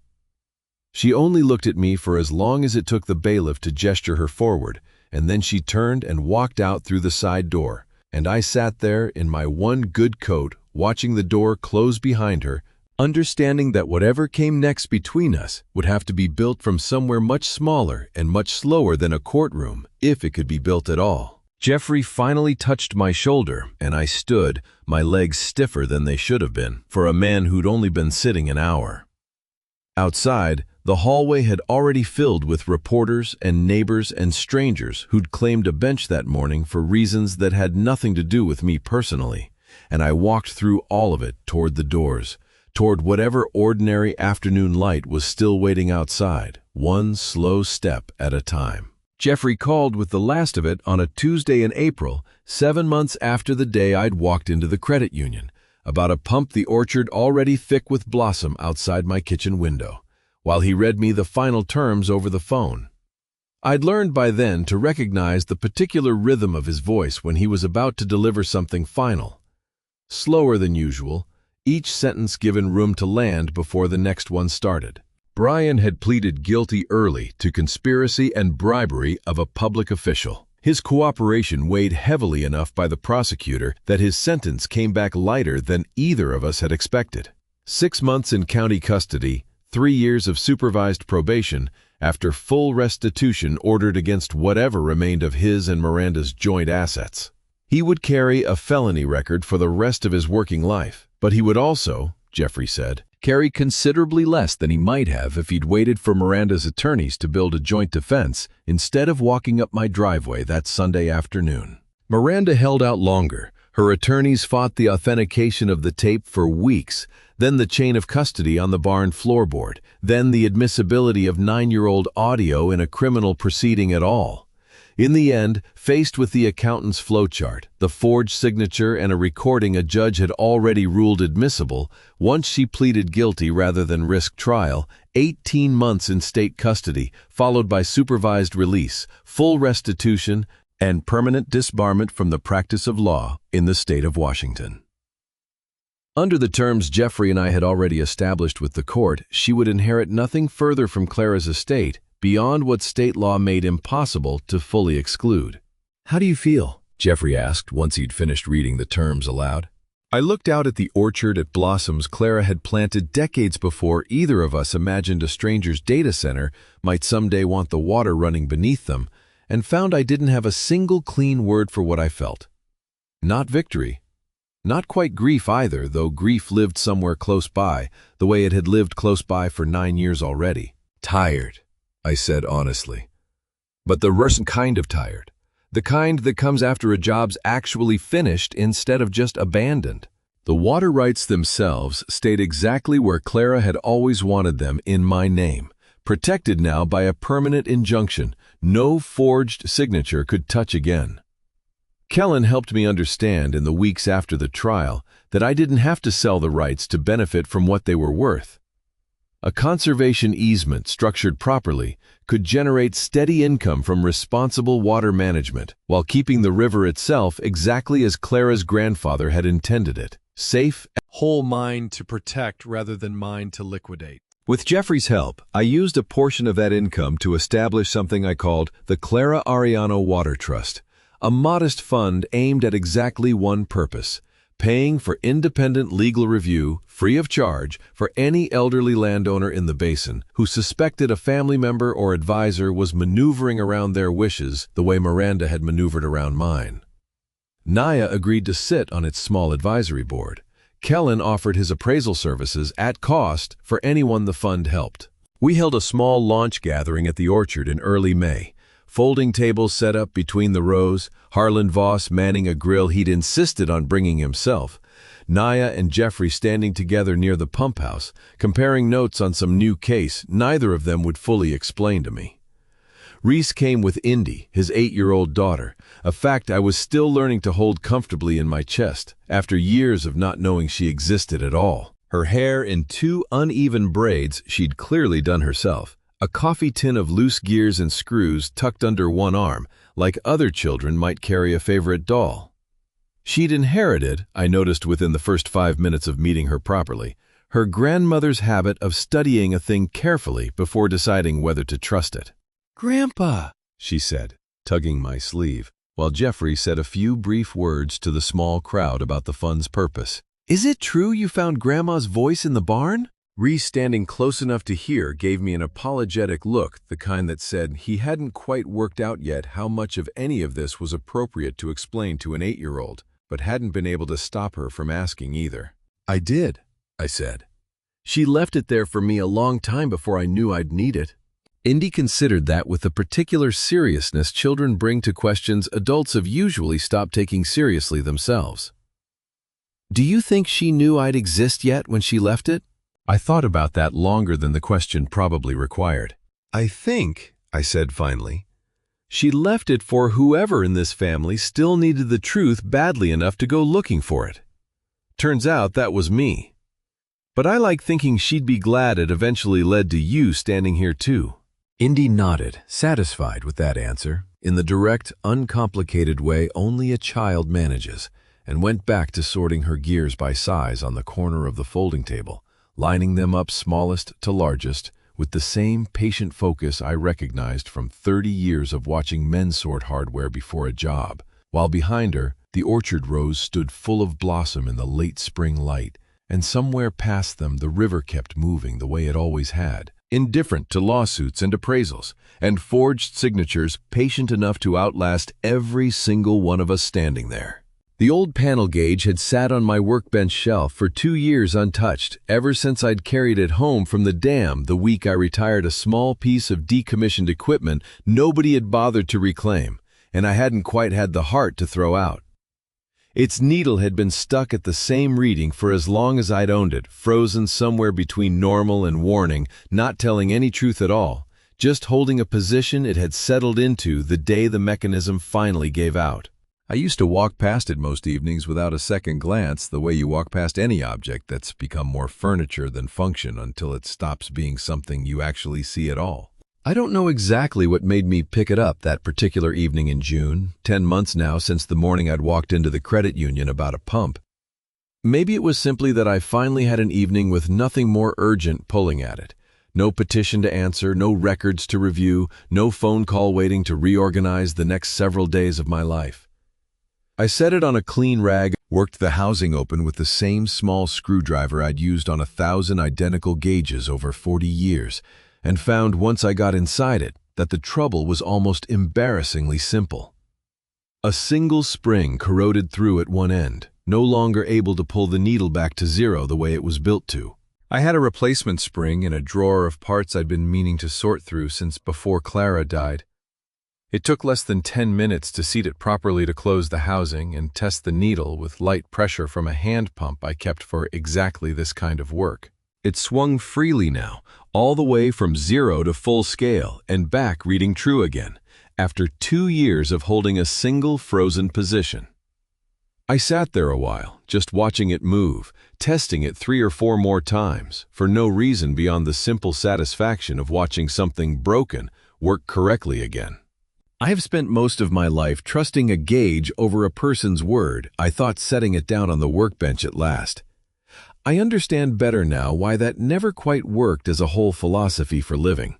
She only looked at me for as long as it took the bailiff to gesture her forward, and then she turned and walked out through the side door, and I sat there in my one good coat, watching the door close behind her, understanding that whatever came next between us would have to be built from somewhere much smaller and much slower than a courtroom, if it could be built at all. Jeffrey finally touched my shoulder, and I stood, my legs stiffer than they should have been, for a man who'd only been sitting an hour. Outside, the hallway had already filled with reporters and neighbors and strangers who'd claimed a bench that morning for reasons that had nothing to do with me personally, and I walked through all of it toward the doors, toward whatever ordinary afternoon light was still waiting outside, one slow step at a time. Jeffrey called with the last of it on a Tuesday in April, 7 months after the day I'd walked into the credit union, about a pump the orchard already thick with blossom outside my kitchen window, while he read me the final terms over the phone. I'd learned by then to recognize the particular rhythm of his voice when he was about to deliver something final. Slower than usual, each sentence given room to land before the next one started. Brian had pleaded guilty early to conspiracy and bribery of a public official. His cooperation weighed heavily enough by the prosecutor that his sentence came back lighter than either of us had expected. 6 months in county custody, 3 years of supervised probation, after full restitution ordered against whatever remained of his and Miranda's joint assets. He would carry a felony record for the rest of his working life, but he would also, Jeffrey said, carry considerably less than he might have if he'd waited for Miranda's attorneys to build a joint defense instead of walking up my driveway that Sunday afternoon. Miranda held out longer. Her attorneys fought the authentication of the tape for weeks, then the chain of custody on the barn floorboard, then the admissibility of 9-year-old audio in a criminal proceeding at all. In the end, faced with the accountant's flowchart, the forged signature, and a recording a judge had already ruled admissible, once she pleaded guilty rather than risk trial, 18 months in state custody, followed by supervised release, full restitution, and permanent disbarment from the practice of law in the state of Washington. Under the terms Jeffrey and I had already established with the court, she would inherit nothing further from Clara's estate beyond what state law made impossible to fully exclude. "How do you feel?" Jeffrey asked once he'd finished reading the terms aloud. I looked out at the orchard at blossoms Clara had planted decades before either of us imagined a stranger's data center might someday want the water running beneath them, and found I didn't have a single clean word for what I felt. Not victory. Not quite grief either, though grief lived somewhere close by, the way it had lived close by for 9 years already. Tired, I said honestly. But the worst kind of tired. The kind that comes after a job's actually finished instead of just abandoned. The water rights themselves stayed exactly where Clara had always wanted them, in my name, protected now by a permanent injunction no forged signature could touch again. Kellen helped me understand in the weeks after the trial that I didn't have to sell the rights to benefit from what they were worth. A conservation easement structured properly could generate steady income from responsible water management while keeping the river itself exactly as Clara's grandfather had intended it, safe, whole mine to protect rather than mine to liquidate. With Jeffrey's help, I used a portion of that income to establish something I called the Clara Ariano Water Trust, a modest fund aimed at exactly one purpose: paying for independent legal review, free of charge, for any elderly landowner in the basin who suspected a family member or advisor was maneuvering around their wishes the way Miranda had maneuvered around mine. Naya agreed to sit on its small advisory board. Kellen offered his appraisal services at cost for anyone the fund helped. We held a small launch gathering at the orchard in early May. Folding tables set up between the rows, Harlan Voss manning a grill he'd insisted on bringing himself, Naya and Jeffrey standing together near the pump house, comparing notes on some new case neither of them would fully explain to me. Reese came with Indy, his 8-year-old daughter, a fact I was still learning to hold comfortably in my chest after years of not knowing she existed at all. Her hair in 2 uneven braids she'd clearly done herself, a coffee tin of loose gears and screws tucked under one arm, like other children might carry a favorite doll. She'd inherited, I noticed within the first 5 minutes of meeting her properly, her grandmother's habit of studying a thing carefully before deciding whether to trust it. "Grandpa," she said, tugging my sleeve, while Jeffrey said a few brief words to the small crowd about the fund's purpose. "Is it true you found Grandma's voice in the barn?" Reese, standing close enough to hear, gave me an apologetic look, the kind that said he hadn't quite worked out yet how much of any of this was appropriate to explain to an 8-year-old, but hadn't been able to stop her from asking either. "I did," I said. "She left it there for me a long time before I knew I'd need it." Indy considered that with the particular seriousness children bring to questions adults have usually stopped taking seriously themselves. "Do you think she knew I'd exist yet when she left it?" I thought about that longer than the question probably required. "I think," I said finally, "she left it for whoever in this family still needed the truth badly enough to go looking for it. Turns out that was me. But I like thinking she'd be glad it eventually led to you standing here too." Indy nodded, satisfied with that answer, in the direct, uncomplicated way only a child manages, and went back to sorting her gears by size on the corner of the folding table, lining them up smallest to largest with the same patient focus I recognized from 30 years of watching men sort hardware before a job, while behind her, the orchard rows stood full of blossom in the late spring light, and somewhere past them the river kept moving the way it always had, indifferent to lawsuits and appraisals, and forged signatures patient enough to outlast every single one of us standing there. The old panel gauge had sat on my workbench shelf for 2 years untouched, ever since I'd carried it home from the dam the week I retired a small piece of decommissioned equipment nobody had bothered to reclaim, and I hadn't quite had the heart to throw out. Its needle had been stuck at the same reading for as long as I'd owned it, frozen somewhere between normal and warning, not telling any truth at all, just holding a position it had settled into the day the mechanism finally gave out. I used to walk past it most evenings without a second glance, the way you walk past any object that's become more furniture than function until it stops being something you actually see at all. I don't know exactly what made me pick it up that particular evening in June, 10 months now since the morning I'd walked into the credit union about a pump. Maybe it was simply that I finally had an evening with nothing more urgent pulling at it. No petition to answer, no records to review, no phone call waiting to reorganize the next several days of my life. I set it on a clean rag, worked the housing open with the same small screwdriver I'd used on 1,000 identical gauges over 40 years, and found once I got inside it that the trouble was almost embarrassingly simple. A single spring corroded through at one end, no longer able to pull the needle back to zero the way it was built to. I had a replacement spring in a drawer of parts I'd been meaning to sort through since before Clara died. It took less than 10 minutes to seat it properly to close the housing and test the needle with light pressure from a hand pump I kept for exactly this kind of work. It swung freely now, all the way from 0 to full scale and back reading true again, after 2 years of holding a single frozen position. I sat there a while, just watching it move, testing it 3 or 4 more times, for no reason beyond the simple satisfaction of watching something broken work correctly again. I have spent most of my life trusting a gauge over a person's word, I thought, setting it down on the workbench at last. I understand better now why that never quite worked as a whole philosophy for living.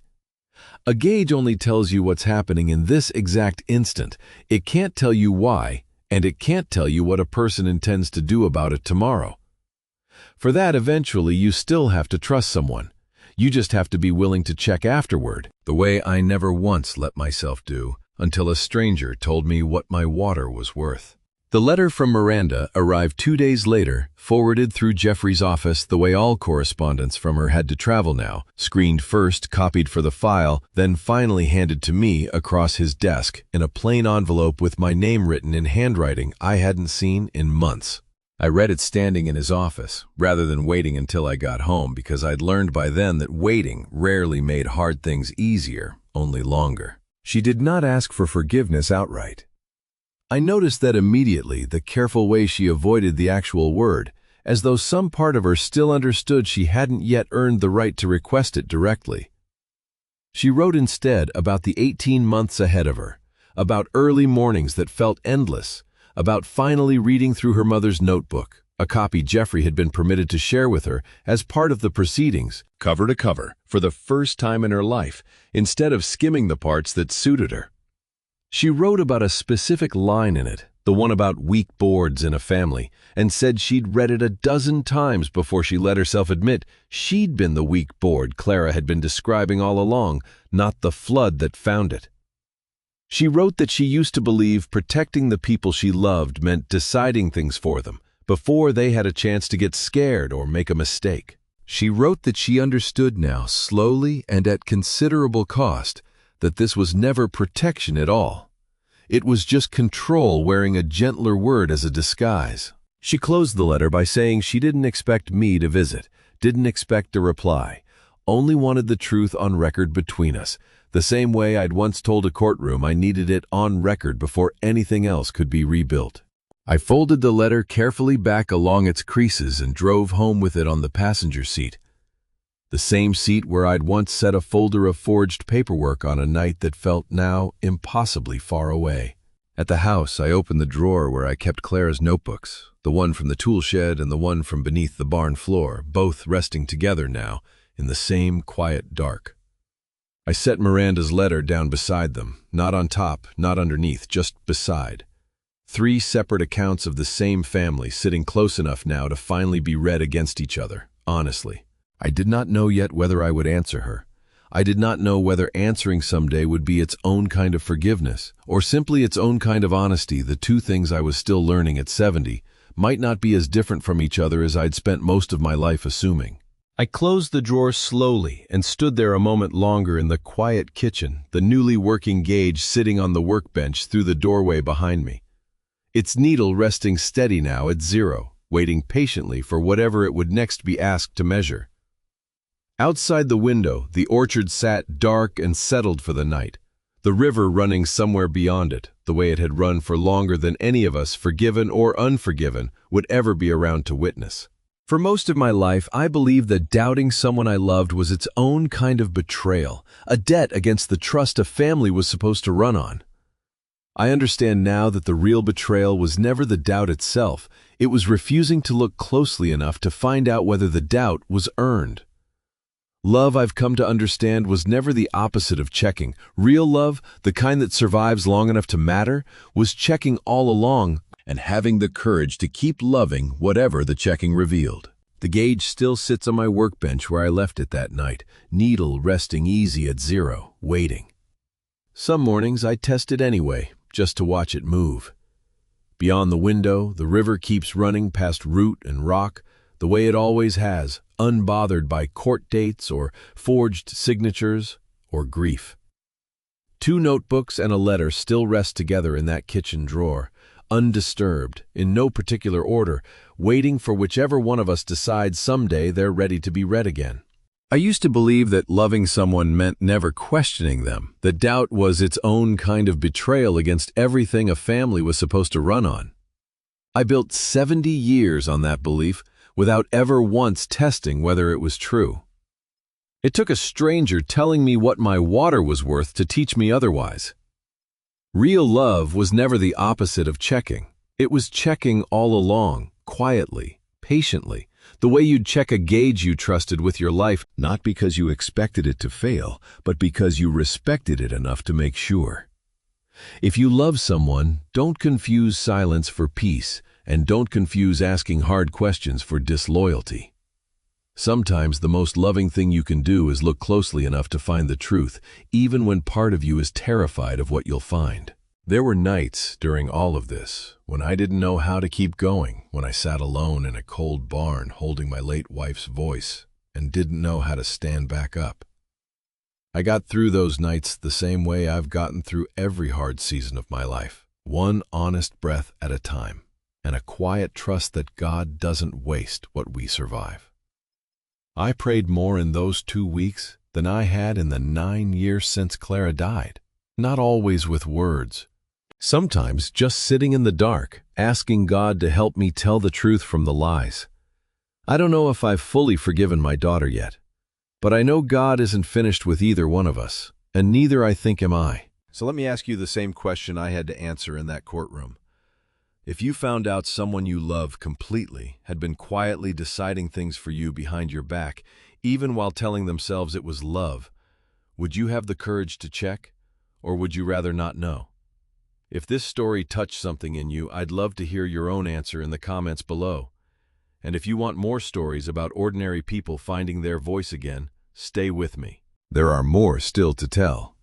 A gauge only tells you what's happening in this exact instant. It can't tell you why, and it can't tell you what a person intends to do about it tomorrow. For that, eventually, you still have to trust someone. You just have to be willing to check afterward, the way I never once let myself do, until a stranger told me what my water was worth. The letter from Miranda arrived 2 days later, forwarded through Jeffrey's office the way all correspondence from her had to travel now, screened first, copied for the file, then finally handed to me across his desk in a plain envelope with my name written in handwriting I hadn't seen in months. I read it standing in his office, rather than waiting until I got home, because I'd learned by then that waiting rarely made hard things easier, only longer. She did not ask for forgiveness outright. I noticed that immediately, the careful way she avoided the actual word, as though some part of her still understood she hadn't yet earned the right to request it directly. She wrote instead about the 18 months ahead of her, about early mornings that felt endless, about finally reading through her mother's notebook, a copy Jeffrey had been permitted to share with her as part of the proceedings, cover to cover, for the first time in her life, instead of skimming the parts that suited her. She wrote about a specific line in it, the one about weak boards in a family, and said she'd read it a dozen times before she let herself admit she'd been the weak board Clara had been describing all along, not the flood that found it. She wrote that she used to believe protecting the people she loved meant deciding things for them, before they had a chance to get scared or make a mistake. She wrote that she understood now, slowly and at considerable cost, that this was never protection at all. It was just control wearing a gentler word as a disguise. She closed the letter by saying she didn't expect me to visit, didn't expect a reply, only wanted the truth on record between us, the same way I'd once told a courtroom I needed it on record before anything else could be rebuilt. I folded the letter carefully back along its creases and drove home with it on the passenger seat, the same seat where I'd once set a folder of forged paperwork on a night that felt now impossibly far away. At the house, I opened the drawer where I kept Clara's notebooks, the one from the tool shed and the one from beneath the barn floor, both resting together now in the same quiet dark. I set Miranda's letter down beside them, not on top, not underneath, just beside. 3 separate accounts of the same family sitting close enough now to finally be read against each other, honestly. I did not know yet whether I would answer her. I did not know whether answering someday would be its own kind of forgiveness, or simply its own kind of honesty. The two things I was still learning at 70 might not be as different from each other as I'd spent most of my life assuming. I closed the drawer slowly and stood there a moment longer in the quiet kitchen, the newly working gauge sitting on the workbench through the doorway behind me. Its needle resting steady now at 0, waiting patiently for whatever it would next be asked to measure. Outside the window, the orchard sat dark and settled for the night, the river running somewhere beyond it, the way it had run for longer than any of us, forgiven or unforgiven, would ever be around to witness. For most of my life, I believed that doubting someone I loved was its own kind of betrayal, a debt against the trust a family was supposed to run on. I understand now that the real betrayal was never the doubt itself. It was refusing to look closely enough to find out whether the doubt was earned. Love, I've come to understand, was never the opposite of checking. Real love, the kind that survives long enough to matter, was checking all along and having the courage to keep loving whatever the checking revealed. The gauge still sits on my workbench where I left it that night, needle resting easy at 0, waiting. Some mornings I test it anyway, just to watch it move. Beyond the window, the river keeps running past root and rock, the way it always has, unbothered by court dates or forged signatures or grief. 2 notebooks and a letter still rest together in that kitchen drawer, undisturbed, in no particular order, waiting for whichever one of us decides someday they're ready to be read again. I used to believe that loving someone meant never questioning them, that doubt was its own kind of betrayal against everything a family was supposed to run on. I built 70 years on that belief without ever once testing whether it was true. It took a stranger telling me what my water was worth to teach me otherwise. Real love was never the opposite of checking. It was checking all along, quietly, patiently, the way you'd check a gauge you trusted with your life, not because you expected it to fail, but because you respected it enough to make sure. If you love someone, don't confuse silence for peace, and don't confuse asking hard questions for disloyalty. Sometimes the most loving thing you can do is look closely enough to find the truth, even when part of you is terrified of what you'll find. There were nights during all of this when I didn't know how to keep going, when I sat alone in a cold barn holding my late wife's voice and didn't know how to stand back up. I got through those nights the same way I've gotten through every hard season of my life, one honest breath at a time, and a quiet trust that God doesn't waste what we survive. I prayed more in those 2 weeks than I had in the 9 years since Clara died, not always with words. Sometimes just sitting in the dark, asking God to help me tell the truth from the lies. I don't know if I've fully forgiven my daughter yet, but I know God isn't finished with either one of us, and neither I think am I. So let me ask you the same question I had to answer in that courtroom. If you found out someone you love completely had been quietly deciding things for you behind your back, even while telling themselves it was love, would you have the courage to check, or would you rather not know? If this story touched something in you, I'd love to hear your own answer in the comments below. And if you want more stories about ordinary people finding their voice again, stay with me. There are more still to tell.